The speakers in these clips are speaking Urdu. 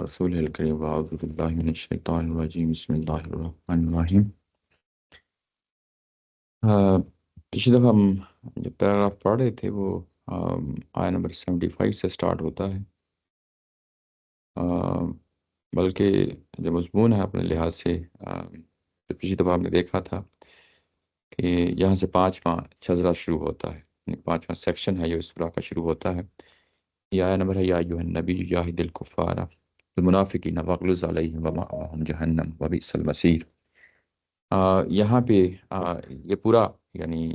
رسول الکریم واعوذ باللہ من الشیطان الرجیم بسم اللہ الرحمن الرحیم۔ پچھلی دفعہ ہم جو پیراگراف پڑھ رہے تھے وہ آیا نمبر 75 سے سٹارٹ ہوتا ہے، بلکہ جو مضمون ہے اپنے لحاظ سے جو پچھلی دفعہ ہم نے دیکھا تھا کہ یہاں سے پانچواں چھزرا شروع ہوتا ہے، یعنی پانچواں سیکشن ہے جو اس سورہ کا شروع ہوتا ہے۔ یہ آیا نمبر ہے یا ایھا النبی جاہد الکفار المنافقین واغلظ علیہم ومأواہم جہنم وبئس المصیر۔ یہاں پہ یہ پورا یعنی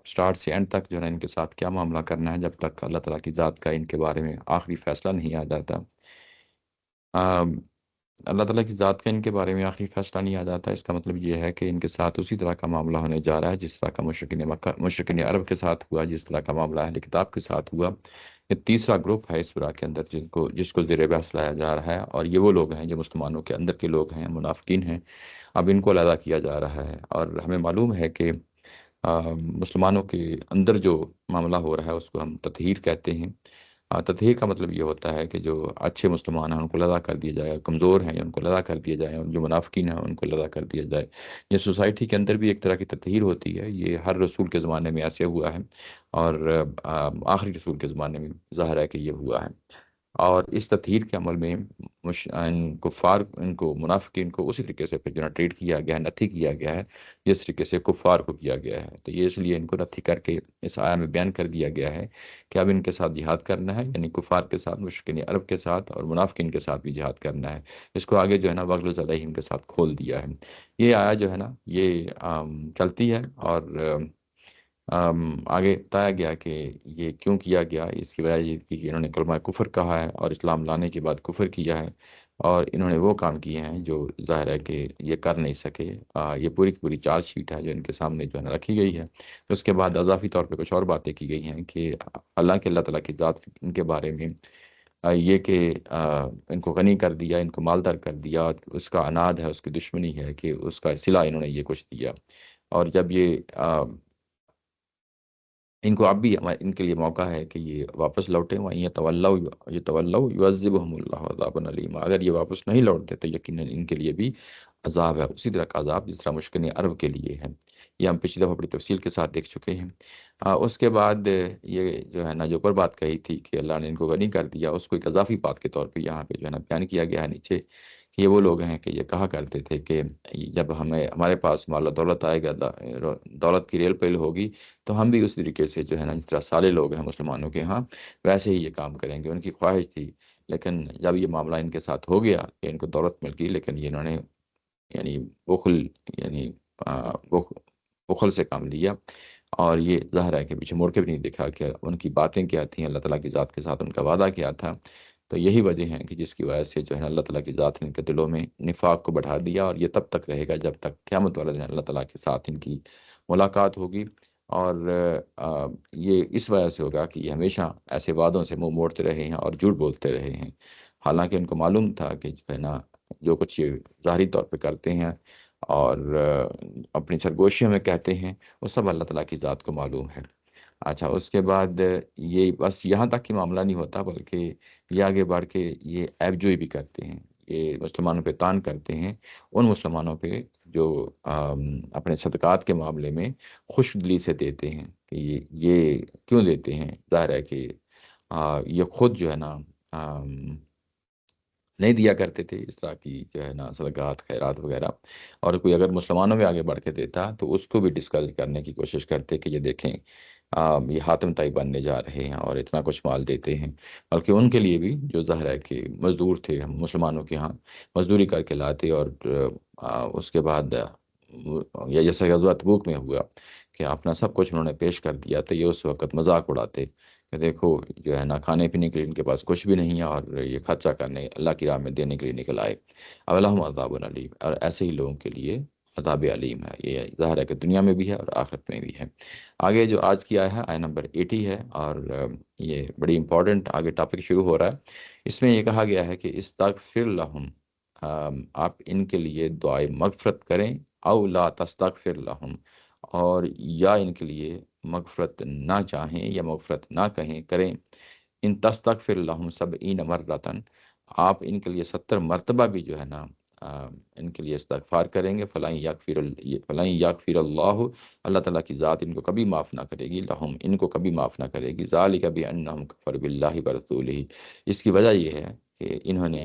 سٹارٹ سے اینڈ تک جو ہے نا ان کے ساتھ کیا معاملہ کرنا ہے جب تک اللہ تعالیٰ کی ذات کا ان کے بارے میں آخری فیصلہ نہیں آ جاتا۔ اللہ تعالیٰ کی ذات کا ان کے بارے میں آخری فیصلہ نہیں آ جاتا، اس کا مطلب یہ ہے کہ ان کے ساتھ اسی طرح کا معاملہ ہونے جا رہا ہے جس طرح کا مشرکین مکہ مشرکین عرب کے ساتھ ہوا، جس طرح کا معاملہ اہل کتاب کے ساتھ ہوا۔ یہ تیسرا گروپ ہے اس سورہ کے اندر جس کو زیر بحث لایا جا رہا ہے، اور یہ وہ لوگ ہیں جو مسلمانوں کے اندر کے لوگ ہیں، منافقین ہیں۔ اب ان کو علیحدہ کیا جا رہا ہے، اور ہمیں معلوم ہے کہ مسلمانوں کے اندر جو معاملہ ہو رہا ہے اس کو ہم تطہیر کہتے ہیں۔ تطہیر کا مطلب یہ ہوتا ہے کہ جو اچھے مسلمان ہیں ان کو علیحدہ کر دیا جائے، کمزور ہیں ان کو علیحدہ کر دیا جائے، اور جو منافقین ہیں ان کو علیحدہ کر دیا جائے۔ یہ سوسائٹی کے اندر بھی ایک طرح کی تطہیر ہوتی ہے، یہ ہر رسول کے زمانے میں ایسے ہوا ہے، اور آخری رسول کے زمانے میں ظاہر ہے کہ یہ ہوا ہے۔ اور اس تطہیر کے عمل میں ان کفار، ان کو منافقین کو اسی طریقے سے پھر جو ہے ٹریٹ کیا گیا ہے، نتھی کیا گیا ہے جس طریقے سے کفار کو کیا گیا ہے۔ تو یہ اس لیے ان کو نتھی کر کے اس آیا میں بیان کر دیا گیا ہے کہ اب ان کے ساتھ جہاد کرنا ہے، یعنی کفار کے ساتھ، مشرکین عرب کے ساتھ اور منافقین کے ساتھ بھی جہاد کرنا ہے۔ اس کو آگے جو ہے نا وغلظ علیہم کے ساتھ کھول دیا ہے۔ یہ آیا جو ہے نا یہ چلتی ہے، اور آگے بتایا گیا کہ یہ کیوں کیا گیا۔ اس کی وجہ یہ تھی کہ انہوں نے کلمہ کفر کہا ہے اور اسلام لانے کے بعد کفر کیا ہے، اور انہوں نے وہ کام کیے ہیں جو ظاہر ہے کہ یہ کر نہیں سکے۔ یہ پوری کی پوری چارج شیٹ ہے جو ان کے سامنے جو ہے نا رکھی گئی ہے۔ اس کے بعد اضافی طور پہ کچھ اور باتیں کی گئی ہیں کہ حالانکہ اللہ تعالیٰ کی ذات ان کے بارے میں یہ کہ ان کو غنی کر دیا، ان کو مالدار کر دیا، اس کا عناد ہے، اس کی دشمنی ہے کہ اس کا صلہ انہوں نے یہ کچھ دیا۔ اور جب یہ ان کو اب بھی ان کے لیے موقع ہے کہ یہ واپس لوٹیں، وہیں یہ تولوا یعذبہم اللہ عذابا علیما۔ اگر یہ واپس نہیں لوٹتے تو یقیناً ان کے لیے بھی عذاب ہے، اسی طرح کا عذاب جس طرح مشکن عرب کے لیے ہے۔ یہ ہم پچھلی دفعہ بڑی تفصیل کے ساتھ دیکھ چکے ہیں۔ اس کے بعد یہ جو ہے نا جو اوپر بات کہی تھی کہ اللہ نے ان کو غنی کر دیا، اس کو ایک اضافی بات کے طور پہ یہاں پہ جو ہے نا بیان کیا گیا ہے نیچے کہ یہ وہ لوگ ہیں کہ یہ کہا کرتے تھے کہ جب ہمارے پاس مال و دولت آئے گا، دولت کی ریل پیل ہوگی، تو ہم بھی اس طریقے سے جو ہے نا جس طرح سارے لوگ ہیں مسلمانوں کے ہاں ویسے ہی یہ کام کریں گے۔ ان کی خواہش تھی، لیکن جب یہ معاملہ ان کے ساتھ ہو گیا کہ ان کو دولت مل گئی، لیکن یہ انہوں نے یعنی بخل یعنی بخل سے کام لیا، اور یہ ظاہر ہے کہ پیچھے مڑ کے بھی نہیں دیکھا کہ ان کی باتیں کیا تھیں، اللہ تعالیٰ کی ذات کے ساتھ ان کا وعدہ کیا تھا۔ تو یہی وجہ ہے کہ جس کی وجہ سے جو ہے نا اللہ تعالیٰ کی ذات نے ان کے دلوں میں نفاق کو بڑھا دیا، اور یہ تب تک رہے گا جب تک قیامت والے دن اللہ تعالیٰ کے ساتھ ان کی ملاقات ہوگی۔ اور یہ اس وجہ سے ہوگا کہ یہ ہمیشہ ایسے وعدوں سے منہ موڑتے رہے ہیں اور جھوٹ بولتے رہے ہیں، حالانکہ ان کو معلوم تھا کہ جو ہے نا جو کچھ یہ ظاہری طور پہ کرتے ہیں اور اپنی سرگوشیوں میں کہتے ہیں وہ سب اللہ تعالیٰ کی ذات کو معلوم ہے۔ اچھا، اس کے بعد یہ بس یہاں تک ہی معاملہ نہیں ہوتا، بلکہ یہ آگے بڑھ کے یہ عیب جوئی بھی کرتے ہیں، یہ مسلمانوں پہ تان کرتے ہیں، ان مسلمانوں پہ جو اپنے صدقات کے معاملے میں خوش دلی سے دیتے ہیں کہ یہ کیوں دیتے ہیں۔ ظاہر ہے کہ یہ خود جو ہے نا نہیں دیا کرتے تھے اس طرح کی جو ہے نا صدقات خیرات وغیرہ، اور کوئی اگر مسلمانوں میں آگے بڑھ کے دیتا تو اس کو بھی ڈسکریج کرنے کی کوشش کرتے کہ یہ دیکھیں یہ حاتم طائی بننے جا رہے ہیں اور اتنا کچھ مال دیتے ہیں، بلکہ ان کے لیے بھی جو ظاہر ہے کہ مزدور تھے، ہم مسلمانوں کے ہاں مزدوری کر کے لاتے، اور اس کے بعد یا جیسا غزوہ تبوک میں ہوا کہ اپنا سب کچھ انہوں نے پیش کر دیا، تو یہ اس وقت مذاق اڑاتے کہ دیکھو جو ہے نا کھانے پینے کے لیے ان کے پاس کچھ بھی نہیں ہے، اور یہ خرچہ کرنے اللہ کی راہ میں دینے کے لیے نکل آئے۔ اب لہم عذاب علیم، اور ایسے ہی لوگوں کے لیے عذاب علیم ہے، یہ ظاہر ہے کہ دنیا میں بھی ہے اور آخرت میں بھی ہے۔ آگے جو آج کی آیا ہے آیہ نمبر 80 ہے، اور یہ بڑی امپورٹنٹ آگے ٹاپک شروع ہو رہا ہے۔ اس میں یہ کہا گیا ہے کہ استغفر لہم، آپ ان کے لیے دعائے مغفرت کریں، او لا تستغفر لہم، اور یا ان کے لیے مغفرت نہ چاہیں یا مغفرت نہ کریں۔ ان تستغفر لہم 70 مرتن، آپ ان کے لیے 70 مرتبہ بھی جو ہے نا ان کے لیے استغفار کریں گے، فلاں یغفر اللہ، اللہ تعالیٰ کی ذات ان کو کبھی معاف نہ کرے گی، لہم ان کو کبھی معاف نہ کرے گی، ذالک بانہم کفروا باللہ ورسولہ، اس کی وجہ یہ ہے کہ انہوں نے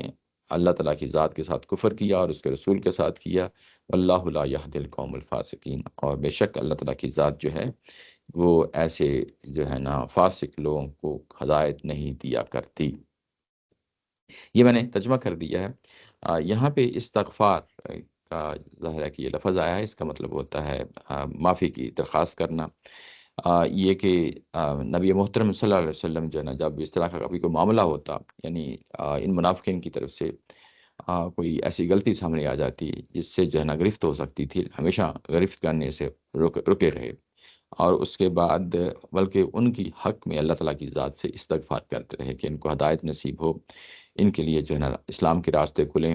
اللہ تعالیٰ کی ذات کے ساتھ کفر کیا اور اس کے رسول کے ساتھ کیا، واللہ لا یہدی القوم الفاسقین، اور بے شک اللہ تعالیٰ کی ذات جو ہے وہ ایسے جو ہے نا فاسق لوگوں کو ہدایت نہیں دیا کرتی۔ یہ میں نے ترجمہ کر دیا ہے۔ یہاں پہ استغفار کا ظاہر ہے کہ یہ لفظ آیا ہے، اس کا مطلب ہوتا ہے معافی کی درخواست کرنا۔ یہ کہ نبی محترم صلی اللہ علیہ وسلم جو ہے نا جب اس طرح کا کبھی کوئی معاملہ ہوتا، یعنی ان منافقین کی طرف سے کوئی ایسی غلطی سامنے آ جاتی جس سے جو ہے نا گرفت ہو سکتی تھی، ہمیشہ گرفت کرنے سے رکے رہے، اور اس کے بعد بلکہ ان کی حق میں اللہ تعالیٰ کی ذات سے استغفار کرتے رہے کہ ان کو ہدایت نصیب ہو، ان کے لیے جو ہے نا اسلام کے راستے کھلیں،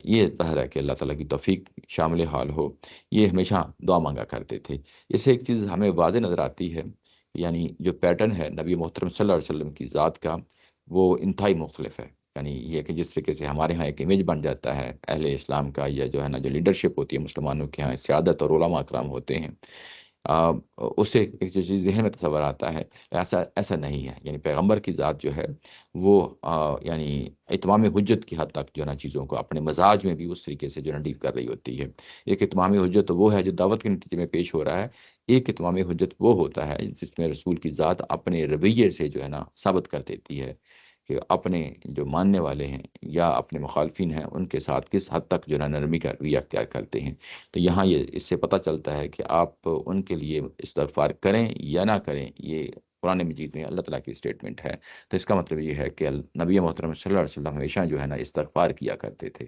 یہ ظاہر ہے کہ اللہ تعالیٰ کی توفیق شامل حال ہو، یہ ہمیشہ دعا مانگا کرتے تھے۔ اس سے ایک چیز ہمیں واضح نظر آتی ہے، یعنی جو پیٹرن ہے نبی محترم صلی اللہ علیہ وسلم کی ذات کا، وہ انتہائی مختلف ہے۔ یعنی یہ کہ جس طریقے سے ہمارے ہاں ایک امیج بن جاتا ہے اہل اسلام کا، یا جو ہے نا جو لیڈرشپ ہوتی ہے مسلمانوں کے ہاں، سیادت اور علماء اکرام ہوتے ہیں، آ، اسے ایک جو چیز ذہن میں تصور آتا ہے، ایسا نہیں ہے۔ یعنی پیغمبر کی ذات جو ہے وہ یعنی اتمام حجت کی حد تک جو ہے نا چیزوں کو اپنے مزاج میں بھی اس طریقے سے جو ہے نا ڈیل کر رہی ہوتی ہے۔ ایک اتمام حجت وہ ہے جو دعوت کے نتیجے میں پیش ہو رہا ہے، ایک اتمام حجت وہ ہوتا ہے جس میں رسول کی ذات اپنے رویے سے جو ہے نا ثابت کر دیتی ہے کہ اپنے جو ماننے والے ہیں یا اپنے مخالفین ہیں ان کے ساتھ کس حد تک جو ہے نا نرمی کا رویہ اختیار کرتے ہیں۔ تو یہاں یہ اس سے پتہ چلتا ہے کہ آپ ان کے لیے استغفار کریں یا نہ کریں، یہ قرآن مجید میں اللہ تعالیٰ کی اسٹیٹمنٹ ہے۔ تو اس کا مطلب یہ ہے کہ نبی محترم صلی اللہ علیہ وسلم ہمیشہ جو ہے نا استغفار کیا کرتے تھے،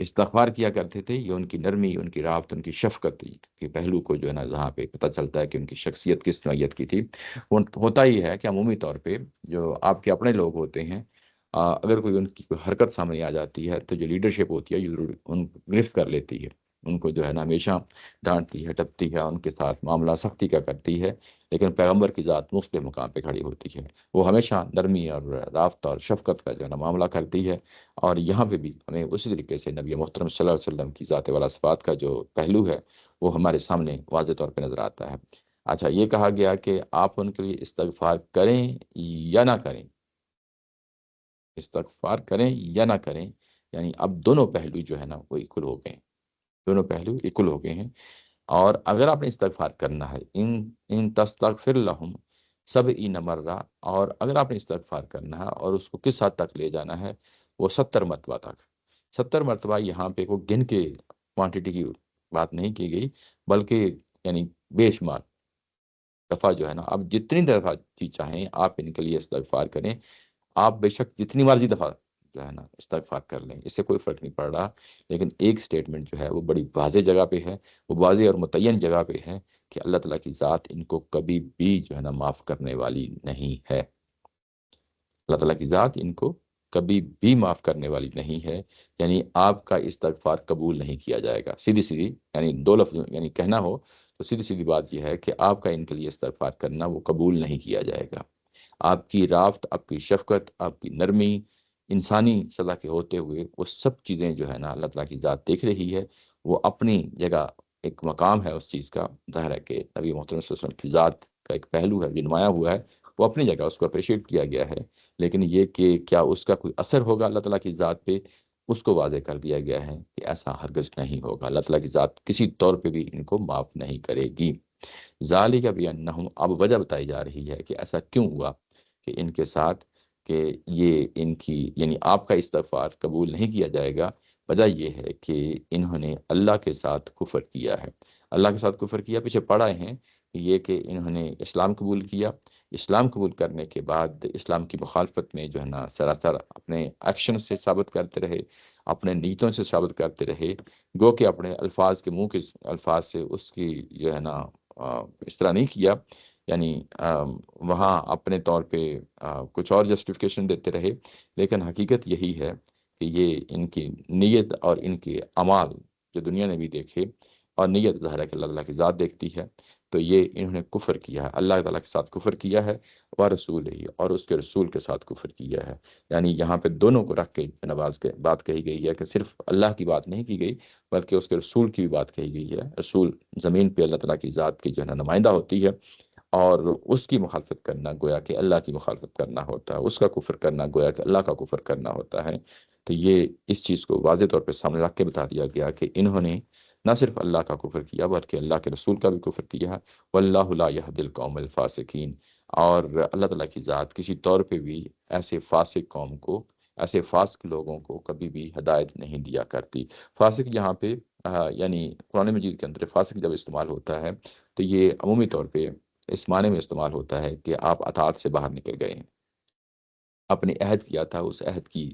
استغفار کیا کرتے تھے۔ یہ ان کی نرمی، ان کی رافت، ان کی شفقت کے پہلو کو جو ہے نا جہاں پہ پتہ چلتا ہے کہ ان کی شخصیت کس نوعیت کی تھی۔ ہوتا ہی ہے کہ عمومی طور پہ جو آپ کے اپنے لوگ ہوتے ہیں، اگر کوئی ان کی کوئی حرکت سامنے آ جاتی ہے تو جو لیڈرشپ ہوتی ہے یہ ضرور ان کو گرفت کر لیتی ہے، ان کو جو ہے نا ہمیشہ ڈانٹتی ہے، ٹپتی ہے، ان کے ساتھ معاملہ سختی کا کرتی ہے۔ لیکن پیغمبر کی ذات مختلف مقام پہ کھڑی ہوتی ہے، وہ ہمیشہ نرمی اور رافت اور شفقت کا جو ہے نا معاملہ کرتی ہے۔ اور یہاں پہ بھی ہمیں اسی طریقے سے نبی محترم صلی اللہ علیہ وسلم کی ذات والا صفات کا جو پہلو ہے وہ ہمارے سامنے واضح طور پہ نظر آتا ہے۔ اچھا، یہ کہا گیا کہ آپ ان کے لیے استغفار کریں یا نہ کریں، استغفار کریں یا نہ کریں، یعنی اب دونوں پہلو جو ہے نا وہ ایکول ہو گئے ہیں، دونوں پہلو ایکول ہو گئے ہیں۔ اور اگر آپ نے استغفار کرنا ہے، ان تستغفر لہم 70 مرہ، اور اگر آپ نے استغفار کرنا ہے اور اس کو کس حد تک لے جانا ہے، وہ 70 مرتبہ تک۔ 70 مرتبہ یہاں پہ کو گن کے کوانٹٹی کی بات نہیں کی گئی، بلکہ یعنی بے شمار دفعہ جو ہے نا، اب جتنی دفعہ جی چاہیں آپ ان کے لیے استغفار کریں، آپ بے شک جتنی مرضی دفعہ جو ہے نا استغفار کر لیں، اس سے کوئی فرق نہیں پڑ رہا۔ لیکن ایک سٹیٹمنٹ جو ہے وہ بڑی واضح جگہ پہ ہے، وہ واضح اور متعین جگہ پہ ہے کہ اللہ تعالیٰ کی ذات ان کو کبھی بھی جو ہے نا معاف کرنے والی نہیں ہے۔ اللہ تعالیٰ کی ذات ان کو کبھی بھی معاف کرنے والی نہیں ہے، یعنی آپ کا استغفار قبول نہیں کیا جائے گا۔ سیدھی سیدھی یعنی دو لفظ یعنی کہنا ہو تو سیدھی سیدھی بات یہ ہے کہ آپ کا ان کے لیے استغفار کرنا وہ قبول نہیں کیا جائے گا۔ آپ کی رافت، آپ کی شفقت، آپ کی نرمی، انسانی سطح کے ہوتے ہوئے وہ سب چیزیں جو ہے نا اللہ تعالیٰ کی ذات دیکھ رہی ہے، وہ اپنی جگہ ایک مقام ہے اس چیز کا، ظاہر ہے کہ نبی محترم صلی اللہ علیہ وسلم کی ذات کا ایک پہلو ہے جو نمایاں ہوا ہے، وہ اپنی جگہ اس کو اپریشیٹ کیا گیا ہے۔ لیکن یہ کہ کیا اس کا کوئی اثر ہوگا اللہ تعالیٰ کی ذات پہ، اس کو واضح کر دیا گیا ہے کہ ایسا ہرگز نہیں ہوگا، اللہ تعالیٰ کی ذات کسی طور پہ بھی ان کو معاف نہیں کرے گی۔ ذالک بانہم، اب وجہ بتائی جا رہی ہے کہ ایسا کیوں ہوا کہ ان کے ساتھ، کہ یہ ان کی یعنی آپ کا استغفار قبول نہیں کیا جائے گا۔ وجہ یہ ہے کہ انہوں نے اللہ کے ساتھ کفر کیا ہے۔ اللہ کے ساتھ کفر کیا، پیچھے پڑھا ہیں یہ کہ انہوں نے اسلام قبول کیا، اسلام قبول کرنے کے بعد اسلام کی مخالفت میں جو ہے نا سراسر اپنے ایکشن سے ثابت کرتے رہے، اپنے نیتوں سے ثابت کرتے رہے، گو کہ اپنے الفاظ کے منہ کے الفاظ سے اس کی جو ہے نا اس طرح نہیں کیا، یعنی وہاں اپنے طور پہ کچھ اور جسٹیفیکیشن دیتے رہے، لیکن حقیقت یہی ہے کہ یہ ان کی نیت اور ان کے اعمال جو دنیا نے بھی دیکھے، اور نیت ظاہر ہے کہ اللہ تعالیٰ کی ذات دیکھتی ہے، تو یہ انہوں نے کفر کیا ہے، اللہ تعالیٰ کے ساتھ کفر کیا ہے، و رسول ہی، اور اس کے رسول کے ساتھ کفر کیا ہے۔ یعنی یہاں پہ دونوں کو رکھ کے نواز کے بات کہی گئی ہے کہ صرف اللہ کی بات نہیں کی گئی بلکہ اس کے رسول کی بھی بات کہی گئی ہے۔ رسول زمین پہ اللہ تعالیٰ کی ذات کی جو ہے نا نمائندہ ہوتی ہے، اور اس کی مخالفت کرنا گویا کہ اللہ کی مخالفت کرنا ہوتا ہے، اس کا کفر کرنا گویا کہ اللہ کا کفر کرنا ہوتا ہے۔ تو یہ اس چیز کو واضح طور پہ سامنے رکھ کے بتا دیا گیا کہ انہوں نے نہ صرف اللہ کا کفر کیا بلکہ اللہ کے رسول کا بھی کفر کیا ہے۔ واللہ لا یہدی القوم الفاسقین، اور اللہ تعالیٰ کی ذات کسی طور پہ بھی ایسے فاسق قوم کو، ایسے فاسق لوگوں کو کبھی بھی ہدایت نہیں دیا کرتی۔ فاسق یہاں پہ یعنی قرآن مجید کے اندر فاسق جب استعمال ہوتا ہے تو یہ عمومی طور پہ اس معنی میں استعمال ہوتا ہے کہ آپ اطاعت سے باہر نکل گئے ہیں، اپنے عہد کیا تھا اس عہد کی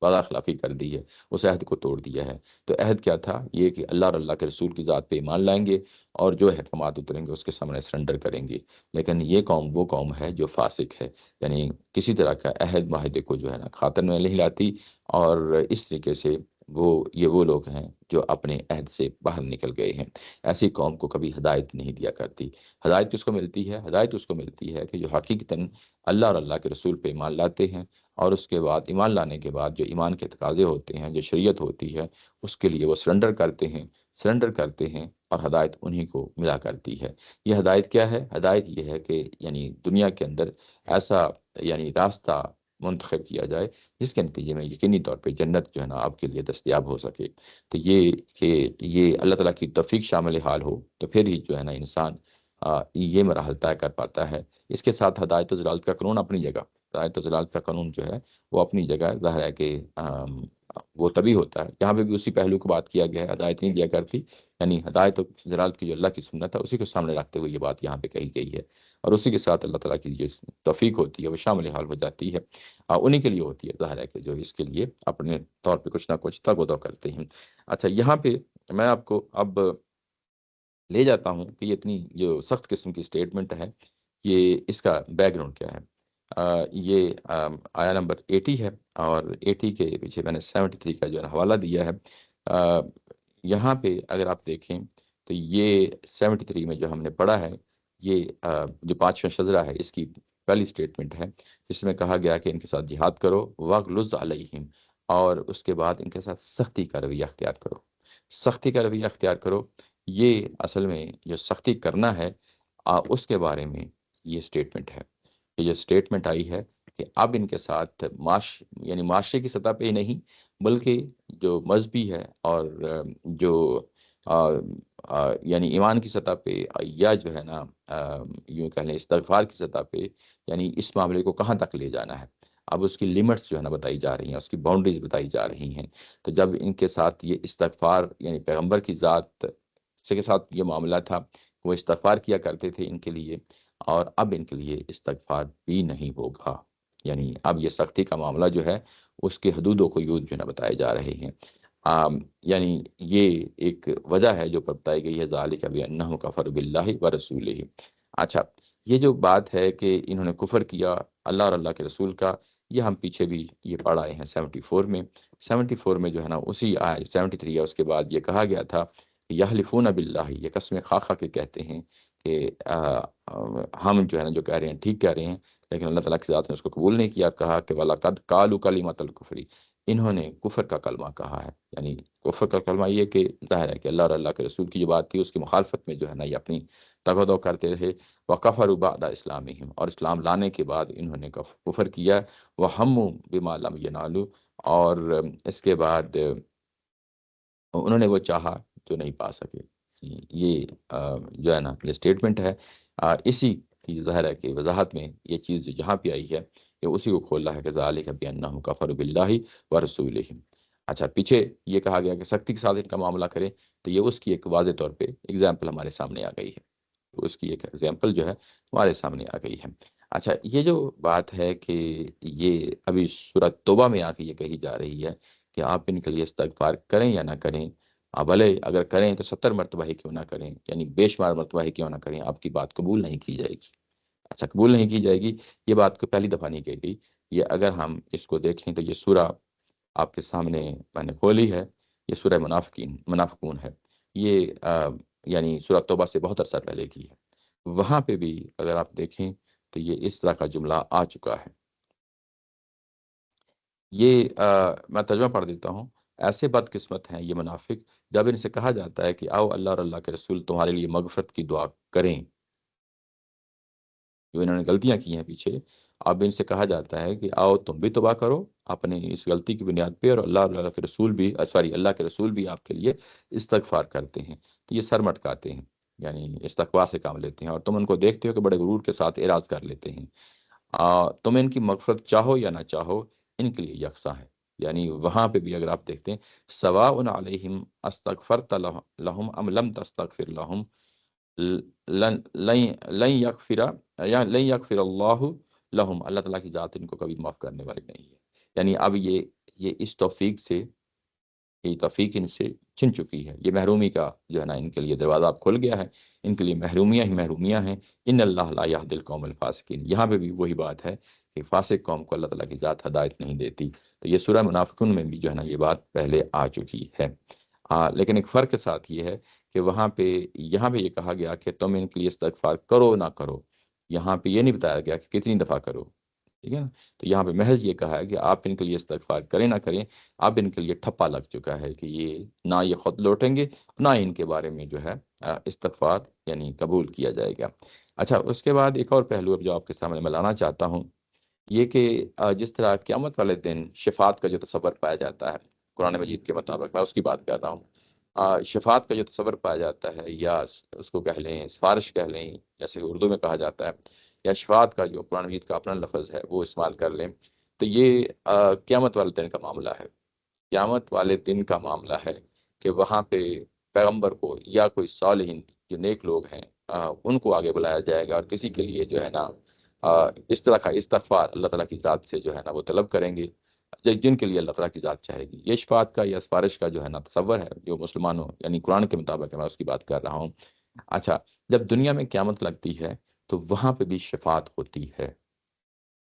وعدہ خلافی کر دی ہے، اس عہد کو توڑ دیا ہے۔ تو عہد کیا تھا؟ یہ کہ اللہ اور اللہ کے رسول کی ذات پہ ایمان لائیں گے اور جو احکامات اتریں گے اس کے سامنے سرنڈر کریں گے۔ لیکن یہ قوم وہ قوم ہے جو فاسق ہے، یعنی کسی طرح کا عہد معاہدے کو جو ہے نا خاطر میں نہیں لاتی، اور اس طریقے سے وہ لوگ ہیں جو اپنے عہد سے باہر نکل گئے ہیں۔ ایسی قوم کو کبھی ہدایت نہیں دیا کرتی۔ ہدایت کس کو ملتی ہے؟ ہدایت اس کو ملتی ہے کہ جو حقیقتاً اللہ اور اللہ کے رسول پہ ایمان لاتے ہیں، اور اس کے بعد ایمان لانے کے بعد جو ایمان کے تقاضے ہوتے ہیں، جو شریعت ہوتی ہے، اس کے لیے وہ سرنڈر کرتے ہیں، اور ہدایت انہی کو ملا کرتی ہے۔ یہ ہدایت کیا ہے؟ ہدایت یہ ہے کہ یعنی دنیا کے اندر ایسا یعنی راستہ منتخب کیا جائے جس کے نتیجے میں یقینی طور پہ جنت جو ہے نا آپ کے لیے دستیاب ہو سکے۔ تو یہ کہ یہ اللہ تعالیٰ کی توفیق شامل حال ہو تو پھر ہی جو ہے نا انسان یہ مراحل طے کر پاتا ہے۔ اس کے ساتھ ہدایت و ضلالت کا قانون اپنی جگہ، ہدایت و ضلالت کا قانون جو ہے وہ اپنی جگہ ہے۔ ظاہر ہے کہ وہ تبھی ہوتا ہے، یہاں پہ بھی اسی پہلو کو بات کیا گیا ہے، ہدایت نہیں دیا کرتی، یعنی ہدایت و ضلالت کی جو اللہ کی سنت ہے اسی کو سامنے رکھتے ہوئے یہ بات یہاں پہ کہی گئی ہے، اور اسی کے ساتھ اللہ تعالیٰ کی جو توفیق ہوتی ہے وہ شامل حال ہو جاتی ہے، انہی کے لیے ہوتی ہے۔ ظاہر ہے کہ جو اس کے لیے اپنے طور پہ کچھ نہ کچھ تگ و دو کرتے ہیں۔ اچھا، یہاں پہ میں آپ کو اب لے جاتا ہوں کہ یہ اتنی جو سخت قسم کی اسٹیٹمنٹ ہے، یہ اس کا بیک گراؤنڈ کیا ہے۔ یہ آیا نمبر 80 ہے، اور 80 کے پیچھے میں نے 73 کا جو ہے حوالہ دیا ہے۔ آ، یہاں پہ اگر آپ دیکھیں تو یہ 73 میں جو ہم نے پڑھا ہے، یہ جو پانچواں شجرہ ہے اس کی پہلی اسٹیٹمنٹ ہے، جس میں کہا گیا کہ ان کے ساتھ جہاد کرو، وغلظ علیہم، اور اس کے بعد ان کے ساتھ سختی کا رویہ اختیار کرو، سختی کا رویہ اختیار کرو۔ یہ اصل میں جو سختی کرنا ہے اس کے بارے میں یہ اسٹیٹمنٹ ہے۔ یہ جو اسٹیٹمنٹ آئی ہے کہ اب ان کے ساتھ یعنی معاشرے کی سطح پہ ہی نہیں بلکہ جو مذہبی ہے اور جو یعنی ایمان کی سطح پہ، یا جو ہے نا یوں کہہ لیں استغفار کی سطح پہ، یعنی اس معاملے کو کہاں تک لے جانا ہے، اب اس کی لیمٹس جو ہے نا بتائی جا رہی ہیں، اس کی باؤنڈریز بتائی جا رہی ہیں۔ تو جب ان کے ساتھ یہ استغفار یعنی پیغمبر کی ذات سے کے ساتھ یہ معاملہ تھا، وہ استغفار کیا کرتے تھے ان کے لیے، اور اب ان کے لیے استغفار بھی نہیں ہوگا، یعنی اب یہ سختی کا معاملہ جو ہے اس کے حدود و قیود جو ہے نا بتائے جا رہے ہیں۔ یعنی یہ ایک وجہ ہے جو بتائی گئی ہے، ذالک بأنہم کفروا باللہ ورسولہ۔ اچھا، یہ جو بات ہے کہ انہوں نے کفر کیا اللہ اور اللہ کے رسول کا، یہ ہم پیچھے بھی یہ پڑھ آئے ہیں 74 میں۔ 74 میں جو ہے نا اسی 73 ہے، اس کے بعد یہ کہا گیا تھا یحلفون باللہ، یہ قسمیں خواہ خواہ کے کہتے ہیں کہ ہم جو ہے نا جو کہہ رہے ہیں ٹھیک کہہ رہے ہیں، لیکن اللہ تعالیٰ کی ذات نے اس کو قبول نہیں کیا، کہا کہ وَلَقَدْ قَالُوا كَلِمَةَ الْكُفْرِ، انہوں نے کفر کا کلمہ کہا ہے۔ یعنی کفر کا کلمہ یہ کہ ظاہر ہے کہ اللہ اور اللہ کے رسول کی جو بات تھی اس کی مخالفت میں جو ہے نا یہ اپنی تگ و دو کرتے رہے۔ وَكَفَرُوا بَعْدَ إِسْلَامِهِمْ، اور اسلام لانے کے بعد انہوں نے کفر کیا۔ وَهَمُّوا بِمَا لَمْ يَنَالُوا، اور اس کے بعد انہوں نے وہ چاہا جو نہیں پا سکے۔ یہ جو ہے نا یہ اسٹیٹمنٹ ہے، اسی کی ظاہر ہے کہ وضاحت میں یہ چیز جہاں پہ آئی ہے کہ اسی کو کھول رہا ہے کہ ذالک بأنہم کفروا باللہ ورسولہ۔ اچھا، پیچھے یہ کہا گیا کہ سختی کے ساتھ ان کا معاملہ کریں، تو یہ اس کی ایک واضح طور پہ اگزامپل ہمارے سامنے آ گئی ہے، اس کی ایک ایگزامپل جو ہے ہمارے سامنے آ گئی ہے۔ اچھا، یہ جو بات ہے کہ یہ ابھی سورۃ توبہ میں آ کے یہ کہی جا رہی ہے کہ آپ ان کے لیے استغفار کریں یا نہ کریں، بھلے اگر کریں تو 70 مرتبہ ہی کیوں نہ کریں، یعنی بے شمار مرتبہ ہی کیوں نہ کریں، آپ کی بات قبول نہیں کی جائے گی۔ اچھا، قبول نہیں کی جائے گی، یہ بات کو پہلی دفعہ نہیں کہی گئی۔ یہ اگر ہم اس کو دیکھیں تو یہ سورہ آپ کے سامنے میں نے کھولی ہے، یہ سورہ منافقون ہے۔ یہ یعنی سورہ توبہ سے بہت عرصہ پہلے کی ہے۔ وہاں پہ بھی اگر آپ دیکھیں تو یہ اس طرح کا جملہ آ چکا ہے۔ یہ میں ترجمہ پڑھ دیتا ہوں۔ ایسے بدقسمت ہیں یہ منافق، جب ان سے کہا جاتا ہے کہ آؤ اللہ اور اللہ کے رسول تمہارے لیے مغفرت کی دعا کریں، جو انہوں نے غلطیاں کی ہیں پیچھے، اب ان سے کہا جاتا ہے کہ آؤ تم بھی توبہ کرو اپنے اس غلطی کی بنیاد پہ، اور اللہ اور اللہ کے رسول بھی اللہ کے رسول بھی آپ کے لیے استغفار کرتے ہیں، تو یہ سر مٹکاتے ہیں، یعنی استغفار سے کام لیتے ہیں، اور تم ان کو دیکھتے ہو کہ بڑے غرور کے ساتھ اعراض کر لیتے ہیں۔ تم ان کی مغفرت چاہو یا نہ چاہو، ان کے لیے یکساں ہے۔ یعنی وہاں پہ بھی اگر آپ دیکھتے ہیں، سواء علیہم استغفرت لہم ام لم تستغفر لہم لن لن لن یغفر یا لن یغفر اللہ لہم، اللہ تعالیٰ کی ذات ان کو کبھی معاف کرنے والی نہیں ہے۔ یعنی اب یہ اس توفیق سے، یہ توفیق ان سے چھن چکی ہے، یہ محرومی کا جو ہے نا ان کے لیے دروازہ اب کھل گیا ہے، ان کے لیے محرومیاں ہی محرومیاں ہیں۔ ان اللہ لا یہدی القوم الفاسقین، یہاں پہ بھی وہی بات ہے کہ فاسق قوم کو اللہ تعالیٰ کی ذات ہدایت نہیں دیتی۔ تو یہ سورہ منافقون میں بھی جو ہے نا یہ بات پہلے آ چکی ہے۔ لیکن ایک فرق کے ساتھ یہ ہے کہ وہاں پہ یہاں پہ یہ کہا گیا کہ تم ان کے لیے استغفار کرو نہ کرو، یہاں پہ یہ نہیں بتایا گیا کہ کتنی دفعہ کرو، ٹھیک ہے نا؟ تو یہاں پہ محض یہ کہا ہے کہ آپ ان کے لیے استغفار کریں نہ کریں، اب ان کے لیے ٹھپا لگ چکا ہے کہ یہ نہ یہ خود لوٹیں گے، نہ ان کے بارے میں جو ہے استغفار یعنی قبول کیا جائے گا۔ اچھا، اس کے بعد ایک اور پہلو اب جو آپ کے سامنے میں لانا چاہتا ہوں، یہ کہ جس طرح قیامت والے دن شفاعت کا جو تصور پایا جاتا ہے قرآن مجید کے مطابق، میں اس کی بات کر رہا ہوں، شفاعت کا جو تصور پایا جاتا ہے، یا اس کو کہہ لیں سفارش کہہ لیں، جیسے اردو میں کہا جاتا ہے، یا شفاعت کا جو قرآن مجید کا اپنا لفظ ہے وہ استعمال کر لیں، تو یہ قیامت والے دن کا معاملہ ہے۔ قیامت والے دن کا معاملہ ہے کہ وہاں پہ پیغمبر کو یا کوئی صالحین جو نیک لوگ ہیں ان کو آگے بلایا جائے گا، اور کسی کے لیے جو ہے نا اس طرح کا استغفار اللہ تعالیٰ کی ذات سے جو ہے نا وہ طلب کریں گے، جن کے لیے اللہ تعالیٰ کی ذات چاہے گی۔ یہ شفاعت کا یا سفارش کا جو ہے نا تصور ہے جو مسلمانوں یعنی قرآن کے مطابق ہے، میں اس کی بات کر رہا ہوں۔ اچھا، جب دنیا میں قیامت لگتی ہے تو وہاں پہ بھی شفاعت ہوتی ہے۔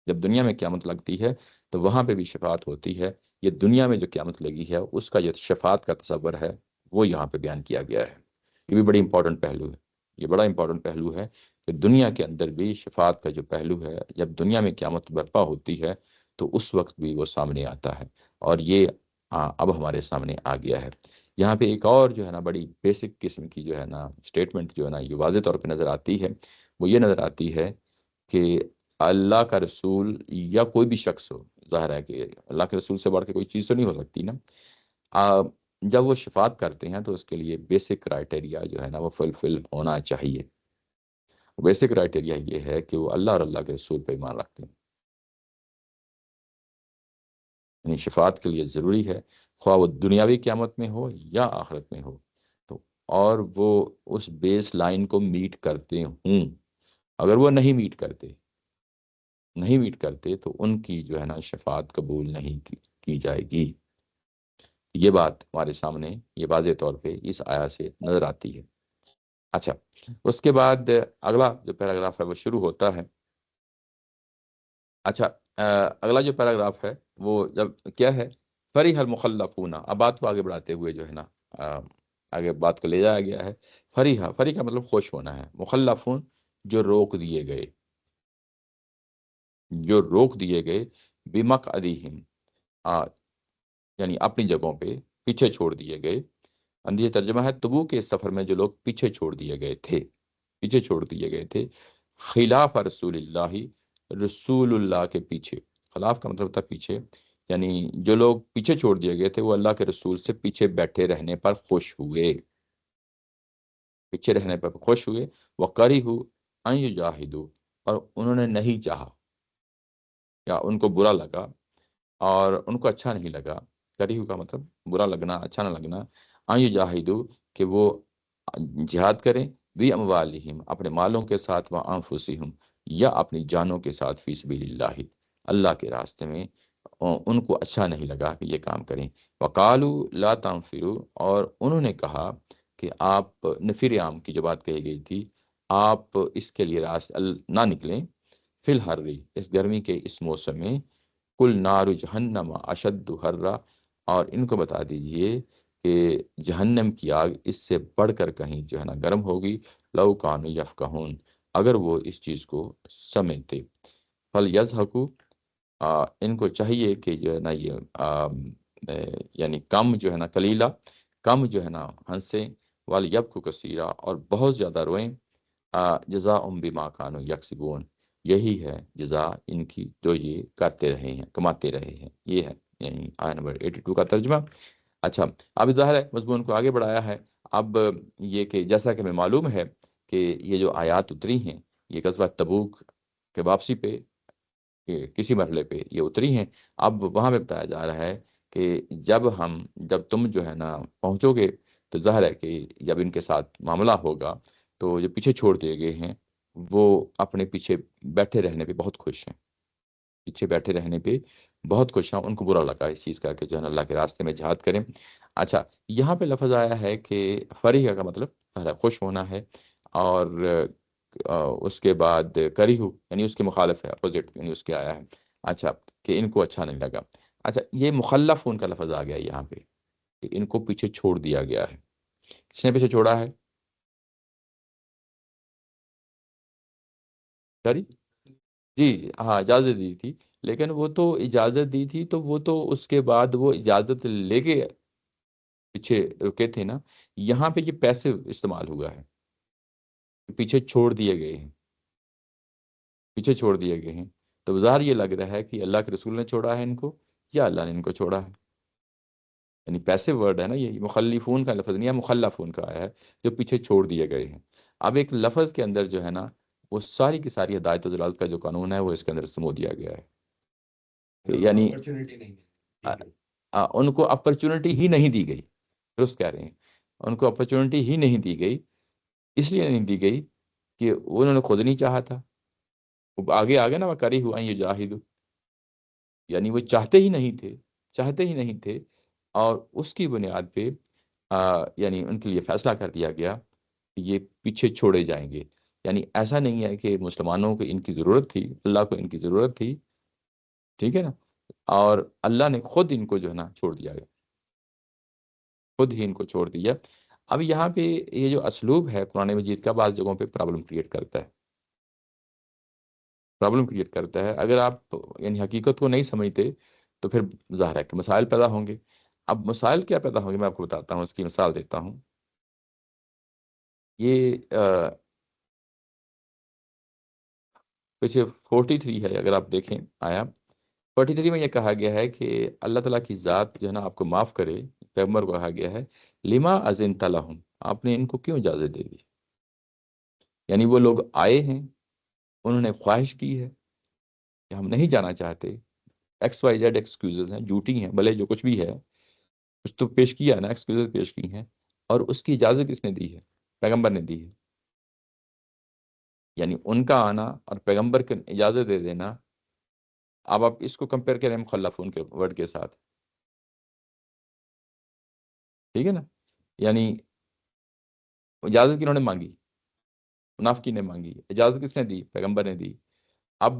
جب دنیا میں قیامت لگتی ہے تو وہاں پہ بھی شفاعت ہوتی ہے۔ یہ دنیا میں جو قیامت لگی ہے اس کا جو شفاعت کا تصور ہے وہ یہاں پہ بیان کیا گیا ہے۔ یہ بھی بڑی امپورٹنٹ پہلو ہے، یہ بڑا امپورٹنٹ پہلو ہے کہ دنیا کے اندر بھی شفاعت کا جو پہلو ہے، جب دنیا میں قیامت برپا ہوتی ہے تو اس وقت بھی وہ سامنے آتا ہے، اور یہ اب ہمارے سامنے آ گیا ہے۔ یہاں پہ ایک اور جو ہے نا بڑی بیسک قسم کی جو ہے نا اسٹیٹمنٹ جو ہے نا یہ واضح طور پہ نظر آتی ہے، وہ یہ نظر آتی ہے کہ اللہ کا رسول یا کوئی بھی شخص ہو، ظاہر ہے کہ اللہ کے رسول سے بڑھ کے کوئی چیز تو نہیں ہو سکتی نا، آ، جب وہ شفاعت کرتے ہیں تو اس کے لیے بیسک کرائٹیریا جو ہے نا وہ فلفل ہونا چاہیے۔ بیسک کرائٹیریا یہ ہے کہ وہ اللہ اور اللہ کے رسول پہ ایمان رکھتے ہیں، یعنی شفاعت کے لیے ضروری ہے، خواہ وہ دنیاوی قیامت میں ہو یا آخرت میں ہو، تو اور وہ اس بیس لائن کو میٹ کرتے ہوں۔ اگر وہ نہیں میٹ کرتے تو ان کی جو ہے نا شفاعت قبول نہیں کی جائے گی۔ یہ بات ہمارے سامنے یہ واضح طور پہ اس آیا سے نظر آتی ہے۔ اچھا، اس کے بعد اگلا جو پیراگراف ہے وہ شروع ہوتا ہے۔ اچھا، اگلا جو پیراگراف ہے وہ جب کیا ہے، فریح المخلفون، اب بات کو آگے بڑھاتے ہوئے جو ہے نا آگے بات کو لے جایا گیا ہے۔ فریح کا مطلب خوش ہونا ہے، مخلفون جو روک دیے گئے، بمقعدہم، یعنی اپنی جگہوں پہ پیچھے چھوڑ دیے گئے۔ اندیہ ترجمہ ہے تبوک کے اس سفر میں جو لوگ پیچھے چھوڑ دیے گئے تھے، خلاف رسول اللہ، رسول اللہ کے پیچھے، خلاف کا مطلب تھا پیچھے، یعنی جو لوگ پیچھے چھوڑ دیے گئے تھے وہ اللہ کے رسول سے پیچھے بیٹھے رہنے پر خوش ہوئے، پیچھے رہنے پر خوش ہوئے۔ وَقَرِهُ أَن يُجَاهِدُوا، اور انہوں نے نہیں چاہا یا ان کو برا لگا اور ان کو اچھا نہیں لگا، کریہو کا مطلب برا لگنا، اچھا نہ لگنا، آئیں یجاہدو کہ وہ جہاد کریں، بھی اموالہم اپنے مالوں کے ساتھ، وہ انفسہم یا اپنی جانوں کے ساتھ، فی سبیل اللہ اللہ کے راستے میں، ان کو اچھا نہیں لگا کہ یہ کام کریں۔ وقالوا لا تنفروا، اور انہوں نے کہا کہ آپ، نفیر عام کی جو بات کہی گئی تھی، آپ اس کے لیے نہ نکلیں، فی الحر، اس گرمی کے اس موسم میں، کل نار جہنم اشد حرا، اور ان کو بتا دیجئے کہ جہنم کی آگ اس سے بڑھ کر کہیں جو ہے نا گرم ہوگی، لو کانوا یفقہون، اگر وہ اس چیز کو سمجھتے. فل یضحکو، ان کو چاہیے کہ جو ہے نا یہ یعنی کم جو ہے نا کلیلہ، کم جو ہے نا ہنسیں، ولیبکو کثیرا، اور بہت زیادہ روئیں. جزاء بما کانوا یکسبون، یہی ہے جزا ان کی جو یہ کرتے رہے ہیں، کماتے رہے ہیں. یہ ہے یعنی آیت نمبر 82 کا ترجمہ. اچھا، اب ظاہر ہے مضمون کو آگے بڑھایا ہے. اب یہ کہ جیسا کہ ہمیں معلوم ہے کہ یہ جو آیات اتری ہیں یہ غزوہ تبوک کے واپسی پہ کہ کسی مرحلے پہ یہ اتری ہیں. اب وہاں پہ بتایا جا رہا ہے کہ جب تم جو ہے نا پہنچو گے تو ظاہر ہے کہ جب ان کے ساتھ معاملہ ہوگا تو جو پیچھے چھوڑ دیے گئے ہیں وہ اپنے پیچھے بیٹھے رہنے پہ بہت خوش ہیں. پیچھے بیٹھے رہنے پہ بہت خوش ہیں، ان کو برا لگا اس چیز کا کہ جو ہے نا اللہ کے راستے میں جہاد کریں. اچھا، یہاں پہ لفظ آیا ہے کہ فریح کا مطلب ظاہر ہے خوش ہونا ہے، اور اس کے بعد کری ہو یعنی اس کے مخالف ہے، اپوزٹ یعنی اس کے آیا ہے. اچھا، کہ ان کو اچھا نہیں لگا. اچھا، یہ مخلف ان کا لفظ آ گیا یہاں پہ کہ ان کو پیچھے چھوڑ دیا گیا ہے. کس نے پیچھے چھوڑا ہے؟ ساری جی، ہاں اجازت دی تھی، لیکن وہ تو اجازت دی تھی تو وہ تو اس کے بعد وہ اجازت لے کے پیچھے رکے تھے نا. یہاں پہ یہ پیسے استعمال ہوا ہے، پیچھے چھوڑ دیے گئے ہیں، پیچھے چھوڑ دیے گئے ہیں. تو ظاہر یہ لگ رہا ہے کہ اللہ کے رسول نے چھوڑا ہے ان کو یا اللہ نے ان کو چھوڑا ہے. یعنی پیسے ورڈ ہے نا، یہ مخلفون کا لفظ نہیں ہے، مخلفون کا آیا ہے جو پیچھے چھوڑ دیے گئے ہیں. اب ایک لفظ کے اندر جو ہے نا وہ ساری کی ساری ہدایت و ضلالت کا جو قانون ہے وہ اس کے اندر سمو دیا گیا ہے. کہ یعنی ان کو اپرچونٹی ہی نہیں دی گئی. درست کہہ رہے ہیں، ان کو اپرچونٹی ہی نہیں دی گئی. اس لیے نہیں دی گئی کہ انہوں نے خود نہیں چاہا تھا. وہ آگے آگے نا وہ کری ہوا یہ جاہد، یعنی وہ چاہتے ہی نہیں تھے، چاہتے ہی نہیں تھے. اور اس کی بنیاد پہ یعنی ان کے لیے فیصلہ کر دیا گیا کہ یہ پیچھے چھوڑے جائیں گے. یعنی ایسا نہیں ہے کہ مسلمانوں کو ان کی ضرورت تھی، اللہ کو ان کی ضرورت تھی، ٹھیک ہے نا، اور اللہ نے خود ان کو جو ہے نا چھوڑ دیا گیا، خود ہی ان کو چھوڑ دیا. اب یہاں پہ یہ جو اسلوب ہے قرآن مجید کا بعض جگہوں پہ پرابلم کریٹ کرتا ہے، پرابلم کریٹ کرتا ہے. اگر آپ یعنی حقیقت کو نہیں سمجھتے تو پھر ظاہر ہے کہ مسائل پیدا ہوں گے. اب مسائل کیا پیدا ہوں گے میں آپ کو بتاتا ہوں، اس کی مثال دیتا ہوں. یہ پیچھے 43 ہے اگر آپ دیکھیں آیا، 43 میں یہ کہا گیا ہے کہ اللہ تعالیٰ کی ذات جو ہے نا آپ کو معاف کرے. پیغمبر کو کہا گیا ہے لما اذنت لہم، آپ نے ان کو کیوں اجازت دے دی. یعنی وہ لوگ آئے ہیں، انہوں نے خواہش کی ہے کہ ہم نہیں جانا چاہتے، ایکس وائی زیڈ ایکسکیوزز ہیں، جھوٹی ہیں، بھلے جو کچھ بھی ہے کچھ تو پیش کیا ہے نا، ایکسکیوزز پیش کی ہیں. اور اس کی اجازت کس نے دی ہے؟ پیغمبر نے دی ہے. یعنی ان کا آنا اور پیغمبر کو اجازت دے دینا. اب آپ اس کو کمپیئر کریں مخلفون کے ورڈ کے ساتھ، ٹھیک ہے نا. یعنی اجازت کنہوں نے مانگی؟ منافقین نے مانگی. اجازت کس نے دی؟ پیغمبر نے دی. اب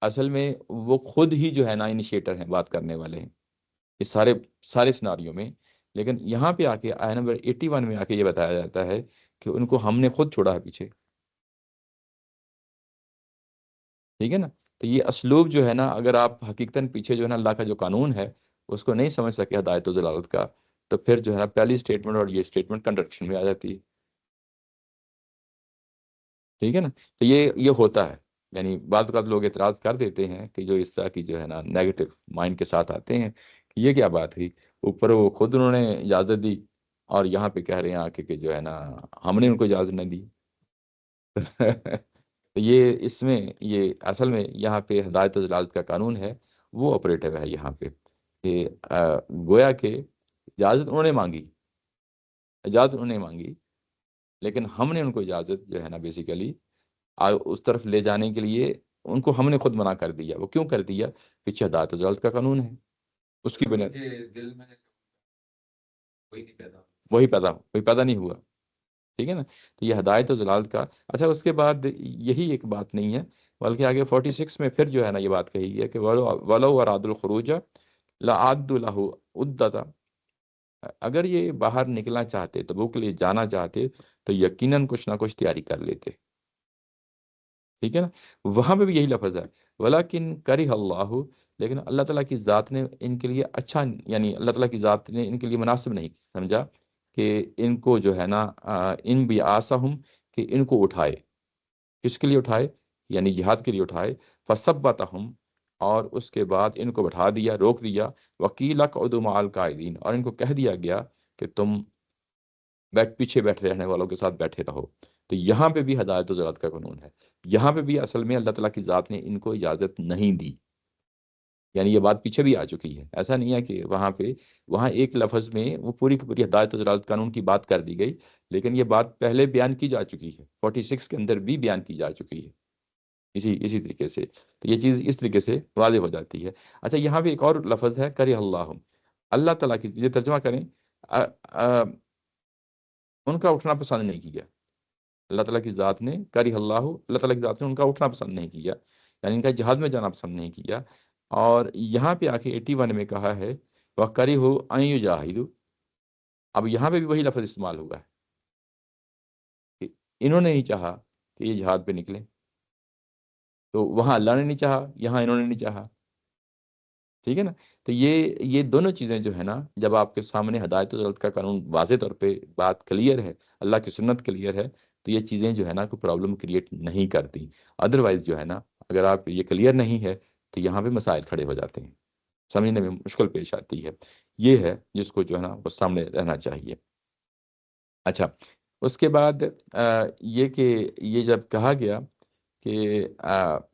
اصل میں وہ خود ہی جو ہے نا انیشیٹر ہیں، بات کرنے والے ہیں اس سارے سارے سناریوں میں. لیکن یہاں پہ آ کے آیا نمبر 81 میں آ کے یہ بتایا جاتا ہے کہ ان کو ہم نے خود چھوڑا ہے پیچھے، ٹھیک ہے نا. تو یہ اسلوب جو ہے نا اگر آپ حقیقتاً پیچھے جو ہے نا اللہ کا جو قانون ہے اس کو نہیں سمجھ سکے ہدایت و ضلالت کا، تو پھر جو ہے نا پہلی اسٹیٹمنٹ اور یہ اسٹیٹمنٹ کنٹرڈکشن میں آ جاتی ہے، ٹھیک ہے نا. تو یہ ہوتا ہے. یعنی بعض اوقات لوگ اعتراض کر دیتے ہیں کہ جو اس طرح کی جو ہے نا نیگیٹو مائنڈ کے ساتھ آتے ہیں کہ یہ کیا بات ہوئی، اوپر وہ خود انہوں نے اجازت دی اور یہاں پہ کہہ رہے ہیں آ کے کہ جو ہے نا ہم نے ان کو اجازت نہ دی. تو یہ اس میں یہ اصل میں یہاں پہ ہدایت و ضلالت کا قانون ہے وہ آپریٹو ہے یہاں پہ کہ گویا کہ اجازت انہوں نے مانگی، اجازت انہوں نے مانگی، لیکن ہم نے ان کو اجازت جو ہے نا بیسیکلی اس طرف لے جانے کے لیے ان کو ہم نے خود منع کر دیا. وہ کیوں کر دیا؟ پیچھے ہدایت و ضلالت کا قانون ہے اس کی بنیاد وہی پیدا نہیں ہوا، ٹھیک ہے نا. تو یہ ہدایت و ضلالت کا. اچھا، اس کے بعد یہی ایک بات نہیں ہے بلکہ آگے 46 میں پھر جو ہے نا یہ بات کہی ہے کہ ولو اراد الخروج لعد له عدۃ، اگر یہ باہر نکلنا چاہتے تبوک کے لیے جانا چاہتے تو یقیناً کچھ نہ کچھ تیاری کر لیتے. ٹھیک ہے نا، وہاں پہ بھی یہی لفظ ہے، ولیکن کرہ اللہ، لیکن اللہ تعالیٰ کی ذات نے ان کے لیے اچھا، یعنی اللہ تعالیٰ کی ذات نے ان کے لیے مناسب نہیں سمجھا کہ ان کو جو ہے نا ان بھی آسہم، کہ ان کو اٹھائے، کس کے لیے اٹھائے، یعنی جہاد کے لیے اٹھائے، فثبتہم، اور اس کے بعد ان کو بٹھا دیا، روک دیا، وقیل اقعدوا مع القاعدین، اور ان کو کہہ دیا گیا کہ تم پیچھے بیٹھے رہنے والوں کے ساتھ بیٹھے رہو۔ تو یہاں پہ بھی ہدایت و ضلالت کا قانون ہے، یہاں پہ بھی اصل میں اللہ تعالیٰ کی ذات نے ان کو اجازت نہیں دی، یعنی یہ بات پیچھے بھی آ چکی ہے، ایسا نہیں ہے کہ وہاں ایک لفظ میں وہ پوری کی پوری ہدایت و ضلالت قانون کی بات کر دی گئی، لیکن یہ بات پہلے بیان کی جا چکی ہے، 46 کے اندر بھی بیان کی جا چکی ہے، اسی طریقے سے، تو یہ چیز اس طریقے سے واضح ہو جاتی ہے۔ اچھا، یہاں بھی ایک اور لفظ ہے کرہ اللہ، اللہ تعالیٰ کی، یہ ترجمہ کریں، آ- آ- ان کا اٹھنا پسند نہیں کیا، اللہ تعالیٰ کی ذات نے کرہ اللہ، اللہ تعالیٰ کی ذات نے ان کا اٹھنا پسند نہیں کیا، یعنی ان کا جہاد میں جانا پسند نہیں کیا، اور یہاں پہ آ کے 81 میں کہا ہے وَكَرِهُ أَن يُجَاهِدُوا، اب یہاں پہ بھی وہی لفظ استعمال ہوا ہے کہ انہوں نے نہیں چاہا کہ یہ جہاد پہ نکلیں، تو وہاں اللہ نے نہیں چاہا، یہاں انہوں نے نہیں چاہا، ٹھیک ہے نا، تو یہ دونوں چیزیں جو ہے نا، جب آپ کے سامنے ہدایت و ضلالت کا قانون واضح طور پہ بات کلیئر ہے، اللہ کی سنت کلیئر ہے، تو یہ چیزیں جو ہے نا کوئی پرابلم کریٹ نہیں کرتی، ادروائز جو ہے نا اگر آپ یہ کلیئر نہیں ہے تو یہاں پہ مسائل کھڑے ہو جاتے ہیں، سمجھنے میں مشکل پیش آتی ہے، یہ ہے جس کو جو ہے نا وہ سامنے رہنا چاہیے۔ اچھا، اس کے بعد یہ کہ یہ جب کہا گیا کہ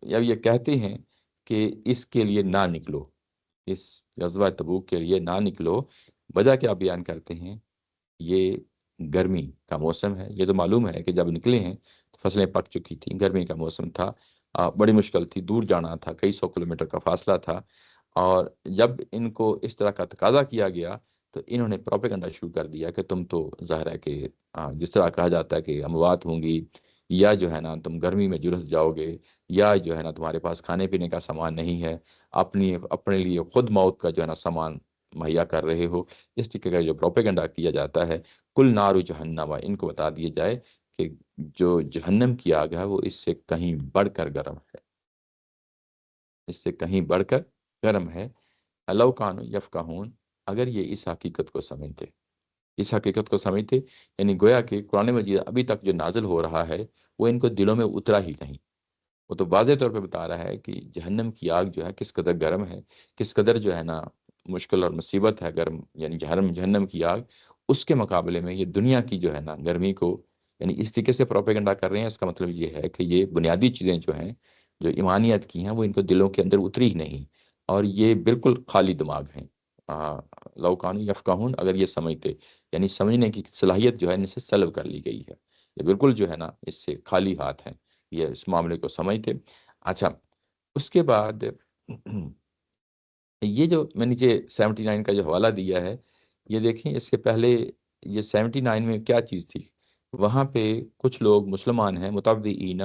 یا یہ کہتے ہیں کہ اس کے لیے نہ نکلو، اس غزوہ تبوک کے لیے نہ نکلو، وجہ کیا بیان کرتے ہیں، یہ گرمی کا موسم ہے، یہ تو معلوم ہے کہ جب نکلے ہیں تو فصلیں پک چکی تھیں، گرمی کا موسم تھا، بڑی مشکل تھی، دور جانا تھا، کئی سو کلومیٹر کا فاصلہ تھا، اور جب ان کو اس طرح کا تقاضا کیا گیا تو انہوں نے پروپیگنڈا شروع کر دیا کہ تم تو ظاہر ہے کہ جس طرح کہا جاتا ہے کہ اموات ہوں گی، یا جو ہے نا تم گرمی میں جلس جاؤ گے، یا جو ہے نا تمہارے پاس کھانے پینے کا سامان نہیں ہے، اپنے لیے خود موت کا جو ہے نا سامان مہیا کر رہے ہو، اس طریقے کا جو پروپیگنڈا کیا جاتا ہے، کل نار جہنم، ان کو بتا دیا جائے کہ جو جہنم کی آگ ہے وہ اس سے کہیں بڑھ کر گرم ہے، اس سے کہیں بڑھ کر گرم ہے، لو کانوا یفقہون، اگر یہ اس حقیقت کو سمجھتے، اس حقیقت کو سمجھتے، یعنی گویا کہ قرآن مجید ابھی تک جو نازل ہو رہا ہے وہ ان کو دلوں میں اترا ہی نہیں، وہ تو واضح طور پہ بتا رہا ہے کہ جہنم کی آگ جو ہے کس قدر گرم ہے، کس قدر جو ہے نا مشکل اور مصیبت ہے گرم، یعنی جہنم کی آگ، اس کے مقابلے میں یہ دنیا کی جو ہے نا گرمی کو، یعنی اس طریقے سے پروپیگنڈا کر رہے ہیں، اس کا مطلب یہ ہے کہ یہ بنیادی چیزیں جو ہیں جو ایمانیت کی ہیں وہ ان کو دلوں کے اندر اتری ہی نہیں، اور یہ بالکل خالی دماغ ہیں، لو کانوا یفقہون، اگر یہ سمجھتے، یعنی سمجھنے کی صلاحیت جو ہے ان سے سلب کر لی گئی ہے، یہ بالکل جو ہے نا اس سے خالی ہاتھ ہیں، یہ اس معاملے کو سمجھتے۔ اچھا، اس کے بعد یہ جو میں نیچے 79 کا جو حوالہ دیا ہے، یہ دیکھیں، اس سے پہلے یہ 79 میں کیا چیز تھی، وہاں پہ کچھ لوگ مسلمان ہیں متبعین،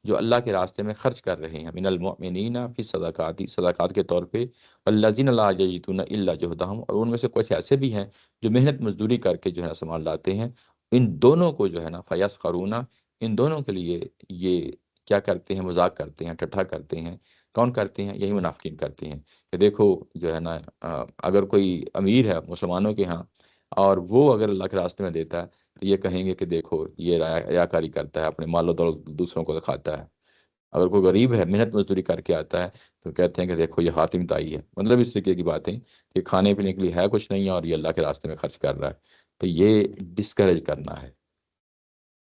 جو اللہ کے راستے میں خرچ کر رہے ہیں، من المؤمنین فی صدقات، صدقات کے طور پہ، الذین لا یجدون الا جہدہم، اور ان میں سے کچھ ایسے بھی ہیں جو محنت مزدوری کر کے جو ہے نا سامان لاتے ہیں، ان دونوں کو جو ہے نا فیسخرون، ان دونوں کے لیے یہ کیا کرتے ہیں، مذاق کرتے ہیں، ٹھٹھا کرتے ہیں، کون کرتے ہیں، یہی منافقین کرتے ہیں، کہ دیکھو جو ہے نا اگر کوئی امیر ہے مسلمانوں کے ہاں اور وہ اگر اللہ کے راستے میں دیتا ہے تو یہ کہیں گے کہ دیکھو یہ ریاکاری کرتا ہے، اپنے مال و دولت دوسروں کو دکھاتا ہے، اگر کوئی غریب ہے محنت مزدوری کر کے آتا ہے تو کہتے ہیں کہ دیکھو یہ حاتم تائی ہے، مطلب اس طریقے کی باتیں کہ کھانے پینے کے لیے ہے کچھ نہیں ہے اور یہ اللہ کے راستے میں خرچ کر رہا ہے، تو یہ ڈسکریج کرنا ہے،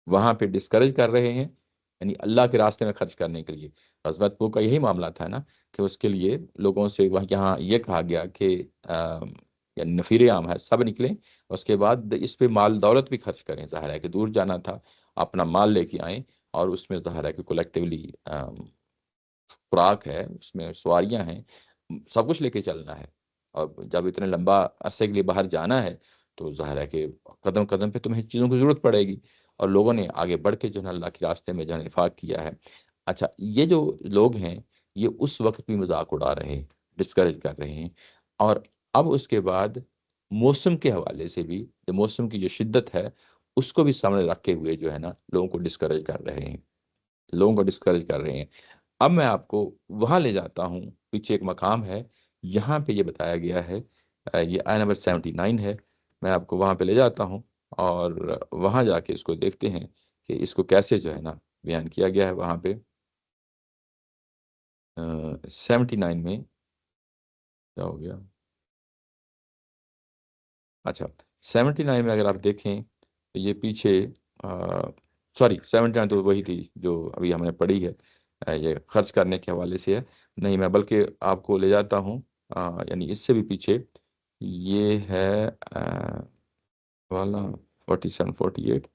وہاں پہ ڈسکریج کر رہے ہیں، یعنی اللہ کے راستے میں خرچ کرنے کے لیے، غزوہ تبوک کا یہی معاملہ تھا نا کہ اس کے لیے لوگوں سے یہاں یہ کہا گیا کہ یعنی نفیر عام ہے، سب نکلیں، اس کے بعد اس پہ مال دولت بھی خرچ کریں، ظاہر ہے کہ دور جانا تھا، اپنا مال لے کے آئیں، اور اس میں ظاہر ہے کہ کولیکٹیولی خوراک ہے، اس میں سواریاں ہیں، سب کچھ لے کے چلنا ہے، اور جب اتنے لمبا عرصے کے لیے باہر جانا ہے تو ظاہر ہے کہ قدم قدم پہ تمہیں چیزوں کی ضرورت پڑے گی، اور لوگوں نے آگے بڑھ کے جو ہے نا اللہ کے راستے میں جو ہے انفاق کیا ہے۔ اچھا، یہ جو لوگ ہیں یہ اس وقت بھی مذاق اڑا رہے ہیں، ڈسکریج کر رہے ہیں، اور اب اس کے بعد موسم کے حوالے سے بھی، جو موسم کی جو شدت ہے اس کو بھی سامنے رکھے ہوئے جو ہے نا لوگوں کو ڈسکریج کر رہے ہیں، لوگوں کو ڈسکریج کر رہے ہیں۔ اب میں آپ کو وہاں لے جاتا ہوں، پیچھے ایک مقام ہے، یہاں پہ یہ بتایا گیا ہے، یہ آیت نمبر 79 ہے، میں آپ کو وہاں پہ لے جاتا ہوں، اور وہاں جا کے اس کو دیکھتے ہیں کہ اس کو کیسے جو ہے نا بیان کیا گیا ہے وہاں پہ 79 میں کیا ہو گیا؟ اچھا، 79 میں اگر آپ دیکھیں تو یہ پیچھے، سوری 79 تو وہی تھی جو ابھی ہم نے پڑھی ہے، یہ خرچ کرنے کے حوالے سے ہے، نہیں میں بلکہ آپ کو لے جاتا ہوں، یعنی اس سے بھی پیچھے، یہ ہے والا 47 48،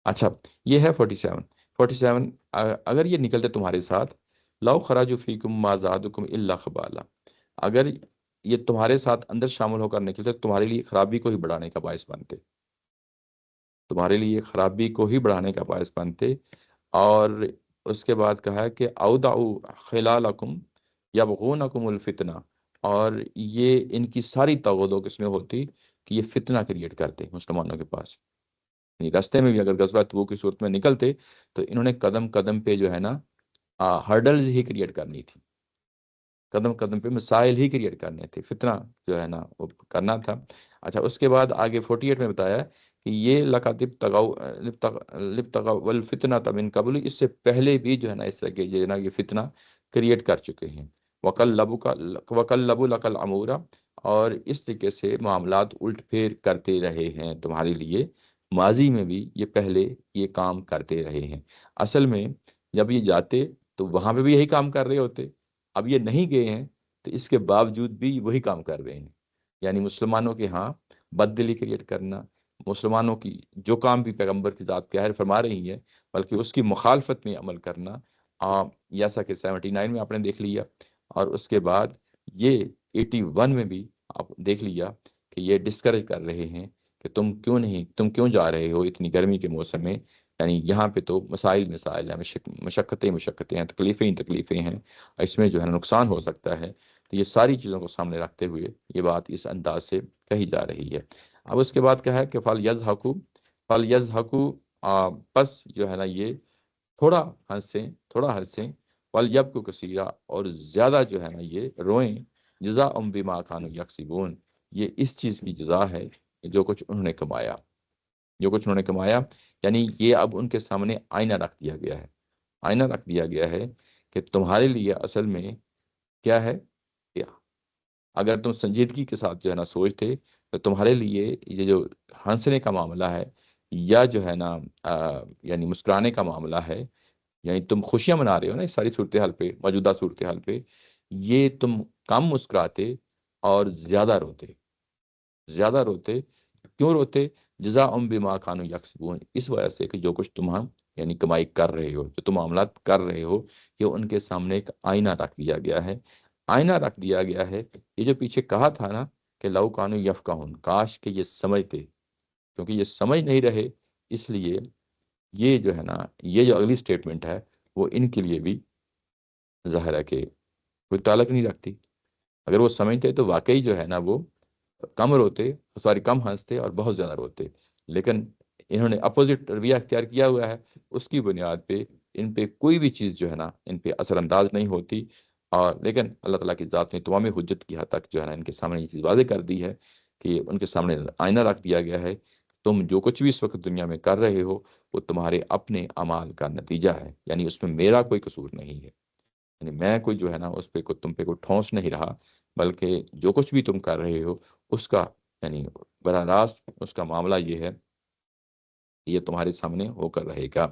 اچھا یہ ہے 47، 47، اگر یہ نکلتے تمہارے ساتھ، لو خراج فیکم ما زادکم الا خبالا، اگر یہ تمہارے ساتھ اندر شامل ہو کر نکلتے تو تمہارے لیے خرابی کو ہی بڑھانے کا باعث بنتے، تمہارے لیے خرابی کو ہی بڑھانے کا باعث بنتے، اور اس کے بعد کہا ہے کہ اودعوا خلالکم یبغونکم الفتنہ، اور یہ ان کی ساری توغل کس میں ہوتی کہ یہ فتنہ کریٹ کرتے مسلمانوں کے پاس، یعنی راستے میں بھی اگر غزوہ تبوک کی صورت میں نکلتے تو انہوں نے قدم قدم پہ جو ہے نا ہرڈلز ہی کریٹ کرنی تھی، قدم قدم پہ مسائل ہی کریٹ کرنے تھے، فتنہ جو ہے نا وہ کرنا تھا۔ اچھا اس کے بعد آگے 48 میں بتایا کہ یہ لقاتب تغاو الفتنہ من قبل، اس سے پہلے بھی جو ہے نا اس طرح کے جو ہے نا یہ فتنہ کریٹ کر چکے ہیں، وقلبوا لک الامور، اور اس طریقے سے معاملات الٹ پھیر کرتے رہے ہیں تمہارے لیے، ماضی میں بھی یہ پہلے یہ کام کرتے رہے ہیں۔ اصل میں جب یہ جاتے تو وہاں پہ بھی یہی کام کر رہے ہوتے، اب یہ نہیں گئے ہیں تو اس کے باوجود بھی وہی کام کر رہے ہیں، یعنی مسلمانوں کے ہاں بد دلی کریٹ کرنا، مسلمانوں کی جو کام بھی پیغمبر کی ذات ظاہر فرما رہی ہے بلکہ اس کی مخالفت میں عمل کرنا، جیسا کہ 79 میں آپ نے دیکھ لیا، اور اس کے بعد یہ 81 میں بھی آپ دیکھ لیا کہ یہ ڈسکریج کر رہے ہیں کہ تم کیوں جا رہے ہو اتنی گرمی کے موسم میں، یعنی یہاں پہ تو مسائل مسائل ہیں، مشقتیں ہیں، تکلیفیں ہی تکلیفیں ہیں، اس میں جو ہے نقصان ہو سکتا ہے، تو یہ ساری چیزوں کو سامنے رکھتے ہوئے یہ بات اس انداز سے کہی جا رہی ہے۔ اب اس کے بعد کیا ہے کہ فَلْيَضْحَكُوا، بس جو ہے نا یہ تھوڑا ہنسیں وَلْيَبْكُوا كَثِيرًا، اور زیادہ جو ہے نا یہ روئیں، جزاء بما كانوا يكسبون، یہ اس چیز کی جزا ہے کہ جو کچھ انہوں نے کمایا، یعنی یہ اب ان کے سامنے آئینہ رکھ دیا گیا ہے، کہ تمہارے لیے اصل میں کیا ہے کہ اگر تم سنجیدگی کے ساتھ جو ہے نا سوچتے تو تمہارے لیے یہ جو ہنسنے کا معاملہ ہے، یا جو ہے نا یعنی مسکرانے کا معاملہ ہے، یعنی تم خوشیاں منا رہے ہو نا اس ساری صورتحال پہ، موجودہ صورتحال پہ، یہ تم کم مسکراتے اور زیادہ روتے، کیوں روتے؟ جزاء بما كانوا یکسبون، اس وجہ سے کہ جو کچھ تم یعنی کمائی کر رہے ہو، جو تم معاملات کر رہے ہو، یہ ان کے سامنے ایک آئینہ رکھ دیا گیا ہے، یہ جو پیچھے کہا تھا نا کہ لو کانوا یفقہون، کاش کہ یہ سمجھتے، کیونکہ یہ سمجھ نہیں رہے، اس لیے یہ جو ہے نا یہ جو اگلی سٹیٹمنٹ ہے وہ ان کے لیے بھی ظاہر ہے کہ کوئی تعلق نہیں رکھتی، اگر وہ سمجھتے تو واقعی جو ہے نا وہ کم روتے، کم ہنستے اور بہت زیادہ روتے، لیکن انہوں نے اپوزٹ رویہ اختیار کیا ہوا ہے، اس کی بنیاد پہ ان پہ کوئی بھی چیز جو ہے نا ان پہ اثر انداز نہیں ہوتی، اور لیکن اللہ تعالیٰ کی ذات نے تمام حجت کی حد تک جو ہے نا ان کے سامنے یہ چیز واضح کر دی ہے کہ ان کے سامنے آئینہ رکھ دیا گیا ہے، تم جو کچھ بھی اس وقت دنیا میں کر رہے ہو وہ تمہارے اپنے اعمال کا نتیجہ ہے، یعنی اس میں میرا کوئی قصور نہیں ہے، یعنی میں کوئی جو ہے نا اس پہ تم پہ کوئی ٹھونس نہیں رہا، بلکہ جو کچھ بھی تم کر رہے ہو اس کا یعنی براہ راست اس کا معاملہ یہ ہے کہ یہ تمہارے سامنے ہو کر رہے گا۔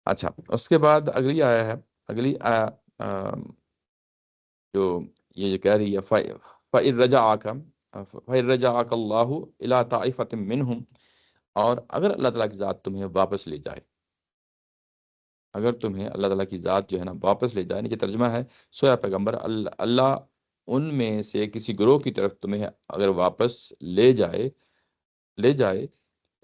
اچھا اس کے بعد اگلی آیا ہے، اگلی آیا جو یہ جو کہہ رہی ہے فَإِن رَجَعَكَ فَإِن رَجَعَكَ اللَّهُ إِلَىٰ طَائِفَةٍ مِّنْهُمْ، اور اگر اللہ تعالیٰ کی ذات تمہیں واپس لے جائے، اگر تمہیں اللہ تعالیٰ کی ذات جو ہے نا واپس لے جائے، نیچے ترجمہ ہے سویا پیغمبر، اللہ ان میں سے کسی گروہ کی طرف تمہیں اگر واپس لے جائے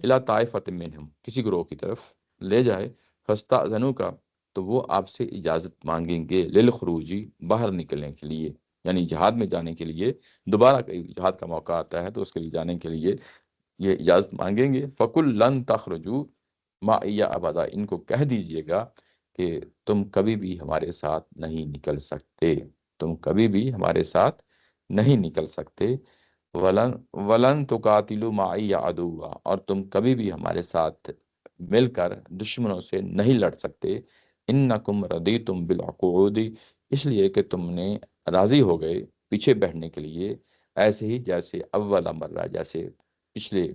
الا طائفۃ منہم، کسی گروہ کی طرف لے جائے، فاستأذنوا کا، تو وہ آپ سے اجازت مانگیں گے، للخروجی، باہر نکلنے کے لیے، یعنی جہاد میں جانے کے لیے، دوبارہ کہیں جہاد کا موقع آتا ہے تو اس کے لیے جانے کے لیے یہ اجازت مانگیں گے۔ فَقُلْ لَن تَخْرُجُوا مَعِیَ ابدا، ان کو کہہ دیجئے گا کہ تم کبھی بھی ہمارے ساتھ نہیں نکل سکتے، تم کبھی بھی ہمارے ساتھ نہیں نکل سکتے۔ ولن ولن تقاتلوا معی عدوا، اور تم کبھی بھی ہمارے ساتھ مل کر دشمنوں سے نہیں لڑ سکتے۔ انکم رضیتم بالعقود، اس لیے کہ تم نے راضی ہو گئے پیچھے بیٹھنے کے لیے، ایسے ہی جیسے اول مرہ، جیسے پچھلے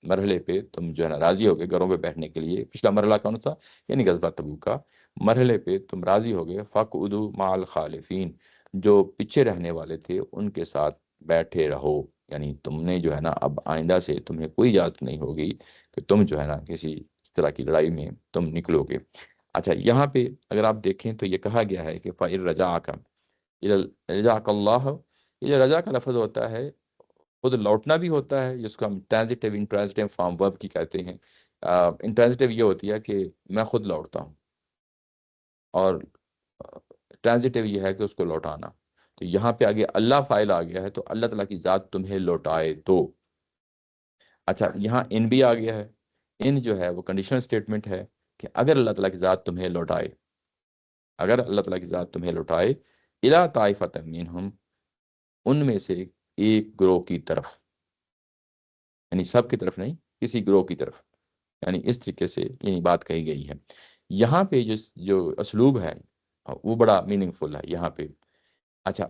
مرحلے پہ تم جو ہے نا راضی ہو گئے گھروں پہ بیٹھنے کے لیے۔ پچھلا مرحلہ کون تھا؟ یعنی غزوہ تبوک کا مرحلے پہ تم راضی ہو گئے۔ فَقْعُدُوا مع الخالفین، جو پیچھے رہنے والے تھے ان کے ساتھ بیٹھے رہو، یعنی تم نے جو ہے نا اب آئندہ سے تمہیں کوئی اجازت نہیں ہوگی کہ تم جو ہے نا کسی اس طرح کی لڑائی میں تم نکلو گے۔ اچھا، یہاں پہ اگر آپ دیکھیں تو یہ کہا گیا ہے کہ فَإِن رَجَعَكَ رجاک اللہ، یہ جو رجا کا لفظ ہوتا ہے خود لوٹنا بھی ہوتا ہے، جس کو ہم ٹرانزٹیو انٹرانزٹیو فارم ورب کی کہتے ہیں۔ انٹرانزٹیو یہ ہوتی ہے کہ میں خود لوٹتا ہوں، اور ٹرانزٹیو یہ ہے کہ اس کو لوٹانا۔ تو یہاں پہ آگے اللہ فاعل آ گیا ہے تو اللہ تعالیٰ کی ذات تمہیں لوٹائے تو۔ اچھا، یہاں ان بھی آ گیا ہے، ان جو ہے وہ کنڈیشنل اسٹیٹمنٹ ہے کہ اگر اللہ تعالیٰ کی ذات تمہیں لوٹائے، اگر اللہ تعالیٰ کی ذات تمہیں لوٹائے، الا طائفۃ منہم، ان میں سے ایک گروہ کی طرف، یعنی سب کی طرف نہیں، کسی گروہ کی طرف، یعنی اس طریقے سے یعنی بات کہی گئی ہے۔ یہاں پہ جو اسلوب ہے وہ بڑا میننگ فل ہے یہاں پہ۔ اچھا،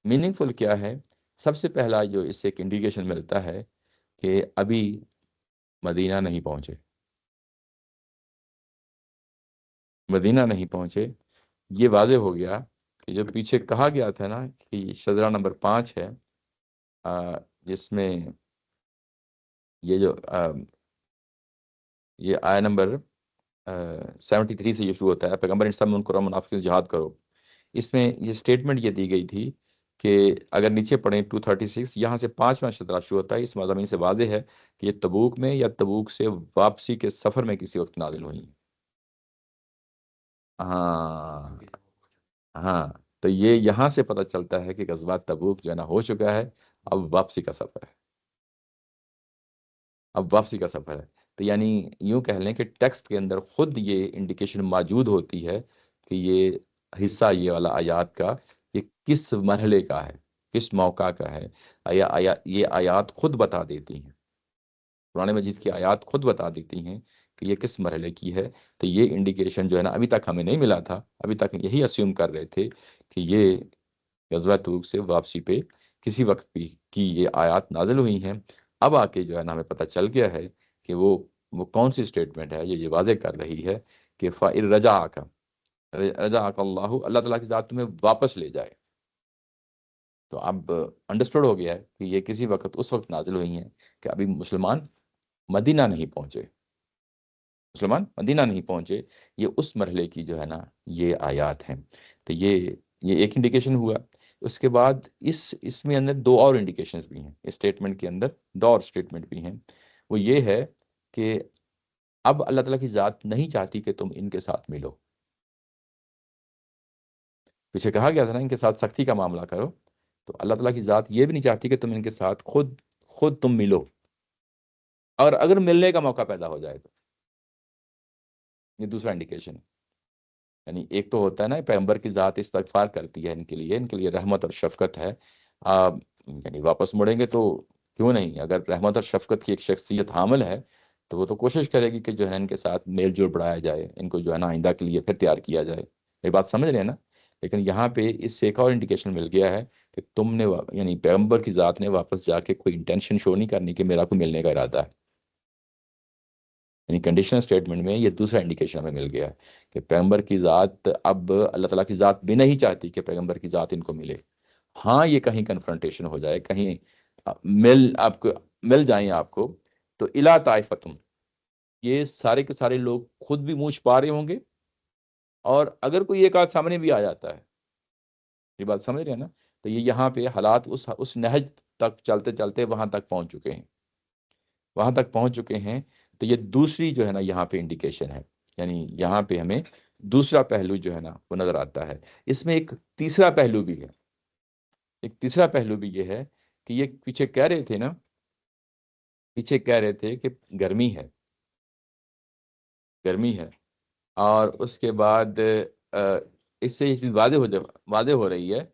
میننگ فل کیا ہے؟ سب سے پہلا جو اس سے ایک انڈیکیشن ملتا ہے کہ ابھی مدینہ نہیں پہنچے، مدینہ نہیں پہنچے، یہ واضح ہو گیا کہ جو پیچھے کہا گیا تھا نا کہ شجرہ نمبر 5 ہے، جس میں یہ جو یہ آیا نمبر 73 سے یہ شروع ہوتا ہے، پیغمبر ان سب منکر اور منافقین سے جہاد کرو۔ اس میں یہ سٹیٹمنٹ یہ دی گئی تھی کہ اگر نیچے پڑھیں 236، یہاں سے 5واں شطرہ شروع ہوتا ہے، اس مضامین سے واضح ہے کہ یہ تبوک میں یا تبوک سے واپسی کے سفر میں کسی وقت نازل ہوئی ہیں۔ ہاں، ہاں، تو یہ یہاں سے پتہ چلتا ہے کہ غزوہ تبوک جو ہے نا ہو چکا ہے، اب واپسی کا سفر ہے، اب واپسی کا سفر ہے۔ تو یعنی یوں کہہ لیں کہ ٹیکسٹ کے اندر خود یہ انڈیکیشن موجود ہوتی ہے کہ یہ حصہ، یہ والا آیات کا، یہ کس مرحلے کا ہے، کس موقع کا ہے۔ یہ آیات خود بتا دیتی ہیں، قرآن مجید کی آیات خود بتا دیتی ہیں کہ یہ کس مرحلے کی ہے۔ تو یہ انڈیکیشن جو ہے نا ابھی تک ہمیں نہیں ملا تھا، ابھی تک یہی اسیوم کر رہے تھے کہ یہ غزوہ تبوک سے واپسی پہ کسی وقت بھی کی یہ آیات نازل ہوئی ہیں۔ اب آ کے جو ہے نا ہمیں پتہ چل گیا ہے کہ وہ کون سی اسٹیٹمنٹ ہے یہ واضح کر رہی ہے کہ فَإِن رجعک اللہ، اللہ تعالیٰ کی ذات تمہیں واپس لے جائے۔ تو اب انڈرسٹوڈ ہو گیا ہے کہ یہ کسی وقت اس وقت نازل ہوئی ہیں کہ ابھی مسلمان مدینہ نہیں پہنچے، مسلمان مدینہ نہیں پہنچے، یہ اس مرحلے کی جو ہے نا یہ آیات ہیں۔ تو یہ ایک انڈیکیشن ہوا۔ اس کے بعد اس میں اندر دو اور انڈیکیشنز بھی ہیں، اس اسٹیٹمنٹ کے اندر دو اور اسٹیٹمنٹ بھی ہیں۔ وہ یہ ہے کہ اب اللہ تعالیٰ کی ذات نہیں چاہتی کہ تم ان کے ساتھ ملو۔ پیچھے کہا گیا تھا نا ان کے ساتھ سختی کا معاملہ کرو، تو اللہ تعالیٰ کی ذات یہ بھی نہیں چاہتی کہ تم ان کے ساتھ خود تم ملو، اور اگر ملنے کا موقع پیدا ہو جائے تو یہ دوسرا انڈیکیشن ہے۔ یعنی ایک تو ہوتا ہے نا پیغمبر کی ذات استغفار کرتی ہے ان کے لیے رحمت اور شفقت ہے، آپ یعنی واپس مڑیں گے تو کیوں نہیں، اگر رحمت اور شفقت کی ایک شخصیت حامل ہے تو وہ تو کوشش کرے گی کہ جو ہے نا ان کے ساتھ میل جول بڑھایا جائے، ان کو جو ہے نا آئندہ کے لیے پھر تیار کیا جائے۔ یہ بات سمجھ رہے ہیں نا؟ لیکن یہاں پہ اس سے ایک اور انڈیکیشن مل گیا ہے کہ تم نے یعنی پیغمبر کی ذات نے واپس جا کے کوئی انٹینشن شو نہیں کرنی کہ میرا کوئی ملنے کا ارادہ ہے۔ یعنی کنڈیشنل اسٹیٹمنٹ میں یہ دوسرا انڈیکیشن ہمیں مل گیا ہے کہ پیغمبر کی ذات، اب اللہ تعالیٰ کی ذات بھی نہیں چاہتی کہ پیغمبر کی ذات ان کو ملے۔ ہاں، یہ کہیں کنفرنٹیشن ہو جائے، کہیں آپ کو مل جائیں آپ کو، تو الا طائفتم، یہ سارے کے سارے لوگ خود بھی منہ چھپا رہے ہوں گے، اور اگر کوئی ایک آدھ سامنے بھی آ جاتا ہے، یہ بات سمجھ رہے ہیں نا؟ تو یہ یہاں پہ حالات اس نہج تک چلتے چلتے وہاں تک پہنچ چکے ہیں، وہاں تک پہنچ چکے ہیں تو یہ دوسری جو ہے نا یہاں پہ انڈیکیشن ہے، یعنی یہاں پہ ہمیں دوسرا پہلو جو ہے نا وہ نظر آتا ہے۔ اس میں ایک تیسرا پہلو بھی ہے، ایک تیسرا پہلو بھی یہ ہے کہ یہ پیچھے کہہ رہے تھے نا، پیچھے کہہ رہے تھے کہ گرمی ہے، گرمی ہے، اور اس کے بعد اس سے یہ چیز واضح ہو رہی ہے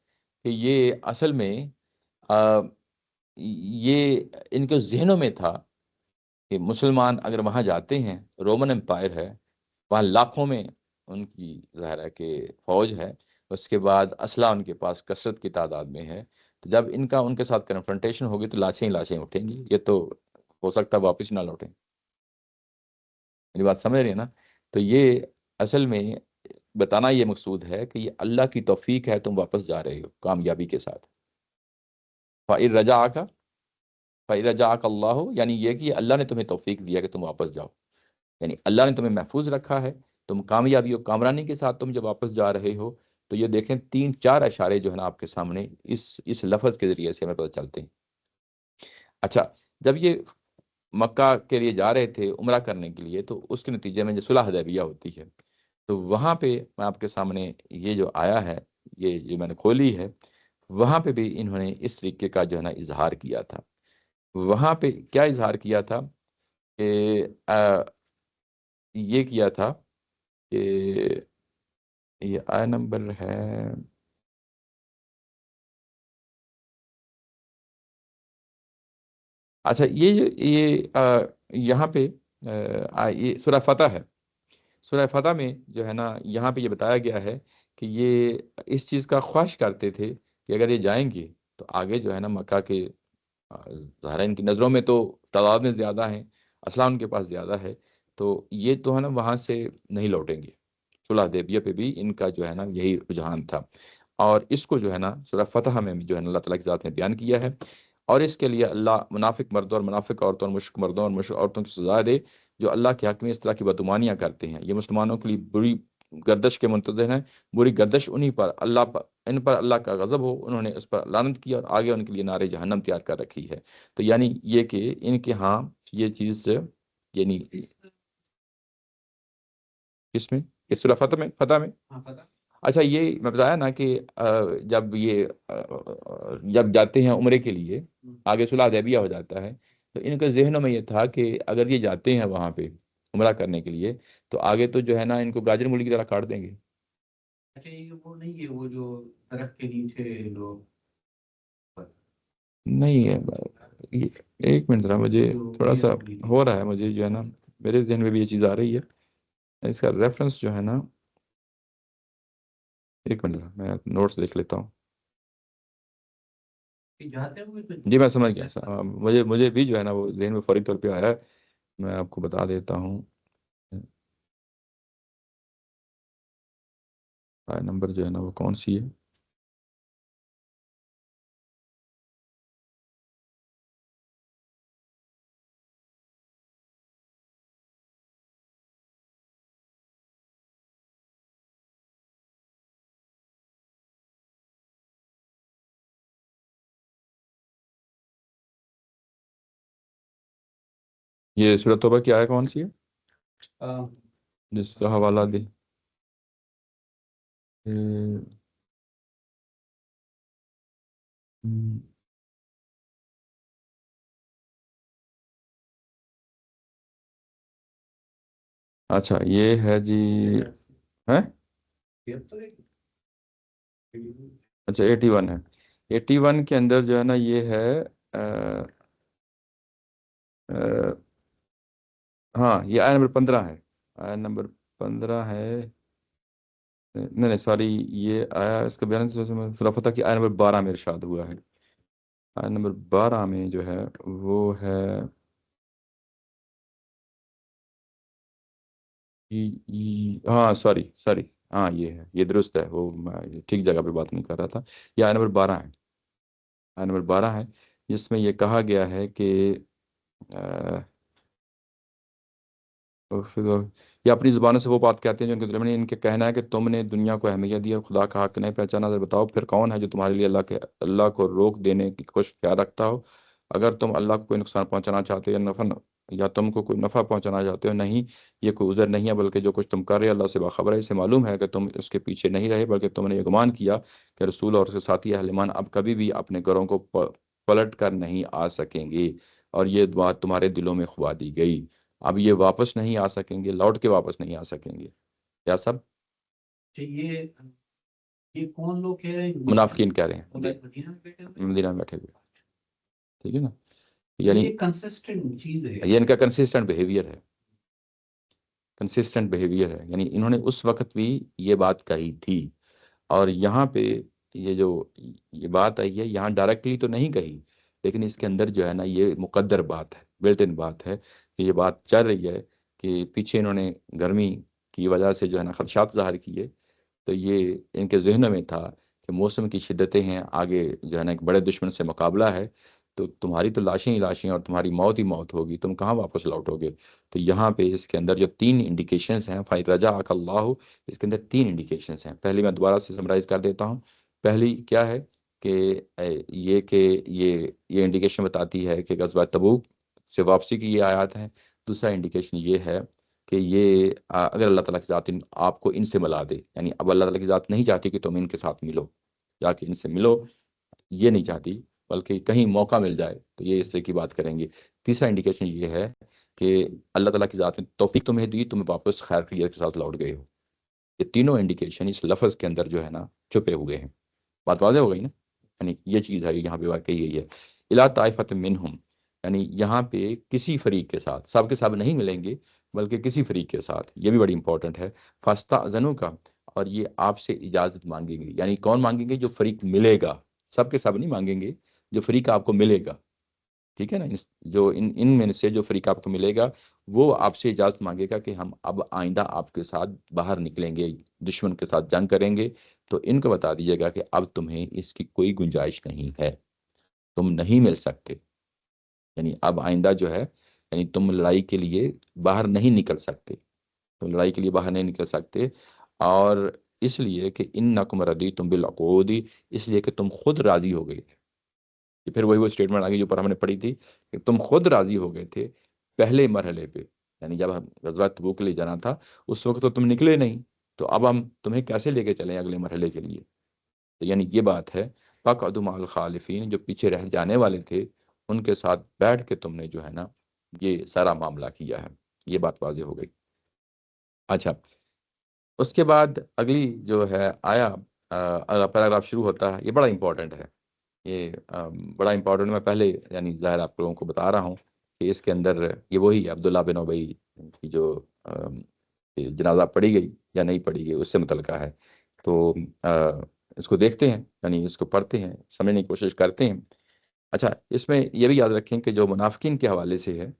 کہ یہ اصل میں آ، یہ ان کے ذہنوں میں تھا کہ مسلمان اگر وہاں جاتے ہیں، رومن امپائر ہے، وہاں لاکھوں میں ان کی ظاہر ہے کہ فوج ہے، اس کے بعد اسلحہ ان کے پاس کثرت کی تعداد میں ہے، تو جب ان کا ان کے ساتھ کنفرنٹیشن ہوگی تو لاشیں ہی لاشیں اٹھیں گی، یہ تو ہو سکتا ہے واپس نہ لوٹیں۔ میری بات سمجھ رہی ہے نا؟ تو یہ اصل میں بتانا یہ مقصود ہے کہ یہ اللہ کی توفیق ہے، تم واپس جا رہے ہو کامیابی کے ساتھ۔ فَإِن رَجَعَكَ فَإِن رَجَعَكَ اللَّهُ، یعنی یہ کہ اللہ نے تمہیں توفیق دیا کہ تم واپس جاؤ، یعنی اللہ نے تمہیں محفوظ رکھا ہے، تم کامیابی و کامرانی کے ساتھ تم جب واپس جا رہے ہو۔ تو یہ دیکھیں تین چار اشارے جو ہے نا آپ کے سامنے اس لفظ کے ذریعے سے ہمیں پتہ چلتے ہیں۔ اچھا، جب یہ مکہ کے لیے جا رہے تھے عمرہ کرنے کے لیے، تو اس کے نتیجے میں جو صلح حدیبیہ ہوتی ہے، تو وہاں پہ میں آپ کے سامنے یہ جو آیا ہے، یہ جو میں نے کھولی ہے، وہاں پہ بھی انہوں نے اس طریقے کا جو ہے نا اظہار کیا تھا۔ وہاں پہ کیا اظہار کیا تھا کہ یہ کیا تھا کہ یہ آیا نمبر ہے، اچھا یہاں پہ یہ سورہ فتح ہے، سورہ فتح میں جو ہے نا یہاں پہ یہ بتایا گیا ہے کہ یہ اس چیز کا خواہش کرتے تھے کہ اگر یہ جائیں گے تو آگے جو ہے نا مکہ کے ظاہر ہے ان کی نظروں میں تو تعداد میں زیادہ ہیں، اسلحہ ان کے پاس زیادہ ہے، تو یہ تو ہے نا وہاں سے نہیں لوٹیں گے۔ صلح حدیبیہ پہ بھی ان کا جو ہے نا یہی رجحان تھا، اور اس کو جو ہے نا سورہ فتح میں جو ہے نا اللہ تعالیٰ کی ذات نے بیان کیا ہے، اور اس کے لیے اللہ منافق مردوں اور منافق عورتوں اور مشرک مردوں اور مشرک عورتوں کی سزا دے جو اللہ کے حق میں اس طرح کی بدگمانیاں کرتے ہیں۔ یہ مسلمانوں کے لیے بری گردش کے منتظر ہیں، بری گردش انہی پر ان پر اللہ کا غضب ہو، انہوں نے اس پر لعنت کی اور آگے ان کے لیے نار جہنم تیار کر رکھی ہے۔ تو یعنی یہ کہ ان کے ہاں یہ چیز، یعنی اس میں اس سورہ فتح میں اچھا یہ میں بتایا نا کہ جب یہ جب جاتے ہیں عمرے کے لیے، آگے صلح حدیبیہ ہو جاتا ہے، تو ان کے ذہنوں میں یہ تھا کہ اگر یہ جاتے ہیں وہاں پہ عمرہ کرنے کے لیے تو آگے تو جو ہے نا ان کو گاجر مولی کی طرح کاٹ دیں گے۔ اچھا یہ وہ نہیں ہے وہ جو درخت کے نیچے لوگ نہیں ہے ایک منٹ ذرا، مجھے تھوڑا سا ہو رہا ہے، مجھے جو ہے نا میرے ذہن میں بھی یہ چیز آ رہی ہے، اس کا ریفرنس جو ہے نا، ایک منٹ ذرا میں نوٹس دیکھ لیتا ہوں۔ جاتے ہوئے تو جی میں سمجھ گیا، مجھے بھی جو ہے نا وہ ذہن میں فوری طور پہ آیا ہے، میں آپ کو بتا دیتا ہوں۔ نمبر جو ہے نا وہ کون سی ہے؟ یہ سورۃ توبہ کی آیت کون سی ہے جس کا حوالہ دے؟ اچھا یہ ہے جی، ہیں اچھا 81 ہے، 81 کے اندر جو ہے نا یہ ہے ہاں یہ آیت نمبر 15 ہے، آیت نمبر 15 ہے، نہیں نہیں سوری، یہ آیا اس کا بیان سورہ فتح کی آیت نمبر 12 میں ارشاد ہوا ہے، آیت نمبر 12 میں جو ہے وہ ہے ہاں سوری ہاں یہ ہے، یہ درست ہے، وہ میں ٹھیک جگہ پہ بات نہیں کر رہا تھا، یہ آیت نمبر 12 ہے، آیت نمبر 12 ہے، جس میں یہ کہا گیا ہے کہ یہ اپنی زبانوں سے وہ بات کہتے ہیں جو ان کے دل میں، ان کے کہنا ہے کہ تم نے دنیا کو اہمیت دی اور خدا کا حق نہیں پہچانا، ذرا بتاؤ پھر کون ہے جو تمہارے لیے اللہ کو روک دینے کی کوشش کیا رکھتا ہو؟ اگر تم اللہ کو کوئی نقصان پہنچانا چاہتے ہو یا نفع یا تم کو کوئی نفع پہنچانا چاہتے ہو، نہیں، یہ کوئی عذر نہیں ہے، بلکہ جو کچھ تم کر رہے ہو اللہ سے باخبر ہے، اسے معلوم ہے کہ تم اس کے پیچھے نہیں رہے، بلکہ تم نے یہ گمان کیا کہ رسول اور اس کے ساتھی اہل ایمان اب کبھی بھی اپنے گھروں کو پلٹ کر نہیں آ سکیں گے، اور یہ بات تمہارے دلوں میں خوا دی گئی، اب یہ واپس نہیں آ سکیں گے، لوٹ کے واپس نہیں آ سکیں گے. کیا سب اچھا، یہ کون لوگ کہہ رہے ہیں؟ منافقین کہہ رہے ہیں مدینہ میں بیٹھے ہوئے؟ مدینہ میں بیٹھے ہوئے، ٹھیک ہے نا. یعنی یعنی یہ کنسسٹنٹ چیز ہے. یہ ان کا کنسسٹنٹ بیہیویئر ہے، کنسسٹنٹ بیہیویئر ہے. یعنی انہوں نے اس وقت بھی یہ بات کہی تھی، اور یہاں پہ یہ جو یہ بات آئی ہے یہاں ڈائریکٹلی تو نہیں کہی، لیکن اس کے اندر جو ہے نا یہ مقدر بات ہے، بلٹ ان بات ہے کہ یہ بات چل رہی ہے کہ پیچھے انہوں نے گرمی کی وجہ سے جو ہے نا خدشات ظاہر کیے، تو یہ ان کے ذہنوں میں تھا کہ موسم کی شدتیں ہیں، آگے جو ہے نا ایک بڑے دشمن سے مقابلہ ہے، تو تمہاری تو لاشیں ہی لاشیں اور تمہاری موت ہی موت ہوگی، تم کہاں واپس لوٹو گے. تو یہاں پہ اس کے اندر جو 3 انڈیکیشنز ہیں، فَإِن اللہ، اس کے اندر 3 انڈیکیشنز ہیں. پہلی میں دوبارہ سے سمرائز کر دیتا ہوں. پہلی کیا ہے کہ یہ انڈیکیشن بتاتی ہے کہ غزوہ تبوک سے واپسی کی یہ آیات ہیں. دوسرا انڈیکیشن یہ ہے کہ یہ اگر اللہ تعالیٰ کی ذات آپ کو ان سے ملا دے، یعنی اب اللہ تعالیٰ کی ذات نہیں چاہتی کہ تم ان کے ساتھ ملو، جا کے ان سے ملو، یہ نہیں چاہتی، بلکہ کہیں موقع مل جائے تو یہ اس طرح کی بات کریں گے. تیسرا انڈیکیشن یہ ہے کہ اللہ تعالیٰ کی ذات نے توفیق تمہیں دی، تم واپس خیر خیریت کے ساتھ لوٹ گئے ہو. یہ تینوں انڈیکیشن اس لفظ کے اندر جو ہے نا چھپے ہوئے ہیں. بات واضح ہو گئی نا. یعنی یہ چیز ہے یہاں پہ بات کہی گئی ہے، الا طائفۃ منہم، یعنی یہاں پہ کسی فریق کے ساتھ، سب کے سب نہیں ملیں گے بلکہ کسی فریق کے ساتھ، یہ بھی بڑی امپورٹنٹ ہے. فاستأذنوا کا، اور یہ آپ سے اجازت مانگیں گے. یعنی کون مانگیں گے؟ جو فریق ملے گا، سب کے سب نہیں مانگیں گے، جو فریق آپ کو ملے گا، ٹھیک ہے نا. جو ان میں سے جو فریق آپ کو ملے گا وہ آپ سے اجازت مانگے گا کہ ہم اب آئندہ آپ کے ساتھ باہر نکلیں گے، دشمن کے ساتھ جنگ کریں گے. تو ان کو بتا دیجیے گا کہ اب تمہیں اس کی کوئی گنجائش نہیں ہے، تم نہیں مل سکتے. یعنی اب آئندہ جو ہے، یعنی تم لڑائی کے لیے باہر نہیں نکل سکتے، تم لڑائی کے لیے باہر نہیں نکل سکتے. اور اس لیے کہ انکم رضیتم بالعقود، اس لیے کہ تم خود راضی ہو گئے تھے. یہ پھر وہی وہ اسٹیٹمنٹ آگے جو پر ہم نے پڑھی تھی کہ تم خود راضی ہو گئے تھے پہلے مرحلے پہ، یعنی جب ہم غزوہ تبوک کے لیے جانا تھا اس وقت تو تم نکلے نہیں، تو اب ہم تمہیں کیسے لے کے چلیں اگلے مرحلے کے لیے. تو یعنی یہ بات ہے، فَقْعُدُوا مَعَ الْخَالِفِينَ، جو پیچھے رہ جانے والے تھے ان کے ساتھ بیٹھ کے تم نے جو ہے نا یہ سارا معاملہ کیا ہے. یہ بات واضح ہو گئی. اچھا، اس کے بعد اگلی جو ہے آیا پیراگراف شروع ہوتا ہے، یہ بڑا امپورٹنٹ ہے. یہ بڑا امپورٹنٹ، میں پہلے یعنی ظاہر آپ لوگوں کو بتا رہا ہوں کہ اس کے اندر یہ وہی عبداللہ بن ابی کی جو جنازہ پڑھی گئی یا نہیں پڑھی گئی اس سے متعلقہ ہے. تو اس کو دیکھتے ہیں، یعنی اس کو پڑھتے ہیں، سمجھنے کی کوشش کرتے ہیں. اچھا، اس میں یہ بھی یاد رکھیں کہ جو منافقین کے حوالے سے ہے،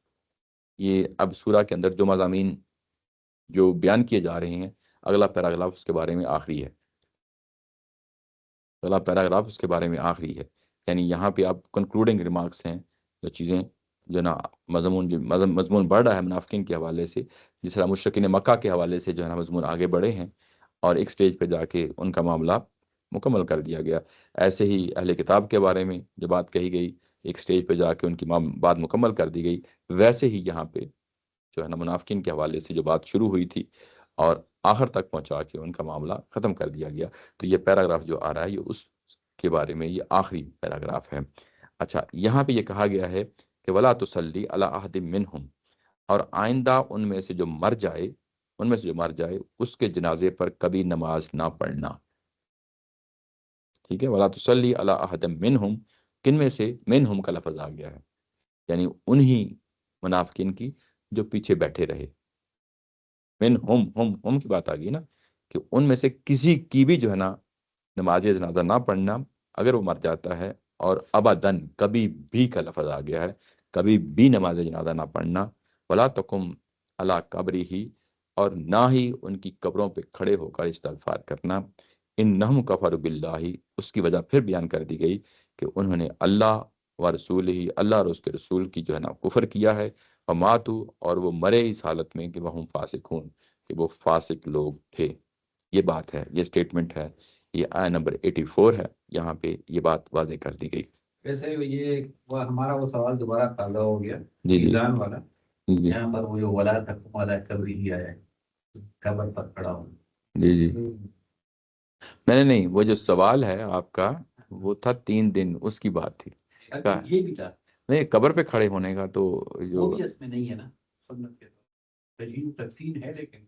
یہ اب سورہ کے اندر جو مضامین جو بیان کیے جا رہے ہیں، اگلا پیراگراف اس کے بارے میں آخری ہے، اگلا پیراگراف اس کے بارے میں آخری ہے. یعنی یہاں پہ آپ کنکلوڈنگ ریمارکس ہیں، جو چیزیں جو نا مضمون بڑھ رہا ہے منافقین کے حوالے سے، جس طرح مشرکین مکہ کے حوالے سے جو ہے نا مضمون آگے بڑھے ہیں اور ایک سٹیج پہ جا کے ان کا معاملہ مکمل کر دیا گیا. ایسے ہی اہل کتاب کے بارے میں جو بات کہی گئی، ایک سٹیج پہ جا کے ان کی بات مکمل کر دی گئی. ویسے ہی یہاں پہ جو ہے نا منافقین کے حوالے سے جو بات شروع ہوئی تھی اور آخر تک پہنچا کے ان کا معاملہ ختم کر دیا گیا. تو یہ پیراگراف جو آ رہا ہے یہ اس کے بارے میں یہ آخری پیراگراف ہے. اچھا، یہاں پہ یہ کہا گیا ہے کہ ولا تصلی علی احد منہم، اور آئندہ ان میں سے جو مر جائے اس کے جنازے پر کبھی نماز نہ پڑھنا. ٹھیک ہے، ولا تصلی علی احد منہم، کن میں سے؟ منہم کا لفظ آ گیا ہے، یعنی انہی منافقین کی جو پیچھے بیٹھے رہے. ہم کی بات آ گئی نا، کہ ان میں سے کسی کی بھی جو ہے نا نماز جنازہ نہ پڑھنا اگر وہ مر جاتا ہے. اور ابداً، کبھی بھی کا لفظ آ گیا ہے، کبھی بھی نماز جنازہ نہ پڑھنا. ولا تقم علی قبرہ، اور نہ ہی ان کی قبروں پہ کھڑے ہو کر استغفار کرنا. انہم کفروا باللہ، اس کی وجہ پھر بیان کر دی گئی کہ انہوں نے اللہ و رسول ہی، اللہ اور اس کے رسول کی جو ہے نا کفر کیا ہے. وماتوا، اور وہ مرے اس حالت میں کہ وہ فاسقون، کہ وہ فاسق لوگ تھے. یہ بات ہے، یہ سٹیٹمنٹ ہے، یہ آیت نمبر 84 ہے. یہاں پہ یہ بات واضح کر دی گئی. ویسے یہ ہمارا وہ سوال دوبارہ تازہ ہو گیا، جی جی میزان والا. جی یہاں پر وہ جو ولا تقم والا قبری ہی آیا ہے، قبر پر کھڑا ہوں۔ جی جی نہیں نہیں، وہ جو سوال ہے آپ کا وہ تھا 3 دن، اس کی بات تھی اچھا کا یہ بھی تھا، نہیں، قبر پہ کھڑے ہونے کا تو جو وہ بھی اس میں نہیں ہے نا سنت کے تو تجویز تفصیل ہے، لیکن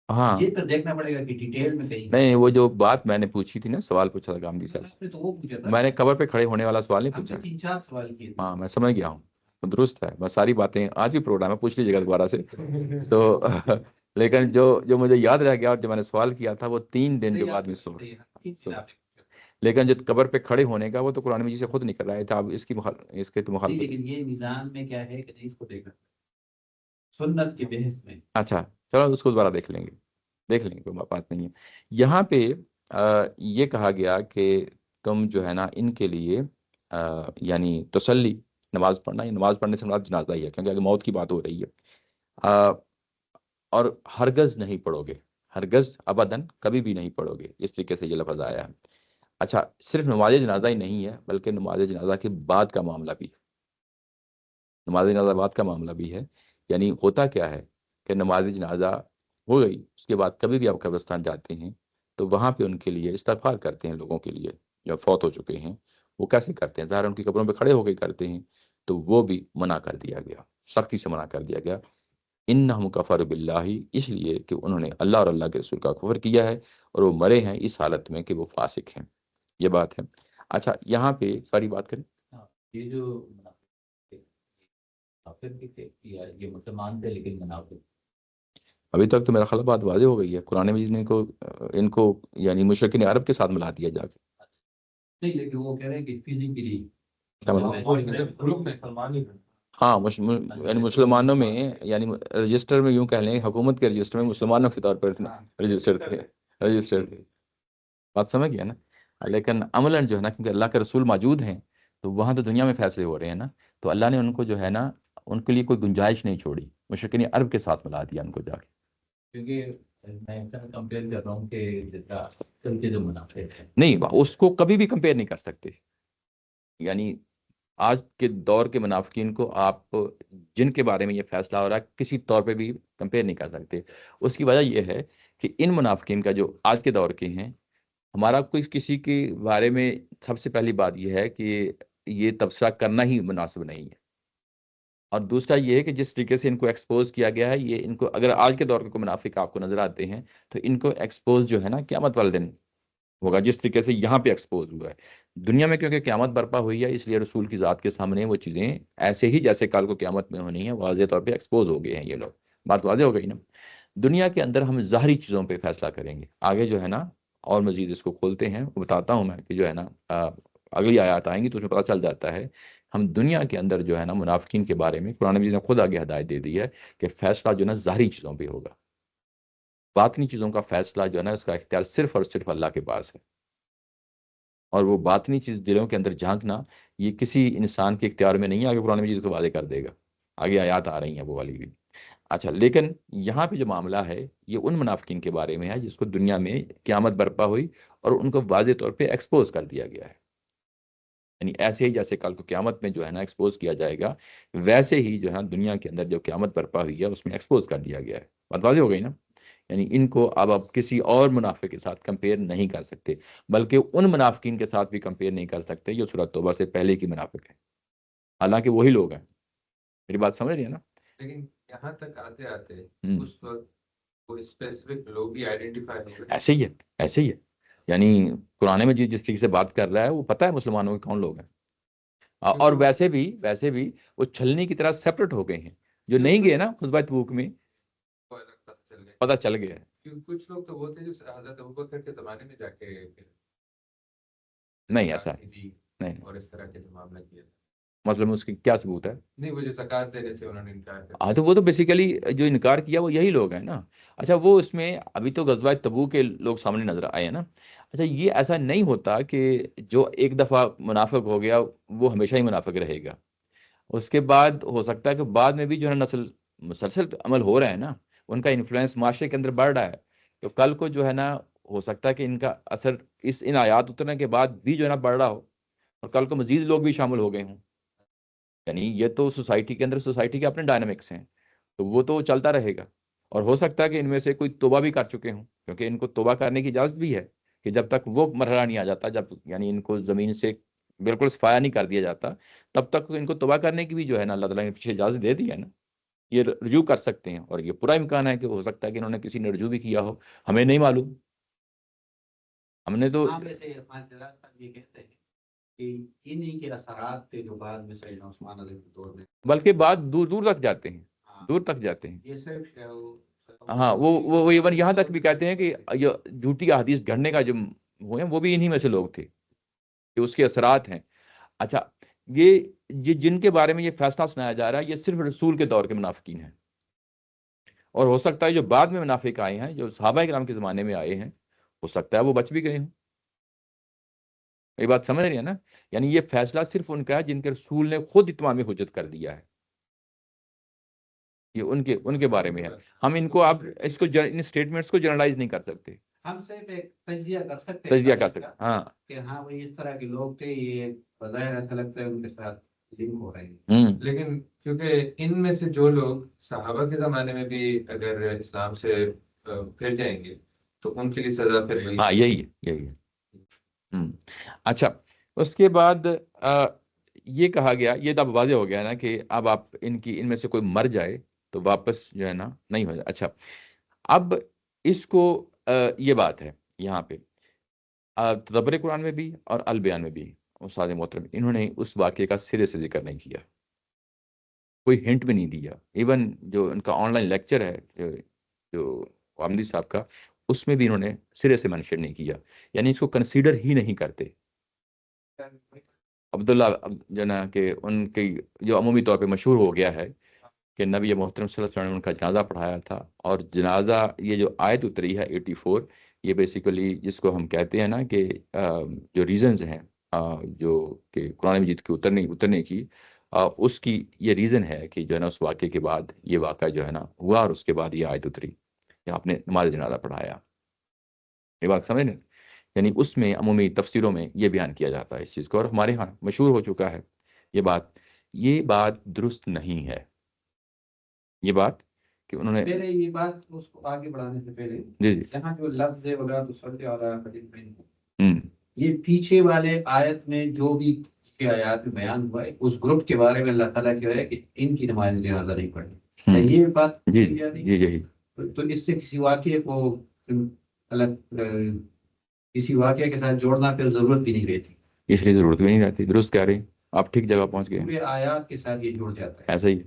ہاں یہ تو دیکھنا پڑے گا کہ ڈیٹیل میں کہیں نہیں، وہ جو بات میں نے پوچھی تھی نا، سوال پوچھا تھا گاندھی صاحب آپ نے تو وہ پوچھا تھا سے، میں نے قبر پہ کھڑے ہونے والا سوال نہیں ہم پوچھا. سے 3-4 سوال کیے تھے۔ ہاں میں سمجھ گیا ہوں، وہ درست ہے، بس ساری باتیں آج بھی پروگرام ہے، پوچھ لیجیے گا دوبارہ سے تو لیکن جو مجھے یاد رہ گیا اور جو میں نے سوال کیا تھا وہ 3 دن جو بعد میں سو لیکن جو قبر پہ کھڑے ہونے کا وہ تو قرآن مجید سے خود نکل رہا ہے تھا، اب اس کے تو نہیں، مخالفت. لیکن یہ نظام میں کیا ہے کہ نہیں، اس کو دیکھنا سنت کے بحث میں۔ اچھا چلو اس کو دوبارہ دیکھ لیں گے، کوئی بات نہیں ہے. یہاں پہ یہ کہا گیا کہ تم جو ہے نا ان کے لیے یعنی تسلی، نماز پڑھنا، یہ نماز پڑھنے سے مراد جنازہ ہی ہے کیونکہ اگر موت کی بات ہو رہی ہے، آ، اور ہرگز نہیں پڑھو گے، ہرگز ابداً کبھی بھی نہیں پڑھو گے، اس طریقے سے یہ لفظ آیا ہے. اچھا صرف نماز جنازہ ہی نہیں ہے بلکہ نماز جنازہ کے بعد کا معاملہ بھی ہے، نماز جنازہ بعد کا معاملہ بھی ہے. یعنی ہوتا کیا ہے کہ نماز جنازہ ہو گئی، اس کے بعد کبھی بھی آپ قبرستان جاتے ہیں تو وہاں پہ ان کے لیے استغفار کرتے ہیں، لوگوں کے لیے جو فوت ہو چکے ہیں. وہ کیسے کرتے ہیں؟ ظاہر ان کی قبروں پہ کھڑے ہو کے کرتے ہیں، تو وہ بھی منع کر دیا گیا، سختی سے منع کر دیا گیا. انہم کفر باللہ، اس لیے کہ انہوں نے اللہ اور اللہ کے رسول کا کفر کیا ہے اور وہ مرے ہیں اس حالت میں کہ وہ فاسق ہیں. یہ بات ہے. اچھا یہاں پہ ساری بات کریں. ہاں، یہ جو منافق بھی تھے یا یہ مسلمان تھے لیکن منافق؟ ابھی تک تو میرا خیال بات واضح ہو گئی ہے، قرآن مجید نے ان کو یعنی مشرکین عرب کے ساتھ ملا دیا جا کے. نہیں، لیکن وہ کہہ رہے ہیں کہ فزیکلی کیا مطلب؟ گروپ میں سلمان ہی ہاں یعنی مسلمانوں میں، یعنی رجسٹر میں یوں کہہ لیں، حکومت کے رجسٹر میں مسلمانوں کے طور پر رجسٹر تھے. بات سمجھ گیا نا؟ لیکن عملاً جو ہے نا، کیونکہ اللہ کے رسول موجود ہیں تو وہاں تو دنیا میں فیصلے ہو رہے ہیں نا، تو اللہ نے ان کو جو ہے نا ان کے لیے کوئی گنجائش نہیں چھوڑی، مشرکین عرب کے ساتھ ملا دیا ان کو جا کے. کیونکہ میں کمپیئر کر رہا ہوں کہ جتنا کل کے جو منافق ہیں، نہیں اس کو کبھی بھی کمپیئر نہیں کر سکتے. یعنی آج کے دور کے منافقین کو آپ جن کے بارے میں یہ فیصلہ ہو رہا ہے کسی طور پہ بھی کمپیئر نہیں کر سکتے. اس کی وجہ یہ ہے کہ ان منافقین کا جو آج کے دور کے ہیں، ہمارا کوئی کسی کے بارے میں سب سے پہلی بات یہ ہے کہ یہ تبصرہ کرنا ہی مناسب نہیں ہے. اور دوسرا یہ ہے کہ جس طریقے سے ان کو ایکسپوز کیا گیا ہے، یہ ان کو اگر آج کے دور کے کوئی منافق آپ کو نظر آتے ہیں تو ان کو ایکسپوز جو ہے نا قیامت والے دن ہوگا، جس طریقے سے یہاں پہ ایکسپوز ہوا ہے. دنیا میں کیونکہ قیامت برپا ہوئی ہے، اس لیے رسول کی ذات کے سامنے وہ چیزیں ایسے ہی جیسے کل کو قیامت میں ہونی ہیں واضح طور پہ ایکسپوز ہو گئے ہیں یہ لوگ. بات واضح ہو گئی نا؟ دنیا کے اندر ہم ظاہری چیزوں پہ فیصلہ کریں گے، آگے جو ہے نا اور مزید اس کو کھولتے ہیں، بتاتا ہوں میں کہ جو ہے نا اگلی آیات آئیں گی تو اس میں پتہ چل جاتا ہے. ہم دنیا کے اندر جو ہے نا منافقین کے بارے میں قرآن مجید نے خود آگے ہدایت دے دی ہے کہ فیصلہ جو ہے نا ظاہری چیزوں پہ ہوگا، باطنی چیزوں کا فیصلہ جو ہے نا اس کا اختیار صرف اور صرف اللہ کے پاس ہے. اور وہ باطنی چیز دلوں کے اندر جھانکنا یہ کسی انسان کے اختیار میں نہیں ہے، آگے قرآن مجید کو واضح کر دے گا، آگے آیات آ رہی ہیں وہ والی بھی. اچھا لیکن یہاں پہ جو معاملہ ہے یہ ان منافقین کے بارے میں ہے جس کو دنیا میں قیامت برپا ہوئی اور ان کو واضح طور پہ ایکسپوز کر دیا گیا ہے. یعنی ایسے ہی جیسے کل کو قیامت میں جو ہے نا ایکسپوز کیا جائے گا، ویسے ہی جو ہے نا دنیا کے اندر جو قیامت برپا ہوئی ہے اس میں ایکسپوز کر دیا گیا ہے. بات واضح ہو گئی نا؟ یعنی ان کو اب آپ کسی اور منافق کے ساتھ کمپیئر نہیں کر سکتے، بلکہ ان منافقین کے ساتھ بھی کمپیئر نہیں کر سکتے جو سورۃ توبہ سے پہلے کی منافق ہیں، حالانکہ وہی لوگ ہیں. میری بات سمجھ رہی ہے نا؟ لیکن یہاں تک آتے آتے ہم۔ اس وقت کوئی اسپیسیفک لوگ بھی آئیڈینٹیفائی ہو گئے. ایسے ہی ہے، ایسے ہی ہے. یعنی قرآن میں جس طریقے سے بات کر رہا ہے وہ پتہ ہے مسلمانوں کے کون لوگ ہیں. اور ویسے بھی وہ چھلنی کی طرح سیپریٹ ہو گئے ہیں. جو نہیں گئے نا غزوہ تبوک میں، کو الگ پتہ چل گئے. پتہ چل گیا ہے. کیونکہ کچھ لوگ تو وہ تھے جو حضرت ابوبکر کے زمانے میں جا کے پھر نہیں ایسا زکات ہے، دی نہیں. اور اس طرح کے جو معاملہ کیا تھا. مطلب اس کی کیا ثبوت ہے؟ نہیں، وہ جو زکات دینے سے انہوں نے انکار کر دیا. تو وہ تو بیسیکلی جو انکار کیا وہ یہی لوگ ہیں نا. اچھا وہ اس میں ابھی تو غزوہ تبوک کے لوگ سامنے نظر آئے ہیں نا. اچھا یہ ایسا نہیں ہوتا کہ جو ایک دفعہ منافق ہو گیا وہ ہمیشہ ہی منافق رہے گا. اس کے بعد ہو سکتا ہے کہ بعد میں بھی جو ہے نسل مسلسل عمل ہو رہا ہے نا، ان کا انفلوئنس معاشرے کے اندر بڑھ رہا ہے، تو کل کو جو ہے نا ہو سکتا ہے کہ ان کا اثر ان آیات اترنے کے بعد بھی جو ہے نا بڑھ رہا ہو اور کل کو مزید لوگ بھی شامل ہو گئے ہوں. یعنی یہ تو سوسائٹی کے اندر سوسائٹی کے اپنے ڈائنامکس ہیں. تو وہ تو چلتا رہے گا، اور ہو سکتا ہے کہ ان میں سے کوئی توبہ بھی کر چکے ہوں، کیونکہ ان کو توبہ کرنے کی اجازت بھی ہے کہ جب تک وہ مرحلہ نہیں آ جاتا، جب یعنی ان کو زمین سے بالکل صفایا نہیں کر دیا جاتا، تب تک ان کو توبہ کرنے کی بھی جو ہے نا اللہ تعالیٰ نے پیچھے اجازت دے دی ہے نا، یہ رجوع کر سکتے ہیں، اور یہ پورا امکان ہے کہ ہو سکتا ہے کہ انہوں نے کسی نے رجوع بھی کیا ہو، ہمیں نہیں معلوم، ہم نے تو ہاں ویسے عثمان جلال صاحب یہ کہتے ہیں کہ انہی کے اثرات تھے جو بعد میں سیدنا عثمان علیہ کے دور میں، بلکہ بات دور دور تک جاتے ہیں، ہاں دور تک جاتے ہیں. یہ صرف ہاں وہ ایون یہاں تک بھی کہتے ہیں کہ یہ جھوٹی احادیث گھڑنے کا جو وہ ہیں وہ بھی انہی میں سے لوگ تھے، کہ اس کے اثرات ہیں. اچھا، یہ جن کے بارے میں یہ فیصلہ سنایا جا رہا ہے یہ صرف رسول کے دور کے منافقین ہیں، اور ہو سکتا ہے جو بعد میں منافق آئے ہیں، جو صحابہ کرام کے زمانے میں آئے ہیں، ہو سکتا ہے وہ بچ بھی گئے ہوں. یہ بات سمجھ رہی ہے نا؟ یعنی یہ فیصلہ صرف ان کا ہے جن کے رسول نے خود اتمام حجت کر دیا ہے، یہ ان کے بارے میں ہے. ہم ان کو اب اس کو ان اسٹیٹمنٹس کو جنرلائز نہیں کر سکتے، ہم صرف ایک تجزیہ کر سکتے تجزیہ ہیں کر سکتے. ہاں کہ ہاں وہی اس طرح کے لوگ تھے، یہ بظاہر ایسا لگتا ہے ان کے ساتھ لنک ہو رہے ہیں. لیکن کیونکہ ان میں سے جو لوگ صحابہ کے زمانے میں بھی اگر اسلام سے پھر جائیں گے تو ان کے لیے سزا پھر وہی. ہاں یہی ہے. اچھا، اس کے بعد یہ کہا گیا، یہ تو اب واضح ہو گیا نا کہ اب آپ ان میں سے کوئی مر جائے تو واپس جو ہے نا نہیں ہو جائے. اچھا، اب اس کو یہ بات ہے یہاں پہ تدبر قرآن میں بھی اور البیان میں بھی استاد محترم انہوں نے اس واقعے کا سرے سے ذکر نہیں کیا، کوئی ہنٹ بھی نہیں دیا. ایون جو ان کا آن لائن لیکچر ہے جو آمدی صاحب کا، اس میں بھی انہوں نے سرے سے منشن نہیں کیا، یعنی اس کو کنسیڈر ہی نہیں کرتے. عبداللہ جو نا کہ ان کی جو عمومی طور پہ مشہور ہو گیا ہے کہ نبی محترم صلی اللہ علیہ وسلم نے ان کا جنازہ پڑھایا تھا، اور جنازہ یہ جو آیت اتری ہے 84، یہ بیسیکلی جس کو ہم کہتے ہیں نا کہ جو ریزنز ہیں جو کہ قرآن مجید کے اترنے کی، اس کی یہ ریزن ہے کہ جو ہے نا اس واقعے کے بعد یہ واقعہ جو ہے نا ہوا، اور اس کے بعد یہ آیت اتری کہ آپ نے نماز جنازہ پڑھایا. یہ بات سمجھ لیں، یعنی اس میں عمومی تفسیروں میں یہ بیان کیا جاتا ہے اس چیز کو، اور ہمارے ہاں مشہور ہو چکا ہے یہ بات درست نہیں ہے. یہ بات کہ انہوں نے پہلے یہ بات اس کو آگے بڑھانے سے پہلے جی یہاں جو لفظ ہے وغیرہ یہ پیچھے والے آیت میں جو بھی آیات میں بیان ہوا ہے اس گروپ کے بارے میں اللہ تعالیٰ کہہ رہا ہے کہ ان کی نماز جنازہ نہیں پڑھنی. یہ بات جی تو اس سے کسی واقعے کو الگ کسی واقعے کے ساتھ جوڑنا پھر ضرورت بھی نہیں رہتی، اس لیے ضرورت بھی نہیں رہتی. درست کہہ رہے ہیں آپ، ٹھیک جگہ پہنچ گئے. پورے آیات کے ساتھ یہ جڑ جاتا ہے. ایسا ہی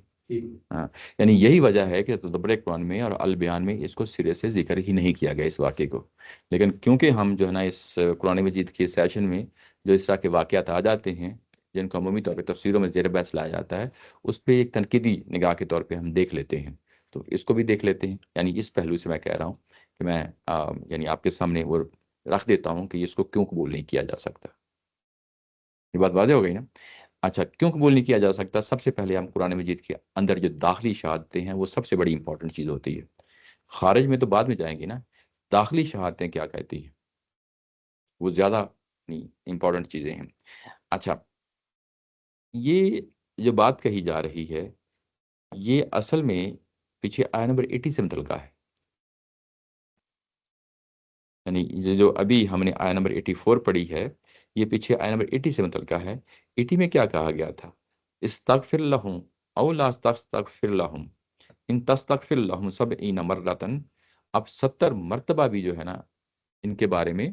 ہاں، یعنی یہی وجہ ہے کہ تدبر قرآن میں اور البیان میں اس کو سرے سے ذکر ہی نہیں کیا گیا اس واقعے کو. لیکن کیونکہ ہم جو ہے نا اس قرآن مجید کے سیشن میں جو اس طرح کے واقعات آ جاتے ہیں جن کو عمومی طور پہ تفسیروں میں زیر بحث لایا جاتا ہے، اس پہ ایک تنقیدی نگاہ کے طور پہ ہم دیکھ لیتے ہیں، تو اس کو بھی دیکھ لیتے ہیں. یعنی اس پہلو سے میں کہہ رہا ہوں کہ میں یعنی آپ کے سامنے وہ رکھ دیتا ہوں کہ اس کو کیوں قبول نہیں کیا جا سکتا. یہ بات واضح ہو گئی نا؟ اچھا، کیوں قبول نہیں کیا جا سکتا؟ سب سے پہلے ہم قرآن مجید کے اندر جو داخلی شہادتیں ہیں وہ سب سے بڑی امپورٹنٹ چیز ہوتی ہے. خارج میں تو بعد میں جائیں گی نا، داخلی شہادتیں کیا کہتی ہیں وہ زیادہ امپورٹنٹ چیزیں ہیں. اچھا، یہ جو بات کہی جا رہی ہے یہ اصل میں پیچھے آیا نمبر 80 سے متعلقہ ہے. یعنی جو ابھی ہم نے آیا نمبر 84 پڑھی ہے، یہ پیچھے آیا نمبر 80 سے متعلقہ ہے. 80 میں کیا کہا گیا تھا؟ استغفر لہم او لا تستغفر لہم ان تستغفر لہم 70 مرتن. اب 70 مرتبہ بھی جو ہے نا ان کے بارے میں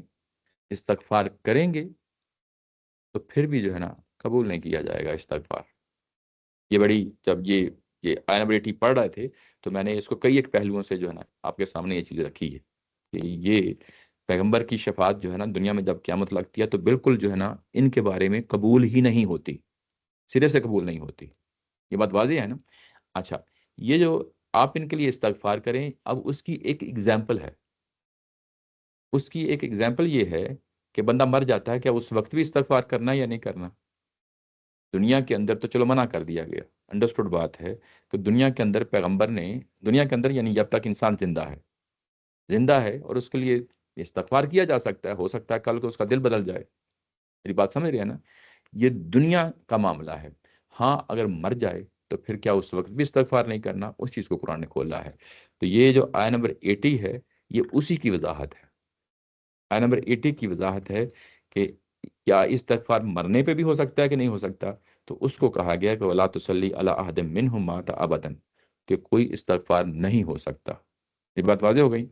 استغفار کریں گے تو پھر بھی جو ہے نا قبول نہیں کیا جائے گا استغفار. یہ بڑی جب یہ آیا نمبر 80 پڑھ رہے تھے تو میں نے اس کو کئی ایک پہلوؤں سے جو ہے نا آپ کے سامنے یہ چیز رکھی ہے کہ یہ پیغمبر کی شفاعت جو ہے نا دنیا میں جب قیامت لگتی ہے تو بالکل جو ہے نا ان کے بارے میں قبول ہی نہیں ہوتی، سرے سے قبول نہیں ہوتی. یہ بات واضح ہے نا؟ اچھا، یہ جو آپ ان کے لیے استغفار کریں، اب اس کی ایک ایگزامپل ہے. اس کی ایک ایگزامپل یہ ہے کہ بندہ مر جاتا ہے، کیا اس وقت بھی استغفار کرنا یا نہیں کرنا؟ دنیا کے اندر تو چلو منع کر دیا گیا، انڈرسٹوڈ بات ہے کہ دنیا کے اندر پیغمبر نے دنیا کے اندر یعنی جب تک انسان زندہ ہے اور اس کے لیے استغفار کیا جا سکتا ہے، ہو سکتا ہے کل کو اس کا دل بدل جائے. میری بات سمجھ رہے ہیں نا؟ یہ دنیا کا معاملہ ہے. ہاں اگر مر جائے تو پھر کیا اس وقت بھی استغفار نہیں کرنا؟ اس چیز کو قرآن نے کھولا ہے۔ تو یہ جو آیت نمبر 80 ہے یہ اسی کی وضاحت ہے، آیت نمبر 80 کی وضاحت ہے کہ کیا استغفار مرنے پہ بھی ہو سکتا ہے کہ نہیں ہو سکتا؟ تو اس کو کہا گیا کہ وَلَا تُصَلِّ عَلَىٰ أَحَدٍ مِّنْهُم مَاتَ أَبَدًا، کہ کوئی استغفار نہیں ہو سکتا۔ یہ بات واضح ہو گئی؟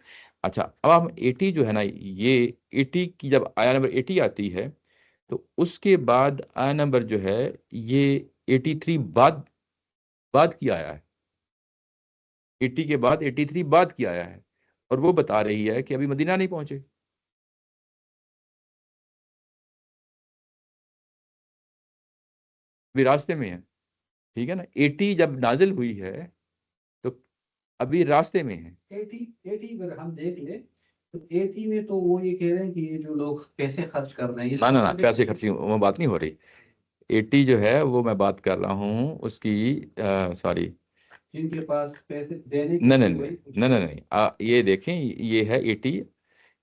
اچھا، اب ہم 80 جو ہے نا، یہ 80 کی جب آیت نمبر 80 آتی ہے تو اس کے بعد آیت نمبر جو ہے یہ 83 بعد کی آیا ہے، 80 کے بعد 83 بعد کی آیا ہے، اور وہ بتا رہی ہے کہ ابھی مدینہ نہیں پہنچے۔ ابھی راستے میں ہے، ٹھیک ہے نا؟ 80 جب نازل ہوئی ہے تو ابھی راستے میں ہے۔ 80 اگر ہم دیکھ لیں تو 80 میں تو وہ یہ کہہ رہے ہیں کہ یہ جو لوگ پیسے خرچ کر رہے ہیں، نہ پیسے خرچی وہ بات نہیں ہو رہی، 80 جو ہے وہ میں بات کر رہا ہوں اس کی، سوری، جن کے پاس پیسے دینے کے نہیں لیے نہیں نہیں نہیں نہیں، یہ دیکھیں، یہ ہے 80،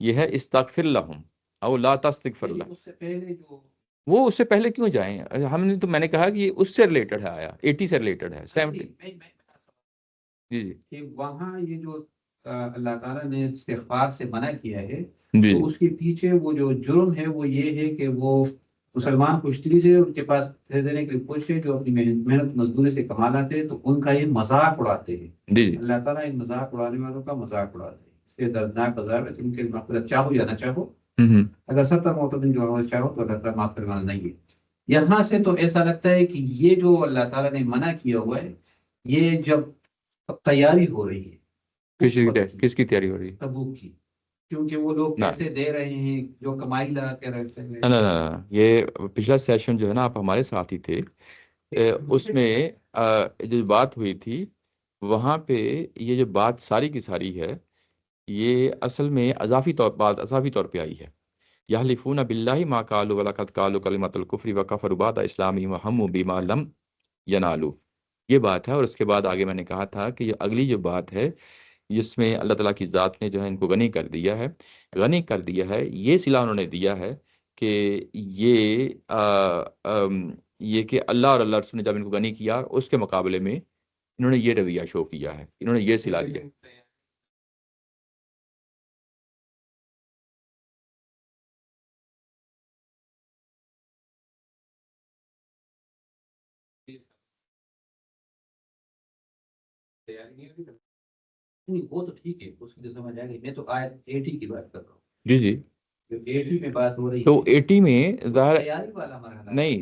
یہ ہے استغفر لہم او لا تستغفر لہم۔ اس سے پہلے جو وہ اس سے پہلے کیوں جائیں؟ ہم نے تو، میں نے کہا کہ یہ اس سے ریلیٹڈ ہے، آیا 80 سے ریلیٹڈ ہے، 70۔ جی جی کہ وہاں یہ جو اللہ تعالیٰ نے استغفار سے منع کیا ہے، جی تو اس کے پیچھے وہ جو جرم ہے وہ یہ ہے کہ وہ مسلمان کشتری سے ان کے پاس پیسے دینے کے لیے پوچھتے جو اپنی محنت مزدوری سے کما لاتے ہیں، تو ان کا یہ مذاق اڑاتے ہیں۔ جی اللہ تعالیٰ ان مذاق اڑانے والوں کا مذاق اڑاتے ہیں، اس لیے دردناک عذاب ہے۔ تو ان کے مغفرت چاہو یا نہ چاہو، اگر 70 مرتبہ جو چاہو تو اللہ تعالیٰ معاف کرنے والا نہیں ہے۔ یہاں سے تو ایسا لگتا ہے کہ یہ جو اللہ تعالیٰ نے منع کیا ہوا ہے، یہ جب تیاری ہو رہی ہے کس کی تیاری ہو رہی ہے؟ تبوک کی، کیونکہ وہ لوگ پیسے دے رہے ہیں جو کمائی لگا کے رکھتے ہیں۔ نہ، یہ پچھلا سیشن جو ہے نا، آپ ہمارے ساتھ ہی تھے، اس میں جو بات ہوئی تھی وہاں پہ یہ جو بات ساری کی ساری ہے، یہ اصل میں اضافی طور پہ آئی ہے۔ یحلفون باللہ ما قالوا ولقد قالوا کلمۃ الکفر وکفروا بعد اسلامہم وہموا بما لم ینالوا، یہ بات ہے۔ اور اس کے بعد آگے میں نے کہا تھا کہ یہ اگلی جو بات ہے جس میں اللہ تعالیٰ کی ذات نے جو ہے ان کو غنی کر دیا ہے، یہ صلہ انہوں نے دیا ہے کہ یہ کہ اللہ اور اللہ رسول نے جب ان کو غنی کیا، اس کے مقابلے میں انہوں نے یہ رویہ شو کیا ہے، انہوں نے یہ صلہ دیا ہے۔ نہیں وہ تو ٹھیک ہے، اس کی تو سمجھ آ گئی، میں تو آیت 80 کی بات کر رہا ہوں۔ جی جی، جو 80 میں بات ہو رہی تو ہے 80 میں ظاہر تیاری والا مرحلہ ہے۔ نہیں،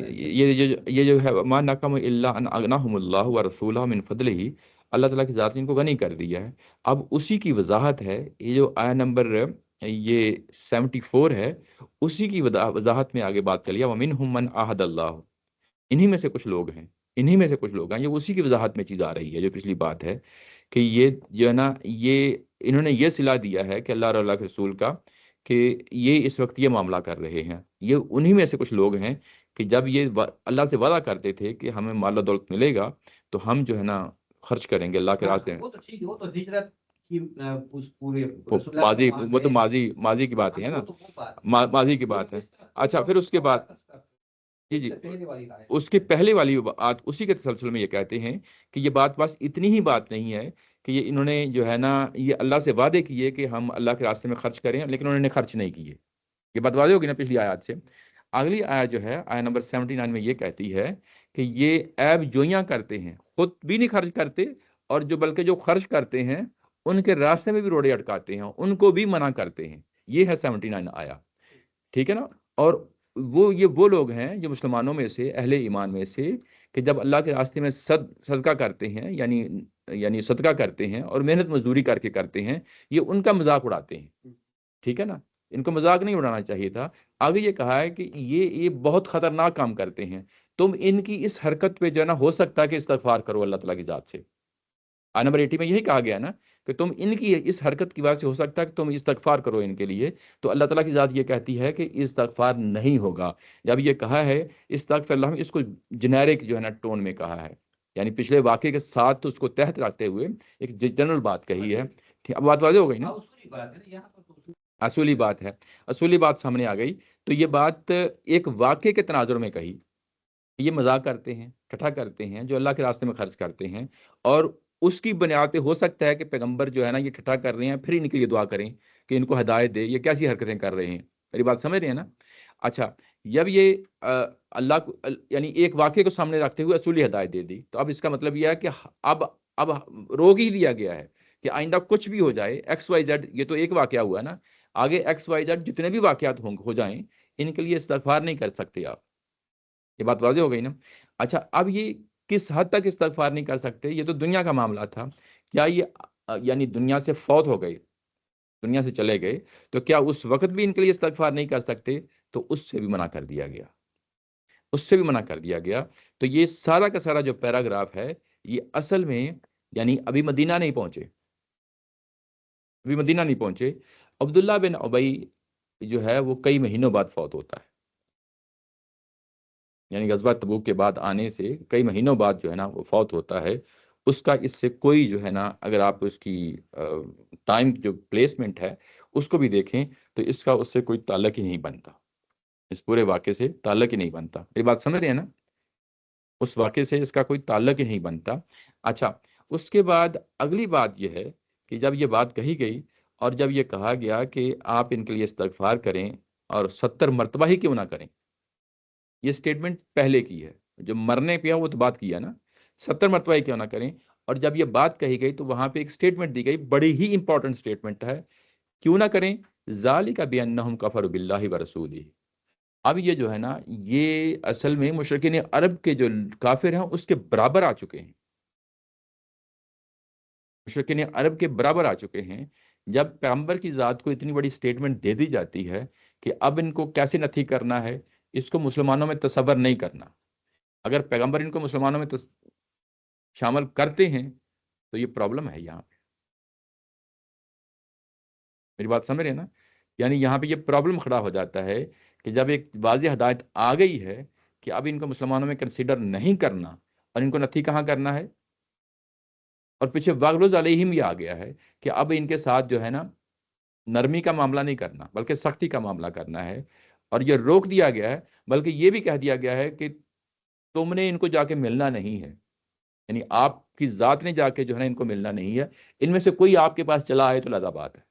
یہ جو ہے ما نقم الا ان اغناہم اللہ ورسولہ من فضلہ، اللہ تعالیٰ کی ذات نے ان کو غنی کر دیا ہے۔ اب اسی کی وضاحت ہے، یہ جو آیا نمبر یہ 74 ہے، اسی کی وضاحت میں آگے بات چلی ہے، ومنہم من عہد اللہ، انہی میں سے کچھ لوگ ہیں، یہ اسی کی وضاحت میں چیز آ رہی ہے جو پچھلی بات ہے کہ یہ جو ہے نا، یہ انہوں نے یہ صلہ دیا ہے کہ اللہ اور اللہ کے رسول کا، کہ یہ اس وقت یہ معاملہ کر رہے ہیں، یہ انہی میں سے کچھ لوگ ہیں کہ جب یہ اللہ سے وعدہ کرتے تھے کہ ہمیں مال و دولت ملے گا تو ہم جو ہے نا خرچ کریں گے اللہ کے راستے میں۔ وہ تو ٹھیک ہے، وہ تو ہجرت کی اس پورے وہ تو ماضی کی بات ہے نا، ماضی کی بات ہے۔ اچھا، پھر اس کے بعد جی اس کے پہلے والی بات اسی کے تسلسل میں یہ کہتے ہیں کہ یہ بات بس اتنی ہی بات نہیں ہے کہ یہ انہوں نے جو ہے نا یہ اللہ سے وعدے کیے کہ ہم اللہ کے راستے میں خرچ کریں، لیکن انہوں نے خرچ نہیں کیے۔ یہ بات واضح ہوگی نا پچھلی آیات سے۔ اگلی آیت جو ہے آیت نمبر 79 میں یہ کہتی ہے کہ یہ عیب جوئیاں کرتے ہیں، خود بھی نہیں خرچ کرتے، اور بلکہ جو خرچ کرتے ہیں ان کے راستے میں بھی روڑے اٹکاتے ہیں، ان کو بھی منع کرتے ہیں۔ یہ ہے 79 آیا، ٹھیک ہے نا؟ اور وہ لوگ ہیں جو مسلمانوں میں سے، اہل ایمان میں سے، کہ جب اللہ کے راستے میں صدقہ کرتے ہیں، یعنی صدقہ کرتے ہیں اور محنت مزدوری کر کے کرتے ہیں، یہ ان کا مذاق اڑاتے ہیں، ٹھیک ہے نا؟ ان کو مذاق نہیں اڑانا چاہیے تھا۔ آگے یہ کہا ہے کہ یہ بہت خطرناک کام کرتے ہیں، تم ان کی اس حرکت پہ جو ہے نا ہو سکتا ہے کہ استغفار کرو اللہ تعالیٰ کی ذات سے۔ آیت نمبر 80 میں یہی کہا گیا نا کہ تم ان کی اس حرکت کی وجہ سے ہو سکتا ہے کہ تم استغفار کرو ان کے لیے، تو اللہ تعالیٰ کی ذات یہ کہتی ہے کہ استغفار نہیں ہوگا۔ جب یہ کہا ہے استغفر اللہ، اس کو جنیرک جو ہے نا ٹون میں کہا ہے، یعنی پچھلے واقعے کے ساتھ اس کو تحت رکھتے ہوئے ایک جنرل بات کہی ہے۔ اب بات واضح ہو گئی نا؟ اصولی بات ہے، اصولی بات سامنے آ گئی۔ تو یہ بات ایک واقعے کے تناظر میں کہی، یہ مذاق کرتے ہیں، ٹھٹھا کرتے ہیں جو اللہ کے راستے میں خرچ کرتے ہیں، اور اس کی بنیاد پہ ہو سکتا ہے کہ پیغمبر جو ہے نا یہ ٹھٹھا کر رہے ہیں، پھر ان کے لیے دعا کریں کہ ان کو ہدایت دے، یہ کیسی حرکتیں کر رہے ہیں، میری بات سمجھ رہے ہیں نا؟ اچھا، جب یہ اللہ کو یعنی ایک واقعے کو سامنے رکھتے ہوئے اصولی ہدایت دے دی، تو اب اس کا مطلب یہ ہے کہ اب روک ہی دیا گیا ہے کہ آئندہ کچھ بھی ہو جائے، ایکس وائی زیڈ، یہ تو ایک واقعہ ہوا نا، آگے ایکس وائی زیڈ جتنے بھی واقعات ہو جائیں، ان کے لیے استغفار نہیں کر سکتے آپ. یہ بات واضح ہو گئی نا؟ اچھا، اب یہ کس حد تک استغفار نہیں کر سکتے؟ یہ تو دنیا کا معاملہ تھا. کیا یہ یعنی دنیا سے فوت ہو گئے، دنیا سے چلے گئے، تو کیا اس وقت بھی ان کے لیے استغفار نہیں کر سکتے؟ تو اس سے بھی منع کر دیا گیا، اس سے بھی منع کر دیا گیا. تو یہ سارا کا سارا جو پیراگراف ہے، یہ اصل میں یعنی ابھی مدینہ نہیں پہنچے، ابھی مدینہ نہیں پہنچے. عبداللہ بن ابی جو ہے وہ کئی مہینوں بعد فوت ہوتا ہے، یعنی غزوہ تبوک کے بعد آنے سے کئی مہینوں بعد جو ہے نا وہ فوت ہوتا ہے. اس کا اس سے کوئی جو ہے نا، اگر آپ اس کی ٹائم جو پلیسمنٹ ہے اس کو بھی دیکھیں تو اس کا اس سے کوئی تعلق ہی نہیں بنتا، اس پورے واقعے سے تعلق ہی نہیں بنتا. یہ بات سمجھ رہے ہیں نا؟ اس واقعے سے اس کا کوئی تعلق ہی نہیں بنتا. اچھا، اس کے بعد اگلی بات یہ ہے کہ جب یہ بات کہی گئی اور جب یہ کہا گیا کہ آپ ان کے لیے استغفار کریں اور 70 مرتبہ ہی کیوں نہ کریں، یہ سٹیٹمنٹ پہلے کی ہے. جو مرنے پہ وہ تو بات کی ہے نا، 70 مرتبہ ہی کیوں نہ کریں. اور جب یہ بات کہی گئی تو وہاں پہ ایک سٹیٹمنٹ دی گئی، بڑی ہی امپورٹنٹ سٹیٹمنٹ ہے، کیوں نہ کریں، ذالک بانہم کفروا باللہ ورسولہ. اب یہ جو ہے نا، یہ اصل میں مشرکین عرب کے جو کافر ہیں اس کے برابر آ چکے ہیں، مشرکین عرب کے برابر آ چکے ہیں. جب پیغمبر کی ذات کو اتنی بڑی سٹیٹمنٹ دے دی جاتی ہے کہ اب ان کو کیسے نتھی کرنا ہے، اس کو مسلمانوں میں تصور نہیں کرنا. اگر پیغمبر ان کو مسلمانوں میں شامل کرتے ہیں تو یہ پرابلم ہے یہاں پہ. میری بات سمجھ رہے ہیں نا؟ یعنی یہاں پہ یہ پرابلم کھڑا ہو جاتا ہے کہ جب ایک واضح ہدایت آ گئی ہے کہ اب ان کو مسلمانوں میں کنسیڈر نہیں کرنا اور ان کو نتھی کہاں کرنا ہے، اور پیچھے واغلظ علیہم یہ آ گیا ہے کہ اب ان کے ساتھ جو ہے نا نرمی کا معاملہ نہیں کرنا بلکہ سختی کا معاملہ کرنا ہے. اور یہ روک دیا گیا ہے، بلکہ یہ بھی کہہ دیا گیا ہے کہ تم نے ان کو جا کے ملنا نہیں ہے، یعنی آپ کی ذات نے جا کے جو ہے نا ان کو ملنا نہیں ہے. ان میں سے کوئی آپ کے پاس چلا آئے تو لازم بات ہے.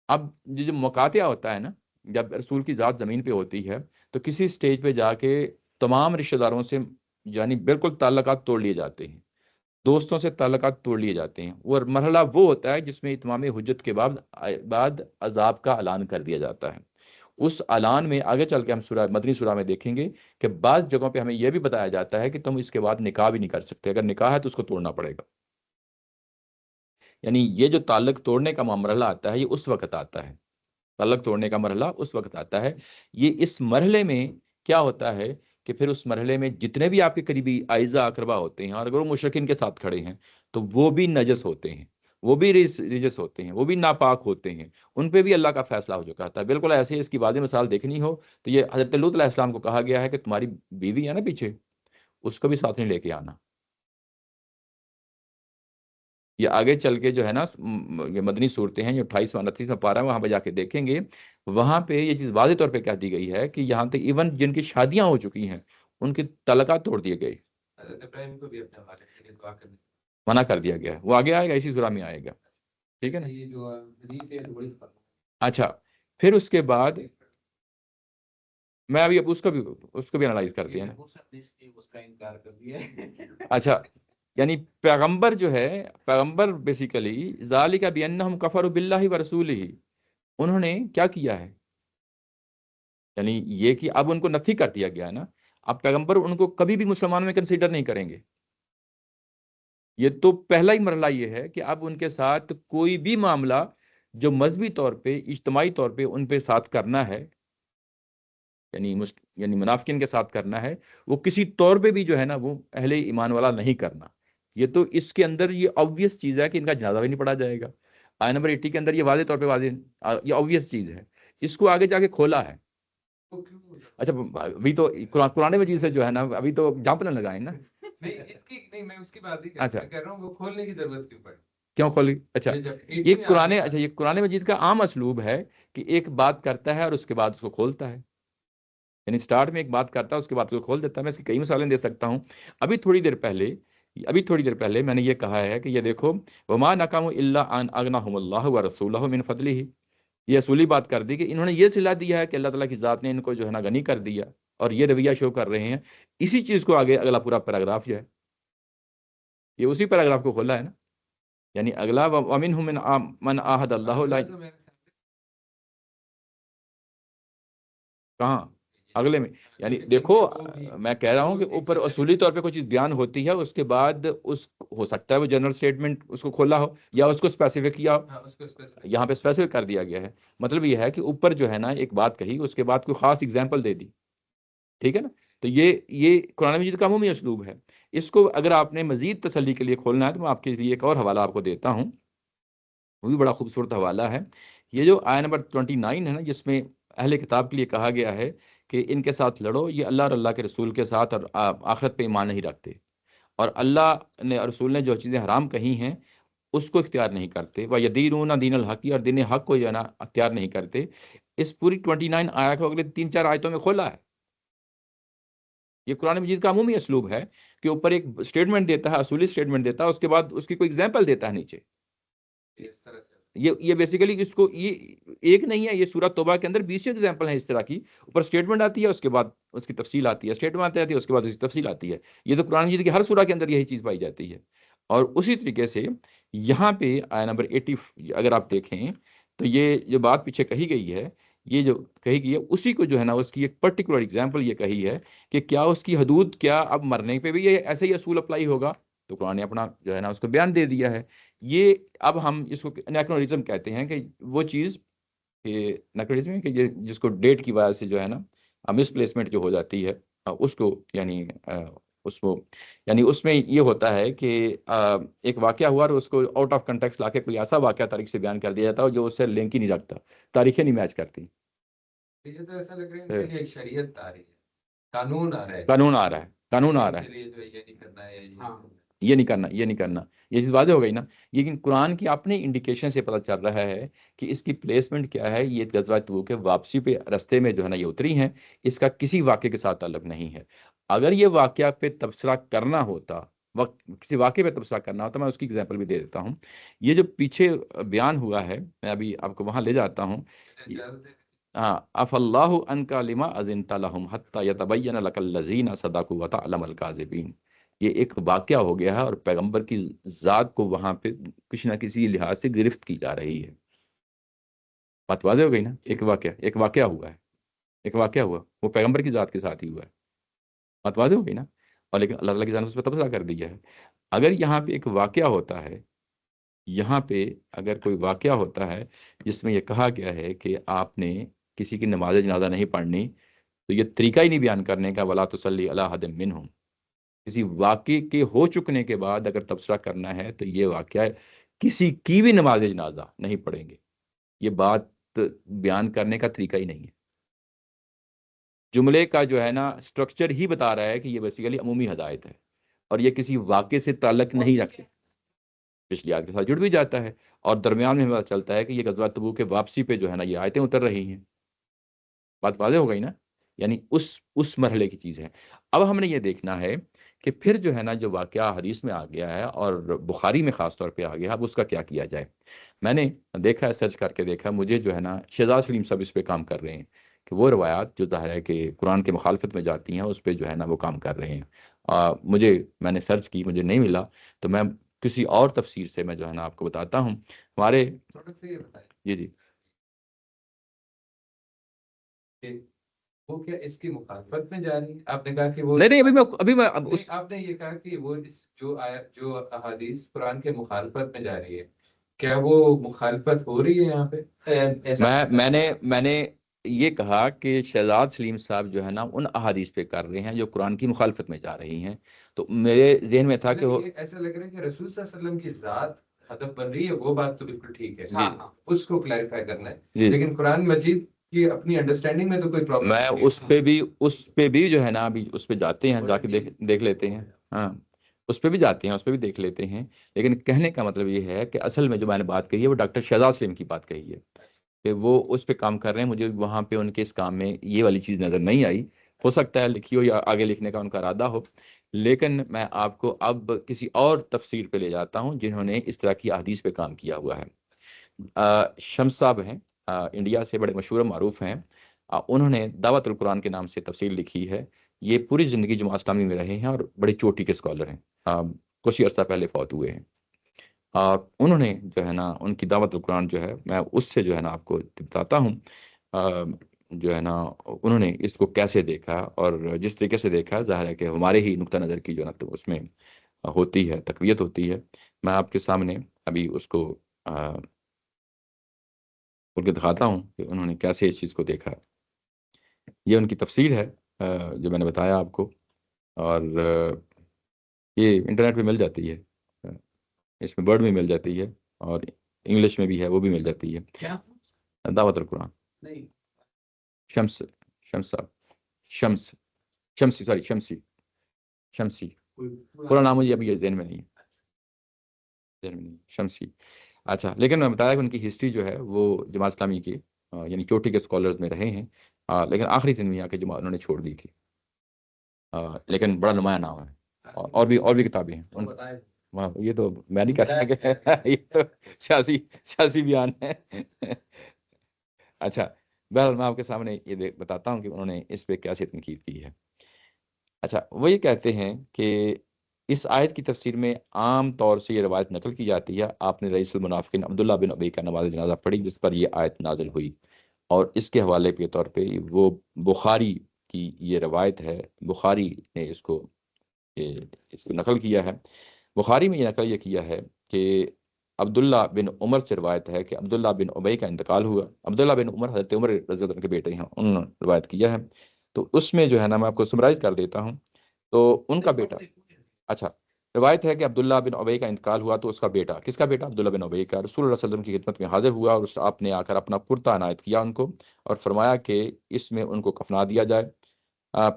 اب یہ جو مقاطعہ ہوتا ہے نا، جب رسول کی ذات زمین پہ ہوتی ہے تو کسی سٹیج پہ جا کے تمام رشتہ داروں سے یعنی بالکل تعلقات توڑ لیے جاتے ہیں، دوستوں سے تعلقات توڑ لیے جاتے ہیں. اور مرحلہ وہ ہوتا ہے جس میں اتمام حجت کے بعد عذاب کا اعلان کر دیا جاتا ہے. اس اعلان میں آگے چل کے ہم مدنی سورہ میں دیکھیں گے کہ بعض جگہوں پہ ہمیں یہ بھی بتایا جاتا ہے کہ تم اس کے بعد نکاح بھی نہیں کر سکتے، اگر نکاح ہے تو اس کو توڑنا پڑے گا. یعنی یہ جو تعلق توڑنے کا مرحلہ آتا ہے یہ اس وقت آتا ہے، تعلق توڑنے کا مرحلہ اس وقت آتا ہے. یہ اس مرحلے میں کیا ہوتا ہے کہ پھر اس مرحلے میں جتنے بھی آپ کے قریبی اعزا اقربا ہوتے ہیں، اور اگر وہ مشرکین کے ساتھ کھڑے ہیں تو وہ بھی نجس ہوتے ہیں، وہ بھی رجس ہوتے ہیں، وہ بھی ناپاک ہوتے ہیں، ان پہ بھی اللہ کا فیصلہ ہو چکا تھا. بالکل ایسے ہی اس کی واضح مثال دیکھنی ہو تو یہ حضرت لوط علیہ السلام کو کہا گیا ہے کہ تمہاری بیوی ہے نا پیچھے، اس کو بھی ساتھ نہیں لے کے آنا. یہ آگے چل کے جو ہے نا یہ مدنی صورتیں ہیں، یہ 28واں 29واں پارہ وہاں پہ جا کے دیکھیں گے، وہاں پہ یہ چیز واضح طور پہ کہہ دی گئی ہے کہ یہاں تک ایون جن کی شادیاں ہو چکی ہیں ان کے تعلقات توڑ دیے گئے، حضرت ابراہیم کو بھی اپنے والد کے لیے دعا کرنی. منع کر دیا گیا ہے. وہ آگے آئے گا، اسی سورہ میں آئے گا، ٹھیک ہے نا؟ یہ جو حدیث ہے بڑی خطرناک اچھا، پھر اس کے بعد میں ابھی اس کو بھی انالائز کرتے ہیں نا. اس کا انکار کر دیا ہے. اچھا، یعنی پیغمبر جو ہے، پیغمبر بیسیکلی ذالک بانہم کفروا باللہ ورسولہ، انہوں نے کیا کیا ہے، یعنی یہ کہ اب ان کو نفی کر دیا گیا ہے نا، اب پیغمبر ان کو کبھی بھی مسلمانوں میں کنسیڈر نہیں کریں گے. یہ تو پہلا ہی مرحلہ یہ ہے کہ اب ان کے ساتھ کوئی بھی معاملہ جو مذہبی طور پہ اجتماعی طور پہ ان پہ ساتھ کرنا ہے، یعنی منافقین کے ساتھ کرنا ہے، وہ کسی طور پہ بھی جو ہے نا وہ اہل ایمان والا نہیں کرنا. یہ تو اس کے اندر یہ آبویس چیز ہے کہ ان کا جنازہ بھی نہیں پڑھا جائے گا. آیت نمبر 80 کے اندر یہ واضح طور پہ یہ آبویس چیز ہے، اس کو آگے جا کے کھولا ہے. اچھا، ابھی تو قرآن مجید سے جو ہے نا ابھی تو جمپ نہ لگائیں نا. نہیں میں اس کی بات ہی اچھا، کہہ رہا ہوں، وہ کھولنے کی ضرورت کیوں پڑی، کیوں کھولی؟ اچھا، یہ قرآن مجید کا عام اسلوب ہے کہ ایک بات کرتا ہے اور اس کے بعد اس کو کھولتا ہے. یعنی سٹارٹ میں ایک بات کرتا ہے، اس کے بعد کو کھول دیتا ہے. میں اس کی کئی مثالیں دے سکتا ہوں. ابھی تھوڑی دیر پہلے میں نے یہ کہا ہے کہ یہ دیکھو وما نقموا الا ان اغناهم اللہ ورسولہ من فضلہ. یہ اصولی بات کر دی کہ انہوں نے یہ صلہ دیا ہے کہ اللہ تعالیٰ کی ذات نے ان کو جو ہے نا غنی کر دیا، اور یہ رویہ شو کر رہے ہیں. اسی چیز کو آگے اگلا پورا پیراگراف جو ہے یہ اسی پیراگراف کو کھولا ہے نا. یعنی اگلا وَمِنْهُمْ مَنْ عَاهَدَ اللَّهُ لَا. کہاں اگلے میں؟ یعنی دیکھو میں کہہ رہا ہوں کہ اوپر اصولی طور پہ کوئی چیز بیان ہوتی ہے، اس کے بعد اس ہو سکتا ہے وہ جنرل سٹیٹمنٹ اس کو کھولا ہو یا اس کو اسپیسیفک کیا ہو. یہاں پہ اسپیسیفک کر دیا گیا ہے. مطلب یہ ہے کہ اوپر جو ہے نا ایک بات کہی، اس کے بعد کوئی خاص اگزامپل دے دی. ٹھیک ہے نا. تو یہ قرآن مجید کا عمومی اسلوب ہے. اس کو اگر آپ نے مزید تسلی کے لیے کھولنا ہے تو میں آپ کے لیے ایک اور حوالہ آپ کو دیتا ہوں. وہ بھی بڑا خوبصورت حوالہ ہے. یہ جو آیت نمبر 29 ہے نا، جس میں اہل کتاب کے لیے کہا گیا ہے کہ ان کے ساتھ لڑو، یہ اللہ اور اللہ کے رسول کے ساتھ اور آخرت پہ ایمان نہیں رکھتے، اور اللہ نے اور رسول نے جو چیزیں حرام کہی ہیں اس کو اختیار نہیں کرتے. وَيَدِينُونَ دِينَ الْحَقِّ، اور دین حق کو جو ہے نا اختیار نہیں کرتے. اس پوری 29 آیت کو اگلے 3-4 آیتوں میں کھولا ہے. یہ قرآن مجید کا عمومی اسلوب ہے کہ اوپر ایک سٹیٹمنٹ دیتا ہے، اصولی سٹیٹمنٹ دیتا ہے، اس کے بعد اس کی کوئی اگزامپل دیتا ہے نیچے. یہ بیسیکلی اس کو یہ ایک نہیں ہے، یہ سورہ توبہ کے اندر 20 ایگزامپل ہیں اس طرح کی. اوپر سٹیٹمنٹ آتی ہے، اس کے بعد اس کی تفصیل آتی ہے، سٹیٹمنٹ آتی ہے، اس کے بعد اس کی تفصیل آتی ہے. یہ تو قرآن مجید کی ہر سورہ کے اندر یہی چیز پائی جاتی ہے. اور اسی طریقے سے یہاں پہ آیت نمبر 80 اگر آپ دیکھیں تو یہ جو بات پیچھے کہی گئی ہے، یہ جو کہی گئی ہے اسی کو جو ہے نا اس کی ایک پرٹیکولر ایگزامپل یہ کہی ہے کہ کیا اس کی حدود، کیا اب مرنے پہ بھی یہ ایسے ہی اصول اپلائی ہوگا؟ تو قرآن نے اپنا جو ہے نا اس کو بیان دے دیا ہے. یہ اب ہم اس کو انیکرونزم کہتے ہیں کہ وہ چیز کہ انیکرونزم کہ جس کو ڈیٹ کی وجہ سے جو ہے نا مس پلیسمنٹ جو ہو جاتی ہے اس کو یعنی اس میں یہ ہوتا ہے کہ ایک واقعہ ہوا اور اس کو آؤٹ آف کنٹیکسٹ لا کے کوئی ایسا واقعہ تاریخ سے بیان کر دیا جاتا ہے جو اس سے لنک ہی نہیں رکھتا، تاریخیں نہیں میچ کرتی. یہ تو ایسا لگ رہا ہے کہ ایک شریعت آ رہی ہے، قانون آ رہا ہے، یہ نہیں کرنا. یہ چیز واضح ہو گئی نا. لیکن قرآن کی اپنے انڈیکیشن سے پتہ چل رہا ہے کہ اس کی پلیسمنٹ کیا ہے. یہ غزوہ تبوک کے واپسی پہ رستے میں جو ہے نا یہ اتری ہیں، اس کا کسی واقعے کے ساتھ تعلق نہیں ہے. اگر یہ واقعہ پہ تبصرہ کرنا ہوتا، کسی واقعے پہ تبصرہ کرنا ہوتا، میں اس کی اگزامپل بھی دے دیتا ہوں. یہ جو پیچھے بیان ہوا ہے، میں ابھی آپ کو وہاں لے جاتا ہوں. اف اللہ عنک لما اذنت لهم حتى يتبين لك الذين صدقوا وتعلم الكاذبين. یہ ایک واقعہ ہو گیا ہے اور پیغمبر کی ذات کو وہاں پہ کسی نہ کسی لحاظ سے گرفت کی جا رہی ہے. بات واضح ہو گئی نا. ایک واقعہ ہوا وہ پیغمبر کی ذات کے ساتھ ہی ہوا ہے. بات واضح ہو گئی نا. اور لیکن اللہ تعالیٰ کی ذات نے اس پہ تبصرہ کر دیا ہے. اگر یہاں پہ ایک واقعہ ہوتا ہے، یہاں پہ اگر کوئی واقعہ ہوتا ہے جس میں یہ کہا گیا ہے کہ آپ نے کسی کی نماز جنازہ نہیں پڑھنی، تو یہ طریقہ ہی نہیں بیان کرنے کا وَلَا تُصَلِّ عَلَىٰ أَحَدٍ مِّنْهُمْ. کسی واقعے کے ہو چکنے کے بعد اگر تبصرہ کرنا ہے تو یہ واقعہ ہے کسی کی بھی نماز جنازہ نہیں پڑھیں گے. یہ بات بیان کرنے کا طریقہ ہی نہیں ہے. جملے کا جو ہے نا سٹرکچر ہی بتا رہا ہے کہ یہ بیسیکلی عمومی ہدایت ہے اور یہ کسی واقعے سے تعلق نہیں رکھتے. پچھلی آیت کے ساتھ جڑ بھی جاتا ہے اور درمیان میں پتہ چلتا ہے کہ یہ غزوہ تبوک کے واپسی پہ جو ہے نا یہ آیتیں اتر رہی ہیں. بات واضح ہو گئی نا. یعنی اس مرحلے کی چیز ہے. اب ہم نے یہ دیکھنا ہے کہ پھر جو ہے نا جو واقعہ حدیث میں آ گیا ہے اور بخاری میں خاص طور پہ آ گیا، اب اس کا کیا جائے. میں نے دیکھا ہے، سرچ کر کے دیکھا، مجھے جو ہے نا شہزاد سلیم صاحب اس پہ کام کر رہے ہیں کہ وہ روایات جو ظاہر ہے کہ قرآن کے مخالفت میں جاتی ہیں اس پہ جو ہے نا وہ کام کر رہے ہیں. میں نے سرچ کی، مجھے نہیں ملا، تو میں کسی اور تفسیر سے میں جو ہے نا آپ کو بتاتا ہوں. ہمارے جی وہ کیا اس کی مخالفت میں جا رہی ہے؟ آپ نے کہا کہ وہ نہیں آپ نے یہ کہا کہ وہ جو احادیث قرآن کے مخالفت میں جا رہی ہے، کیا وہ مخالفت ہو رہی ہے یہاں پہ؟ میں نے یہ کہا کہ شہزاد سلیم صاحب جو ہے نا ان احادیث پہ کر رہے ہیں جو قرآن کی مخالفت میں جا رہی ہیں. تو میرے ذہن میں تھا کہ وہ ایسا لگ رہا ہے کہ رسول صلی اللہ علیہ وسلم کی ذات ہدف بن رہی ہے. وہ بات تو بالکل ٹھیک ہے، اس کو کلیریفائی کرنا ہے. لیکن قرآن مجید کی اپنی انڈرسٹینڈنگ میں تو کوئی پرابلم میں اس پہ بھی جو ہے نا ابھی اس پہ جاتے ہیں، جا کے دیکھ لیتے ہیں. ہاں اس پہ بھی جاتے ہیں، اس پہ بھی دیکھ لیتے ہیں. لیکن کہنے کا مطلب یہ ہے کہ اصل میں جو میں نے بات کہی ہے وہ ڈاکٹر شہزاد سلیم کی بات کہی ہے کہ وہ اس پہ کام کر رہے ہیں. مجھے وہاں پہ ان کے اس کام میں یہ والی چیز نظر نہیں آئی ہو سکتا ہے لکھی ہو یا آگے لکھنے کا ان کا ارادہ ہو، لیکن میں آپ کو اب کسی اور تفسیر پہ لے جاتا ہوں جنہوں نے اس طرح کی احادیث پہ کام کیا ہوا ہے۔ شمس صاحب ہیں، انڈیا سے بڑے مشہور و معروف ہیں، انہوں نے دعوت القرآن کے نام سے تفسیر لکھی ہے۔ یہ پوری زندگی جماعت اسلامی میں رہے ہیں اور بڑے چوٹی کے اسکالر ہیں، کچھ ہی عرصہ پہلے فوت ہوئے ہیں۔ انہوں نے جو ہے نا ان کی دعوت القرآن جو ہے، میں اس سے جو ہے نا آپ کو بتاتا ہوں جو ہے نا انہوں نے اس کو کیسے دیکھا، اور جس طریقے سے دیکھا ظاہر ہے کہ ہمارے ہی نقطہ نظر کی جو ہے نا تو اس میں ہوتی ہے، تقویت ہوتی ہے۔ میں آپ کے سامنے ابھی اس کو بول کے دکھاتا ہوں کہ انہوں نے کیسے اس چیز کو دیکھا۔ یہ ان کی تفسیر ہے جو میں نے بتایا آپ کو، اور یہ انٹرنیٹ پہ مل جاتی ہے، اس میں ورڈ میں مل جاتی ہے اور انگلش میں بھی ہے، وہ بھی مل جاتی ہے۔ کیا دعوت القرآن، نہیں شمس صاحب، شمس شمسی، سوری شمسی پورا نام مجھے ابھی ذہن میں نہیں ہے، شمسی۔ اچھا، لیکن میں بتایا کہ ان کی ہسٹری جو ہے وہ جماعت اسلامی کی یعنی چوٹی کے اسکالرز میں رہے ہیں، لیکن آخری دن میں آ کے جماعت انہوں نے چھوڑ دی تھی، لیکن بڑا نمایاں نام ہے، اور بھی کتابیں ہیں وہاں۔ یہ تو میں نہیں کہتا کہ یہ تو سیاسی بیان ہے۔ اچھا، بہرحال میں آپ کے سامنے یہ بتاتا ہوں کہ انہوں نے اس پہ کیسے تنقید کی ہے۔ اچھا، وہ یہ کہتے ہیں کہ اس آیت کی تفسیر میں عام طور سے یہ روایت نقل کی جاتی ہے، آپ نے رئیس المنافقین عبداللہ بن ابی کا نماز جنازہ پڑھی جس پر یہ آیت نازل ہوئی، اور اس کے حوالے کے طور پہ وہ بخاری کی یہ روایت ہے، بخاری نے اس کو نقل کیا ہے۔ بخاری میں یہ نقل یہ کیا ہے کہ عبداللہ بن عمر سے روایت ہے کہ عبداللہ بن ابی کا انتقال ہوا۔ عبداللہ بن عمر حضرت عمر رضی اللہ عنہ کے بیٹے ہیں، انہوں نے روایت کیا ہے۔ تو اس میں جو ہے نا میں آپ کو سمرائز کر دیتا ہوں، تو ان کا بیٹا، اچھا، روایت ہے کہ عبداللہ بن ابی کا انتقال ہوا تو اس کا بیٹا، کس کا بیٹا؟ عبداللہ بن ابی کا، رسول اللہ صلی اللہ علیہ وسلم کی خدمت میں حاضر ہوا، اور آپ نے آ کر اپنا کرتا عنایت کیا ان کو اور فرمایا کہ اس میں ان کو کفنا دیا جائے۔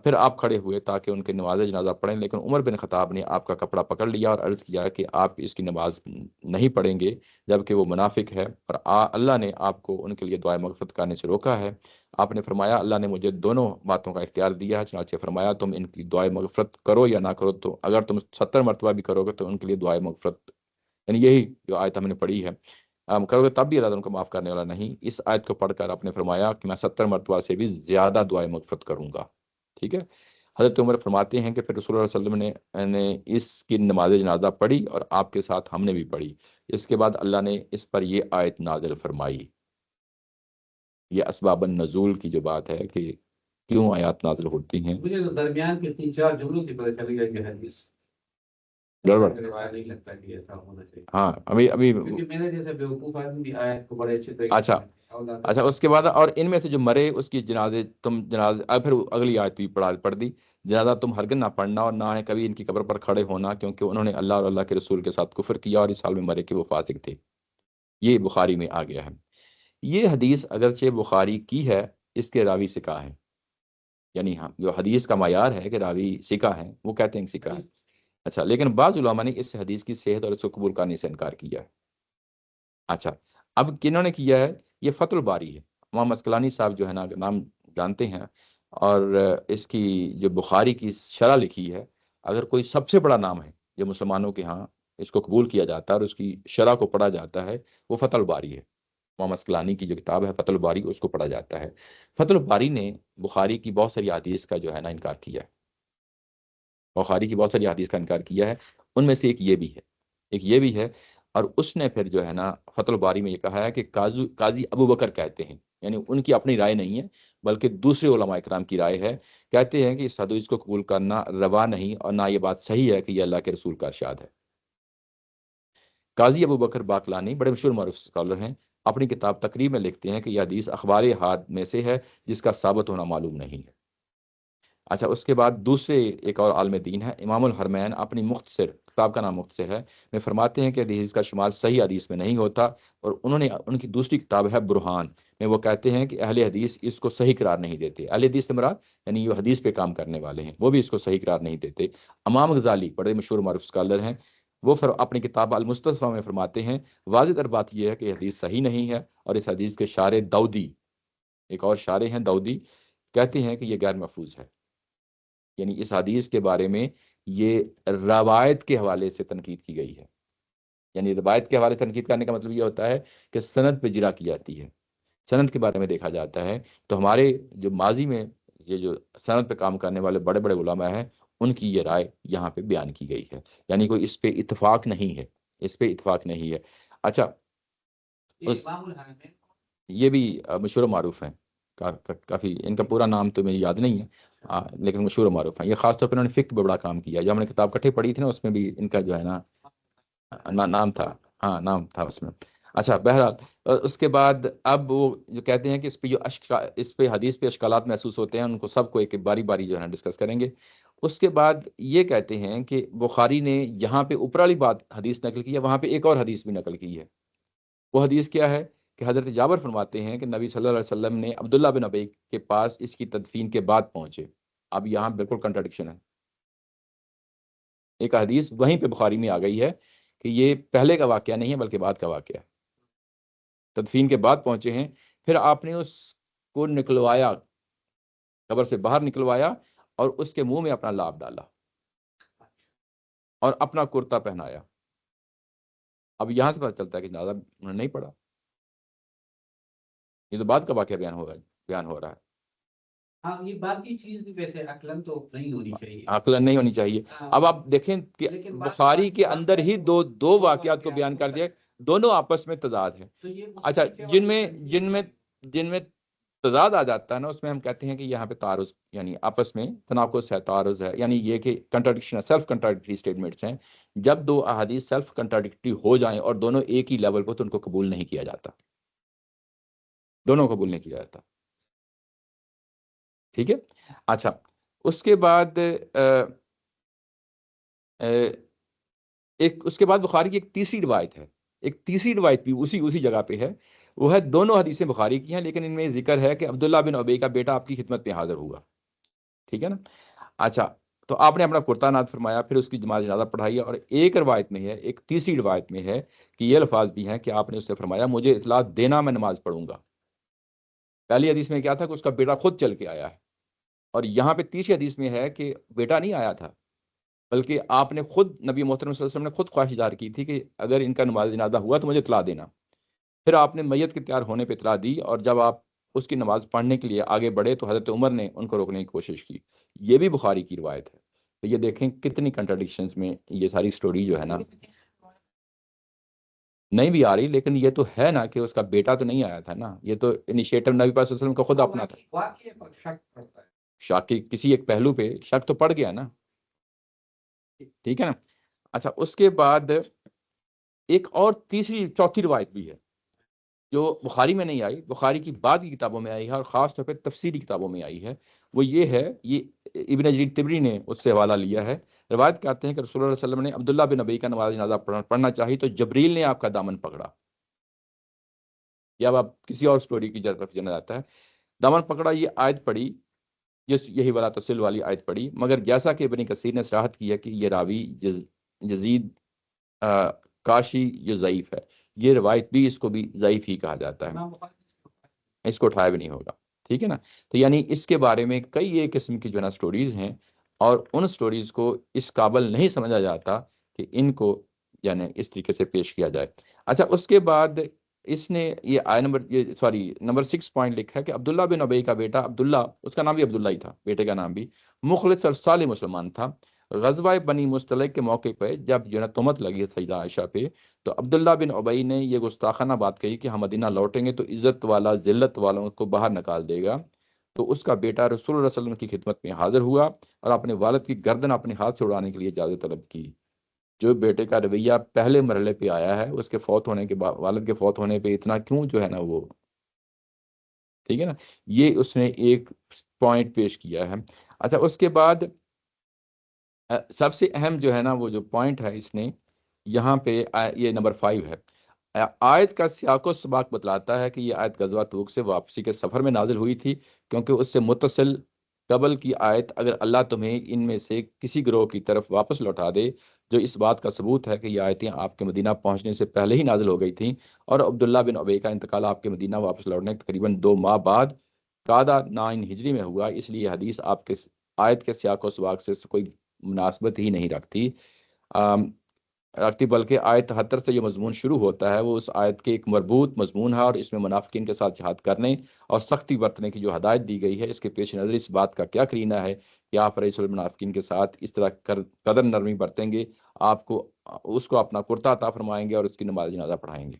پھر آپ کھڑے ہوئے تاکہ ان کے نماز جنازہ پڑھیں، لیکن عمر بن خطاب نے آپ کا کپڑا پکڑ لیا اور عرض کیا کہ آپ اس کی نماز نہیں پڑھیں گے جبکہ وہ منافق ہے، اور اللہ نے آپ کو ان کے لیے دعائے مغفرت کرنے سے روکا ہے۔ آپ نے فرمایا اللہ نے مجھے دونوں باتوں کا اختیار دیا ہے، چنانچہ فرمایا تم ان کی دعائے مغفرت کرو یا نہ کرو، تو اگر تم 70 مرتبہ بھی کرو گے تو ان کے لیے دعائے مغفرت، یعنی یہی جو آیت ہم نے پڑھی ہے، کرو گے تب بھی اللہ ان کو معاف کرنے والا نہیں۔ اس آیت کو پڑھ کر آپ نے فرمایا کہ میں 70 مرتبہ سے بھی زیادہ دعائے مغفرت کروں گا، ٹھیک ہے۔ حضرت عمر فرماتے ہیں کہ پھر رسول اللہ صلی اللہ علیہ وسلم نے اس کی نماز جنازہ پڑھی اور آپ کے ساتھ ہم نے بھی پڑھی۔ اس کے بعد اللہ نے اس پر یہ آیت نازل فرمائی۔ یہ اسباب النزول کی جو بات ہے کہ کیوں آیات نازل ہوتی ہیں، مجھے تو درمیان کے 3-4 جملوں سے پتہ چل گیا کہ حدیث گڑبڑ، نہیں لگتا کہ ایسا ہونا چاہیے، ہاں ابھی کیونکہ میرے جیسے بیوقوف آدمی بھی آیت کو بڑے اچھے طریقے اچھا اس کے بعد اور ان میں سے جو مرے اس کی جنازے پھر اگلی آیت بھی پڑھ دی، جنازہ تم ہرگز نہ پڑھنا اور نہ ہے کبھی ان کی قبر پر کھڑے ہونا، کیونکہ انہوں نے اللہ اور اللہ کے رسول کے ساتھ کفر کیا اور اس حال میں مرے کہ وہ فاسق تھے۔ یہ بخاری میں آ گیا ہے۔ یہ حدیث اگرچہ بخاری کی ہے، اس کے راوی ثقہ ہیں، یعنی ہاں جو حدیث کا معیار ہے کہ راوی ثقہ ہیں، وہ کہتے ہیں ثقہ ہیں۔ اچھا، لیکن بعض علماء نے اس حدیث کی صحت اور اس کو قبول کرنے سے انکار کیا ہے۔ اچھا، اب کنہوں نے کیا ہے؟ یہ فتح الباری ہے، امام عسقلانی صاحب جو ہے نا نام جانتے ہیں، اور اس کی جو بخاری کی شرح لکھی ہے، اگر کوئی سب سے بڑا نام ہے جو مسلمانوں کے ہاں اس کو قبول کیا جاتا ہے اور اس کی شرح کو پڑھا جاتا ہے، وہ فتح الباری ہے۔ امام عسقلانی کی جو کتاب ہے فتح الباری، اس کو پڑھا جاتا ہے۔ فتح الباری نے بخاری کی بہت ساری حدیث کا جو ہے نا انکار کیا ہے، بخاری کی بہت ساری حدیث کا انکار کیا ہے، ان میں سے ایک یہ بھی ہے، اور اس نے پھر جو ہے نا فتح الباری میں یہ کہا ہے کہ قاضی ابو بکر کہتے ہیں، یعنی ان کی اپنی رائے نہیں ہے بلکہ دوسرے علماء اکرام کی رائے ہے، کہتے ہیں کہ اس حدیث کو قبول کرنا روا نہیں اور نہ یہ بات صحیح ہے کہ یہ اللہ کے رسول کا ارشاد ہے۔ قاضی ابو بکر باقلانی بڑے مشہور معروف اسکالر ہیں، اپنی کتاب تقریب میں لکھتے ہیں کہ یہ حدیث اخبار احاد میں سے ہے جس کا ثابت ہونا معلوم نہیں ہے۔ اچھا، اس کے بعد دوسرے ایک اور عالم دین ہے امام الحرمین، اپنی مختصر کتاب کا نام مختصر ہے میں فرماتے ہیں کہ حدیث کا شمار صحیح حدیث میں نہیں ہوتا، اور انہوں نے ان کی دوسری کتاب ہے برہان میں وہ کہتے ہیں کہ اہل حدیث اس کو صحیح قرار نہیں دیتے۔ اہل حدیث سے مراد یعنی جو حدیث پہ کام کرنے والے ہیں، وہ بھی اس کو صحیح قرار نہیں دیتے۔ امام غزالی بڑے مشہور معروف اسکالر ہیں، وہ اپنی کتاب المصطفیٰ میں فرماتے ہیں واضح تر بات یہ ہے کہ حدیث صحیح نہیں ہے، اور اس حدیث کے شارح داؤدی، ایک اور شارح ہیں داؤدی، کہتے ہیں کہ یہ غیر محفوظ ہے۔ یعنی اس حدیث کے بارے میں یہ روایت کے حوالے سے تنقید کی گئی ہے. یعنی روایت کے حوالے سے تنقید کرنے کا مطلب یہ ہوتا ہے کہ سند پہ جرا کی جاتی ہے، سند کے بارے میں دیکھا جاتا ہے. تو ہمارے جو ماضی میں یہ جو سند پہ کام کرنے والے بڑے بڑے علماء ہیں، ان کی یہ رائے یہاں پہ بیان کی گئی ہے. یعنی کوئی اس پہ اتفاق نہیں ہے، اس پہ اتفاق نہیں ہے. اچھا، یہ بھی مشہور و معروف ہیں، کافی. ان کا پورا نام تو مجھے یاد نہیں ہے، لیکن مشہور و معروف ہیں. یہ خاص طور پہ انہوں نے فقہ پہ بڑا کام کیا. جو ہم نے کتاب کٹھے پڑھی تھی نا، اس میں بھی ان کا جو ہے نا نام تھا. ہاں، نام تھا اس میں. اچھا، بہرحال اس کے بعد اب وہ جو کہتے ہیں کہ اس پہ جو اس پہ حدیث پہ اشکالات محسوس ہوتے ہیں، ان کو سب کو ایک باری باری جو ہے نا ڈسکس کریں گے. اس کے بعد یہ کہتے ہیں کہ بخاری نے یہاں پہ اوپر والی بات حدیث نقل کی ہے، وہاں پہ ایک اور حدیث بھی نقل کی ہے. وہ حدیث کیا ہے کہ حضرت جابر فرماتے ہیں کہ نبی صلی اللہ علیہ وسلم نے عبداللہ بن ابی کے پاس اس کی تدفین کے بعد پہنچے. اب یہاں بالکل کنٹرڈکشن ہے. ایک حدیث وہیں پہ بخاری میں آ گئی ہے کہ یہ پہلے کا واقعہ نہیں ہے بلکہ بعد کا واقعہ ہے. تدفین کے بعد پہنچے ہیں، پھر آپ نے اس کو نکلوایا، قبر سے باہر نکلوایا، اور اس کے منہ میں اپنا لاب ڈالا اور اپنا کرتا پہنایا. اب یہاں سے پتہ چلتا ہے کہ جنازہ انہوں نے نہیں پڑھا. یہ تو بعد کا واقعہ بیان ہو رہا ہے. ہاں، یہ باقی چیز بھی ویسے عقلاً تو نہیں ہونی چاہیے، عقلاً نہیں ہونی چاہیے. اب آپ دیکھیں کہ بخاری کے اندر ہی دو واقعات کو بیان کر دیا، دونوں آپس میں تضاد ہیں. اچھا، جن میں تضاد آ جاتا ہے نا، اس میں ہم کہتے ہیں کہ یہاں پہ تعارض، یعنی آپس میں تناقض ہے، تعارض ہے. یعنی یہ کہ کنٹراڈکشن ہے، سیلف کنٹراڈکٹری اسٹیٹمنٹس ہیں. جب دو احادیث سیلف کنٹراڈکٹری ہو جائیں اور دونوں ایک ہی لیول پر، تو ان کو قبول نہیں کیا جاتا، دونوں قبول نہیں کیا جاتا. ٹھیک ہے. اچھا، اس کے بعد اس کے بعد بخاری کی ایک تیسری روایت ہے. ایک تیسری روایت بھی اسی جگہ پہ ہے. وہ ہے، دونوں حدیثیں بخاری کی ہیں، لیکن ان میں ذکر ہے کہ عبداللہ بن ابی کا بیٹا آپ کی خدمت میں حاضر ہوا. ٹھیک ہے نا. اچھا، تو آپ نے اپنا کرتا ناد فرمایا، پھر اس کی نماز جنازہ پڑھائی. اور ایک روایت میں ہے، ایک تیسری روایت میں ہے کہ یہ الفاظ بھی ہیں کہ آپ نے اس سے فرمایا مجھے اطلاع دینا، میں نماز پڑھوں گا. پہلی حدیث میں کیا تھا کہ اس کا بیٹا خود چل کے آیا ہے، اور یہاں پہ تیسری حدیث میں ہے کہ بیٹا نہیں آیا تھا، بلکہ آپ نے خود، نبی محترم صلی اللہ علیہ وسلم نے خود خواہش اظہار کی تھی کہ اگر ان کا نماز جنازہ ہوا تو مجھے اطلاع دینا. پھر آپ نے میت کے تیار ہونے پہ اطلاع دی، اور جب آپ اس کی نماز پڑھنے کے لیے آگے بڑھے تو حضرت عمر نے ان کو روکنے کی کوشش کی. یہ بھی بخاری کی روایت ہے. تو یہ دیکھیں کتنی کنٹراڈکشنز میں یہ ساری سٹوری جو ہے نا نہیں بھی آ رہی، لیکن یہ تو ہے نا کہ اس کا بیٹا تو نہیں آیا تھا نا. یہ تو انیشیٹو نبی پاک صلی اللہ علیہ وسلم کا خود اپنا تھا. شک کے کسی ایک پہلو پہ شک تو پڑ گیا نا. ٹھیک ہے نا. اچھا، اس کے بعد ایک اور چوتھی روایت بھی ہے جو بخاری میں نہیں آئی، بخاری کی بعد کی کتابوں میں آئی ہے، اور خاص طور پہ تفسیری کتابوں میں آئی ہے. وہ یہ ہے، یہ ابن جریر طبری نے اس سے حوالہ لیا ہے. روایت کہتے ہیں کہ رسول اللہ علیہ وسلم نے عبداللہ بن ابی کا نماز جنازہ پڑھنا چاہی تو جبریل نے آپ کا دامن پکڑا. یا اب آپ کسی اور سٹوری کی طرف جانا جاتا ہے. دامن پکڑا، یہ آیت پڑھی، یہی والا تفصیل والی آیت پڑھی. مگر جیسا کہ ابن کثیر نے صراحت کی ہے کہ یہ راوی یزید کاشی یہ ضعیف ہے. یہ روایت بھی اس کو بھی ضعیف ہی کہا جاتا ہے، اس کو اٹھایا بھی نہیں ہوگا. ٹھیک ہے نا. تو یعنی اس کے بارے میں کئی ایک قسم کی جو ہے نا سٹوریز ہیں، اور ان سٹوریز کو اس قابل نہیں سمجھا جاتا کہ ان کو یعنی اس طریقے سے پیش کیا جائے. اچھا، اس کے بعد اس نے یہ نمبر 6 پوائنٹ لکھا ہے کہ عبداللہ بن ابی کا بیٹا عبداللہ، اس کا نام بھی عبداللہ ہی تھا، بیٹے کا نام بھی، مخلص اور صالح مسلمان تھا. غزوہ بنی مستلق کے موقع پہ جب جو ہے نا تہمت لگی سیدہ عائشہ پہ، تو عبداللہ بن ابی نے یہ گستاخانہ بات کہی کہ ہم مدینہ لوٹیں گے تو عزت والا ذلت والوں کو باہر نکال دے گا. تو اس کا بیٹا رسول اللہ صلی اللہ علیہ وسلم کی خدمت میں حاضر ہوا اور اپنے والد کی گردن اپنے ہاتھ سے اڑانے کے لیے اجازت طلب کی. جو بیٹے کا رویہ پہلے مرحلے پہ آیا ہے، اس کے فوت ہونے کے بعد، والد کے فوت ہونے پہ اتنا کیوں جو ہے نا وہ، ٹھیک ہے نا، یہ اس نے ایک پوائنٹ پیش کیا ہے. اچھا، اس کے بعد سب سے اہم جو ہے نا وہ جو پوائنٹ ہے اس نے یہاں پہ، یہ نمبر 5 ہے. آیت کا سیاق و سباق بتلاتا ہے کہ یہ آیت غزوہ تبوک سے واپسی کے سفر میں نازل ہوئی تھی، کیونکہ اس سے متصل قبل کی آیت اگر اللہ تمہیں ان میں سے کسی گروہ کی طرف واپس لوٹا دے، جو اس بات کا ثبوت ہے کہ یہ آیتیں آپ کے مدینہ پہنچنے سے پہلے ہی نازل ہو گئی تھیں، اور عبداللہ بن ابی کا انتقال آپ کے مدینہ واپس لوٹنے تقریباً 2 ماہ بعد قعدہ 9 ہجری میں ہوا. اس لیے یہ حدیث آیت کے سیاق و سباق سے کوئی مناسبت ہی نہیں رکھتی، بلکہ آیت 73 سے یہ مضمون شروع ہوتا ہے، وہ اس آیت کے ایک مربوط مضمون ہے، اور اس میں منافقین کے ساتھ جہاد کرنے اور سختی برتنے کی جو ہدایت دی گئی ہے، اس کے پیش نظر اس بات کا کیا قرینہ ہے کہ آپ رئیس المنافقین کے ساتھ اس طرح قدر نرمی برتیں گے، آپ کو اس کو اپنا کرتا عطا فرمائیں گے اور اس کی نماز جنازہ پڑھائیں گے۔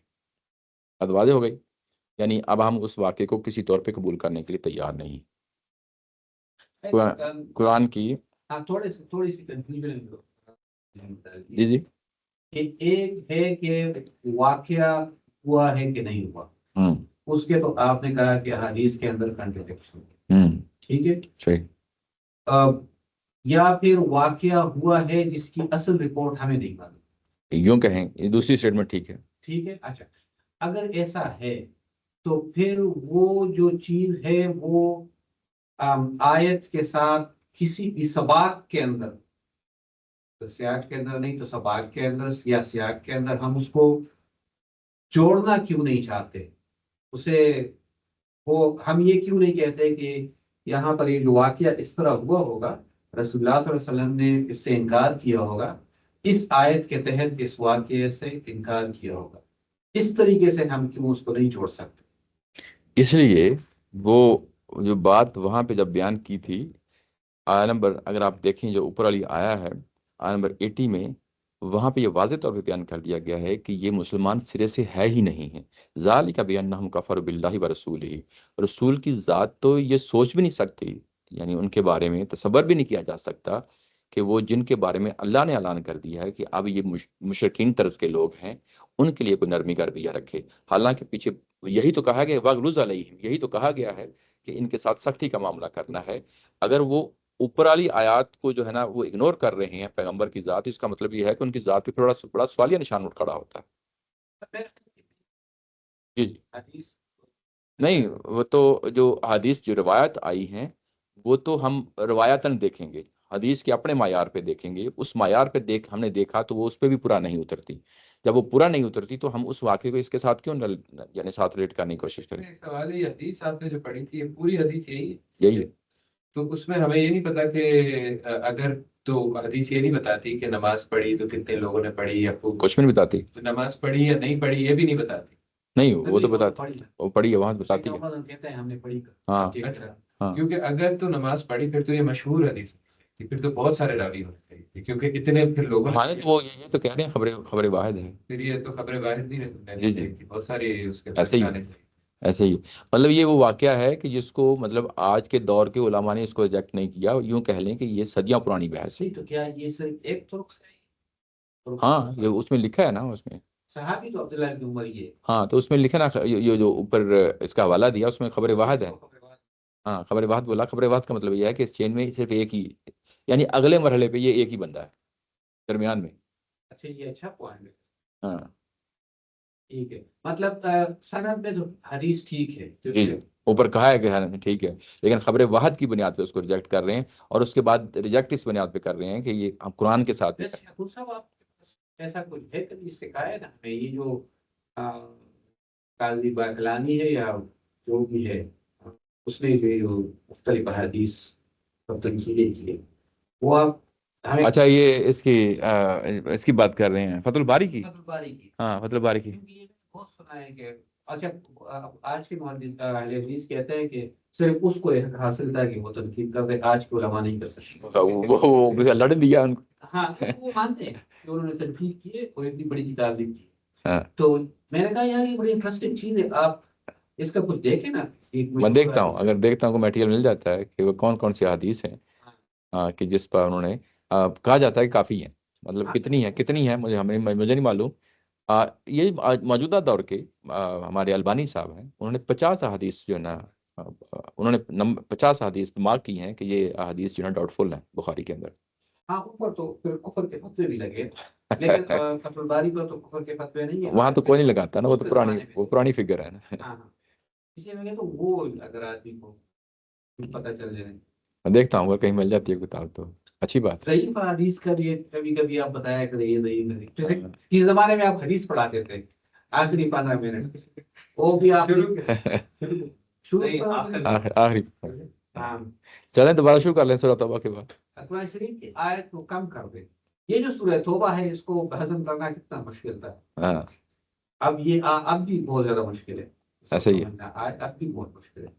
اب واضح ہو گئی، یعنی اب ہم اس واقعے کو کسی طور پہ قبول کرنے کے لیے تیار نہیں۔ قرآن کی تھوڑی سی کنفیوژن جی جی ایک ہے کہ واقعہ ہوا ہے کہ نہیں ہوا، اس کے تو آپ نے کہا کہ حدیث کے اندر کنٹرڈکشن، ٹھیک ہے صحیح، یا پھر واقعہ ہوا ہے جس کی اصل رپورٹ ہمیں نہیں معلوم، یوں کہیں یہ دوسری اسٹیٹمنٹ ٹھیک ہے۔ ٹھیک ہے، اچھا اگر ایسا ہے تو پھر وہ جو چیز ہے وہ آیت کے ساتھ کسی بھی سباق کے اندر، سیاق کے اندر نہیں تو سباق کے اندر یا سیاق کے اندر ہم اس کو جوڑنا کیوں نہیں چاہتے، اسے وہ ہم یہ کیوں نہیں کہتے کہ یہاں پر یہ جو واقعہ اس طرح ہوا ہوگا، رسول اللہ صلی اللہ علیہ وسلم نے اس سے انکار کیا ہوگا، اس آیت کے تحت اس واقعے سے انکار کیا ہوگا، اس طریقے سے ہم کیوں اس کو نہیں جوڑ سکتے؟ اس لیے وہ جو بات وہاں پہ جب بیان کی تھی، آیا نمبر اگر آپ دیکھیں جو اوپر والی آیا ہے آیا نمبر 80 میں، وہاں پہ یہ واضح طور پہ بیان کر دیا گیا ہے کہ یہ مسلمان سرے سے ہے ہی نہیں ہے۔ ذالک بانہم کفروا باللہ ورسولہ، رسول کی ذات تو یہ سوچ بھی نہیں سکتی، یعنی ان کے بارے میں تصور بھی نہیں کیا جا سکتا کہ وہ جن کے بارے میں اللہ نے اعلان کر دیا ہے کہ اب یہ مشرکین طرز کے لوگ ہیں، ان کے لیے کوئی نرمی کا رویہ رکھے۔ حالانکہ پیچھے یہی تو کہا گیا وغلظ علیہم، یہی تو کہا گیا ہے کہ ان کے ساتھ سختی کا معاملہ کرنا ہے۔ اگر وہ اوپر والی آیات کو جو ہے نا وہ اگنور کر رہے ہیں پیغمبر کی ذات، اس کا مطلب یہ ہے کہ ان کی ذات پہ بڑا سوالیہ نشان اٹھ کھڑا ہوتا ہے۔ جی جی حدیث نہیں، وہ تو جو حدیث جو روایت آئی ہیں وہ تو ہم روایتاً دیکھیں گے، حدیث کے اپنے معیار پہ دیکھیں گے، اس معیار پہ ہم نے دیکھا تو وہ اس پہ بھی پورا نہیں اترتی۔ جب وہ پورا نہیں اترتی تو ہم اس واقعے کو اس کے ساتھ کیوں یعنی ساتھ ریٹ کرنے کی کوشش کریں؟ ایک سوال ہے، یہ حدیث آپ نے جو پڑھی تھی یہ پوری حدیث یہی ہے، تو اس میں ہمیں یہ نہیں پتا کہ اگر تو حدیث یہ نہیں بتاتی کہ نماز پڑھی تو کتنے لوگوں نے پڑھی، یا کچھ بھی نہیں بتاتی، نماز پڑھی یا نہیں پڑھی یہ بھی نہیں بتاتی۔ نہیں وہ تو بتاتی، وہ پڑھی ہے وہاں بتاتی ہے، کہتے ہیں ہم نے پڑھی۔ ہاں اچھا، کیونکہ اگر تو نماز پڑھی پھر تو یہ مشہور حدیث تھی، پھر تو بہت سارے راوی ہونے چاہیے کیونکہ اتنے پھر لوگوں ہاں تو وہ یہ تو کہہ رہے ہیں خبر واحد ہے، پھر یہ تو خبر واحد جی جی نہیں تھی، بہت ساری اس کے ایسے ہی ایسے ہی مطلب یہ وہ واقعہ ہے کہ جس کو مطلب آج کے دور کے علماء نے اس کو ریجیکٹ نہیں کیا، یوں کہہ لیں کہ یہ صدیاں پرانی بحث ہے۔ تو کیا یہ صرف ایک طرق سے ہے؟ ہاں یہ اس میں لکھا ہے نا، اس میں صحابی تو عبداللہ بن عمر یہ، ہاں تو اس میں لکھا نا یہ جو اوپر اس کا حوالہ دیا اس میں خبر واحد ہے، ہاں خبر واحد بولا۔ خبر واحد کا مطلب یہ ہے کہ اس چین میں صرف ایک ہی، یعنی اگلے مرحلے پہ یہ ایک ہی بندہ ہے درمیان میں۔ اچھا یہ اچھا پوائنٹ ہے، ہاں ٹھیک ہے، مطلب سند میں تو حدیث ٹھیک ہے، جی جی اوپر کہا ہے کہ ٹھیک ہے، لیکن خبر واحد کی بنیاد پہ اس کو ریجیکٹ کر رہے ہیں، اور اس کے بعد ریجیکٹ اس بنیاد پہ کر رہے ہیں کہ یہ ہم قرآن کے ساتھ ویسے ابو صاحب آپ کے پاس ایسا کچھ ہے کبھی سکھایا نا ہمیں، یہ جو قاضی باقلانی ہے یا جو بھی ہے اس نے جو مختلف احادیث پر تنقیدیں کی ہے وہ آپ ہمیں؟ اچھا یہ اس کی بات کر رہے ہیں فتح الباری کی، فتح الباری کی، ہاں فتح الباری کی، کیونکہ یہ بہت سنا ہے کہ اچھا آج کے محدث اہل حدیث کہتے ہیں کہ صرف اس کو حاصل تھا کہ وہ تنقید کر دے، آج کے علماء نہیں کر سکتے، وہ لڑ دیا ان کو۔ ہاں وہ مانتے ہیں کہ انہوں نے تنقید کی ہے اور اتنی بڑی کتاب لکھی، ہاں تو میں نے کہا یار یہ بڑی انٹرسٹنگ چیز ہے، آپ اس کا کچھ دیکھیں نا۔ میں دیکھتا ہوں، اگر دیکھتا ہوں کہ میٹیریل مل جاتا ہے کہ وہ کون کون سی حدیث ہیں کہ جس پر انہوں نے کہا جاتا ہے کہ کافی ہیں، مطلب کتنی ہے مجھے نہیں معلوم۔ یہ موجودہ دور کے ہمارے البانی صاحب ہیں، انہوں نے 50 حدیث جو ہے نا انہوں نے 50 حدیث مارک کی ہیں کہ یہ حدیث جو ہے ڈاؤٹ فل ہیں بخاری کے اندر۔ ہاں اوپر تو پھر کفر کے فتوے بھی لگے، لیکن فتح الباری پر تو کفر کے فتوے نہیں ہیں، وہاں تو کوئی نہیں لگاتا نا، وہ تو پرانی فگر ہے نا۔ ہاں اس لیے میں کہتا ہوں وہ اگر آدمی کو پتہ چل جائے، دیکھتا ہوں کہیں مل جاتی ہے کتاب تو اچھی بات ہے۔ ضعیف حدیث کا بھی کبھی کبھی آپ بتایا کریں یہ ضعیف ہے، جیسے اس زمانے میں آپ حدیث پڑھاتے تھے آخری 15 منٹ، وہ بھی آپ آخری ہاں چلیں دوبارہ شروع کر لیں سورہ توبہ کے بعد. قرآن شریف کی آیت کو کم کر دیں. یہ جو سورہ توبہ ہے اس کو ہضم کرنا کتنا مشکل تھا. ہاں اب یہ اب بھی بہت زیادہ مشکل ہے. ایسا ہی ہے. آیت اب بھی بہت مشکل ہے.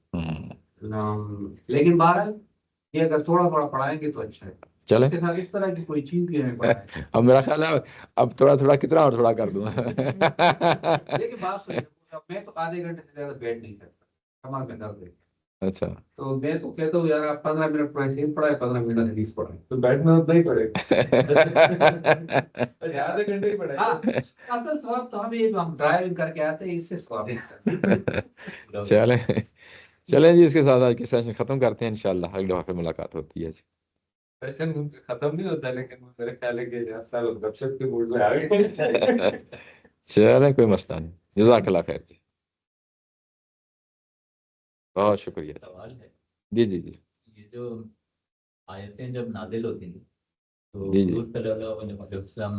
لیکن بہرحال یہ اگر تھوڑا تھوڑا پڑھائیں گے تو اچھا ہے. چلیں اس کے ساتھ اس طرح کی کوئی چیز بھی ہمیں پڑھائیں. اب میرا خیال ہے اب تھوڑا تھوڑا کتنا اور تھوڑا کر دوں. لیکن بات سنیں میں تو آدھے گھنٹے سے زیادہ بیٹھ نہیں سکتا. کمر میں درد ہے. اچھا تو میں تو کہتا ہوں یار آپ 15 منٹ قرآن شریف پڑھائے 15 منٹ حدیث پڑھائے. تو بیٹھنا اتنا ہی پڑے گا. آدھے گھنٹے ہی پڑے. اصل ثواب تو ہمیں جو ہم ڈرائیونگ کر کے آتے ہیں اس سے ثواب ہے. چلیں جی اس کے ساتھ آج کی سیشن ختم کرتے ہیں. انشاءاللہ اگلی دفعہ پھر ملاقات ہوتی ہے. سیشن ختم نہیں ہوتا لیکن میرے خیال ہے کہ سال گپ شپ کے موڈ میں آ گئے. چلیں کوئی مسئلہ نہیں. جزاک اللہ خیر جی. بہت شکریہ. سوال ہے جی جی جی. یہ جو آیتیں جب نازل ہوتی ہیں تو جی جی. حضور صلی اللہ علیہ وسلم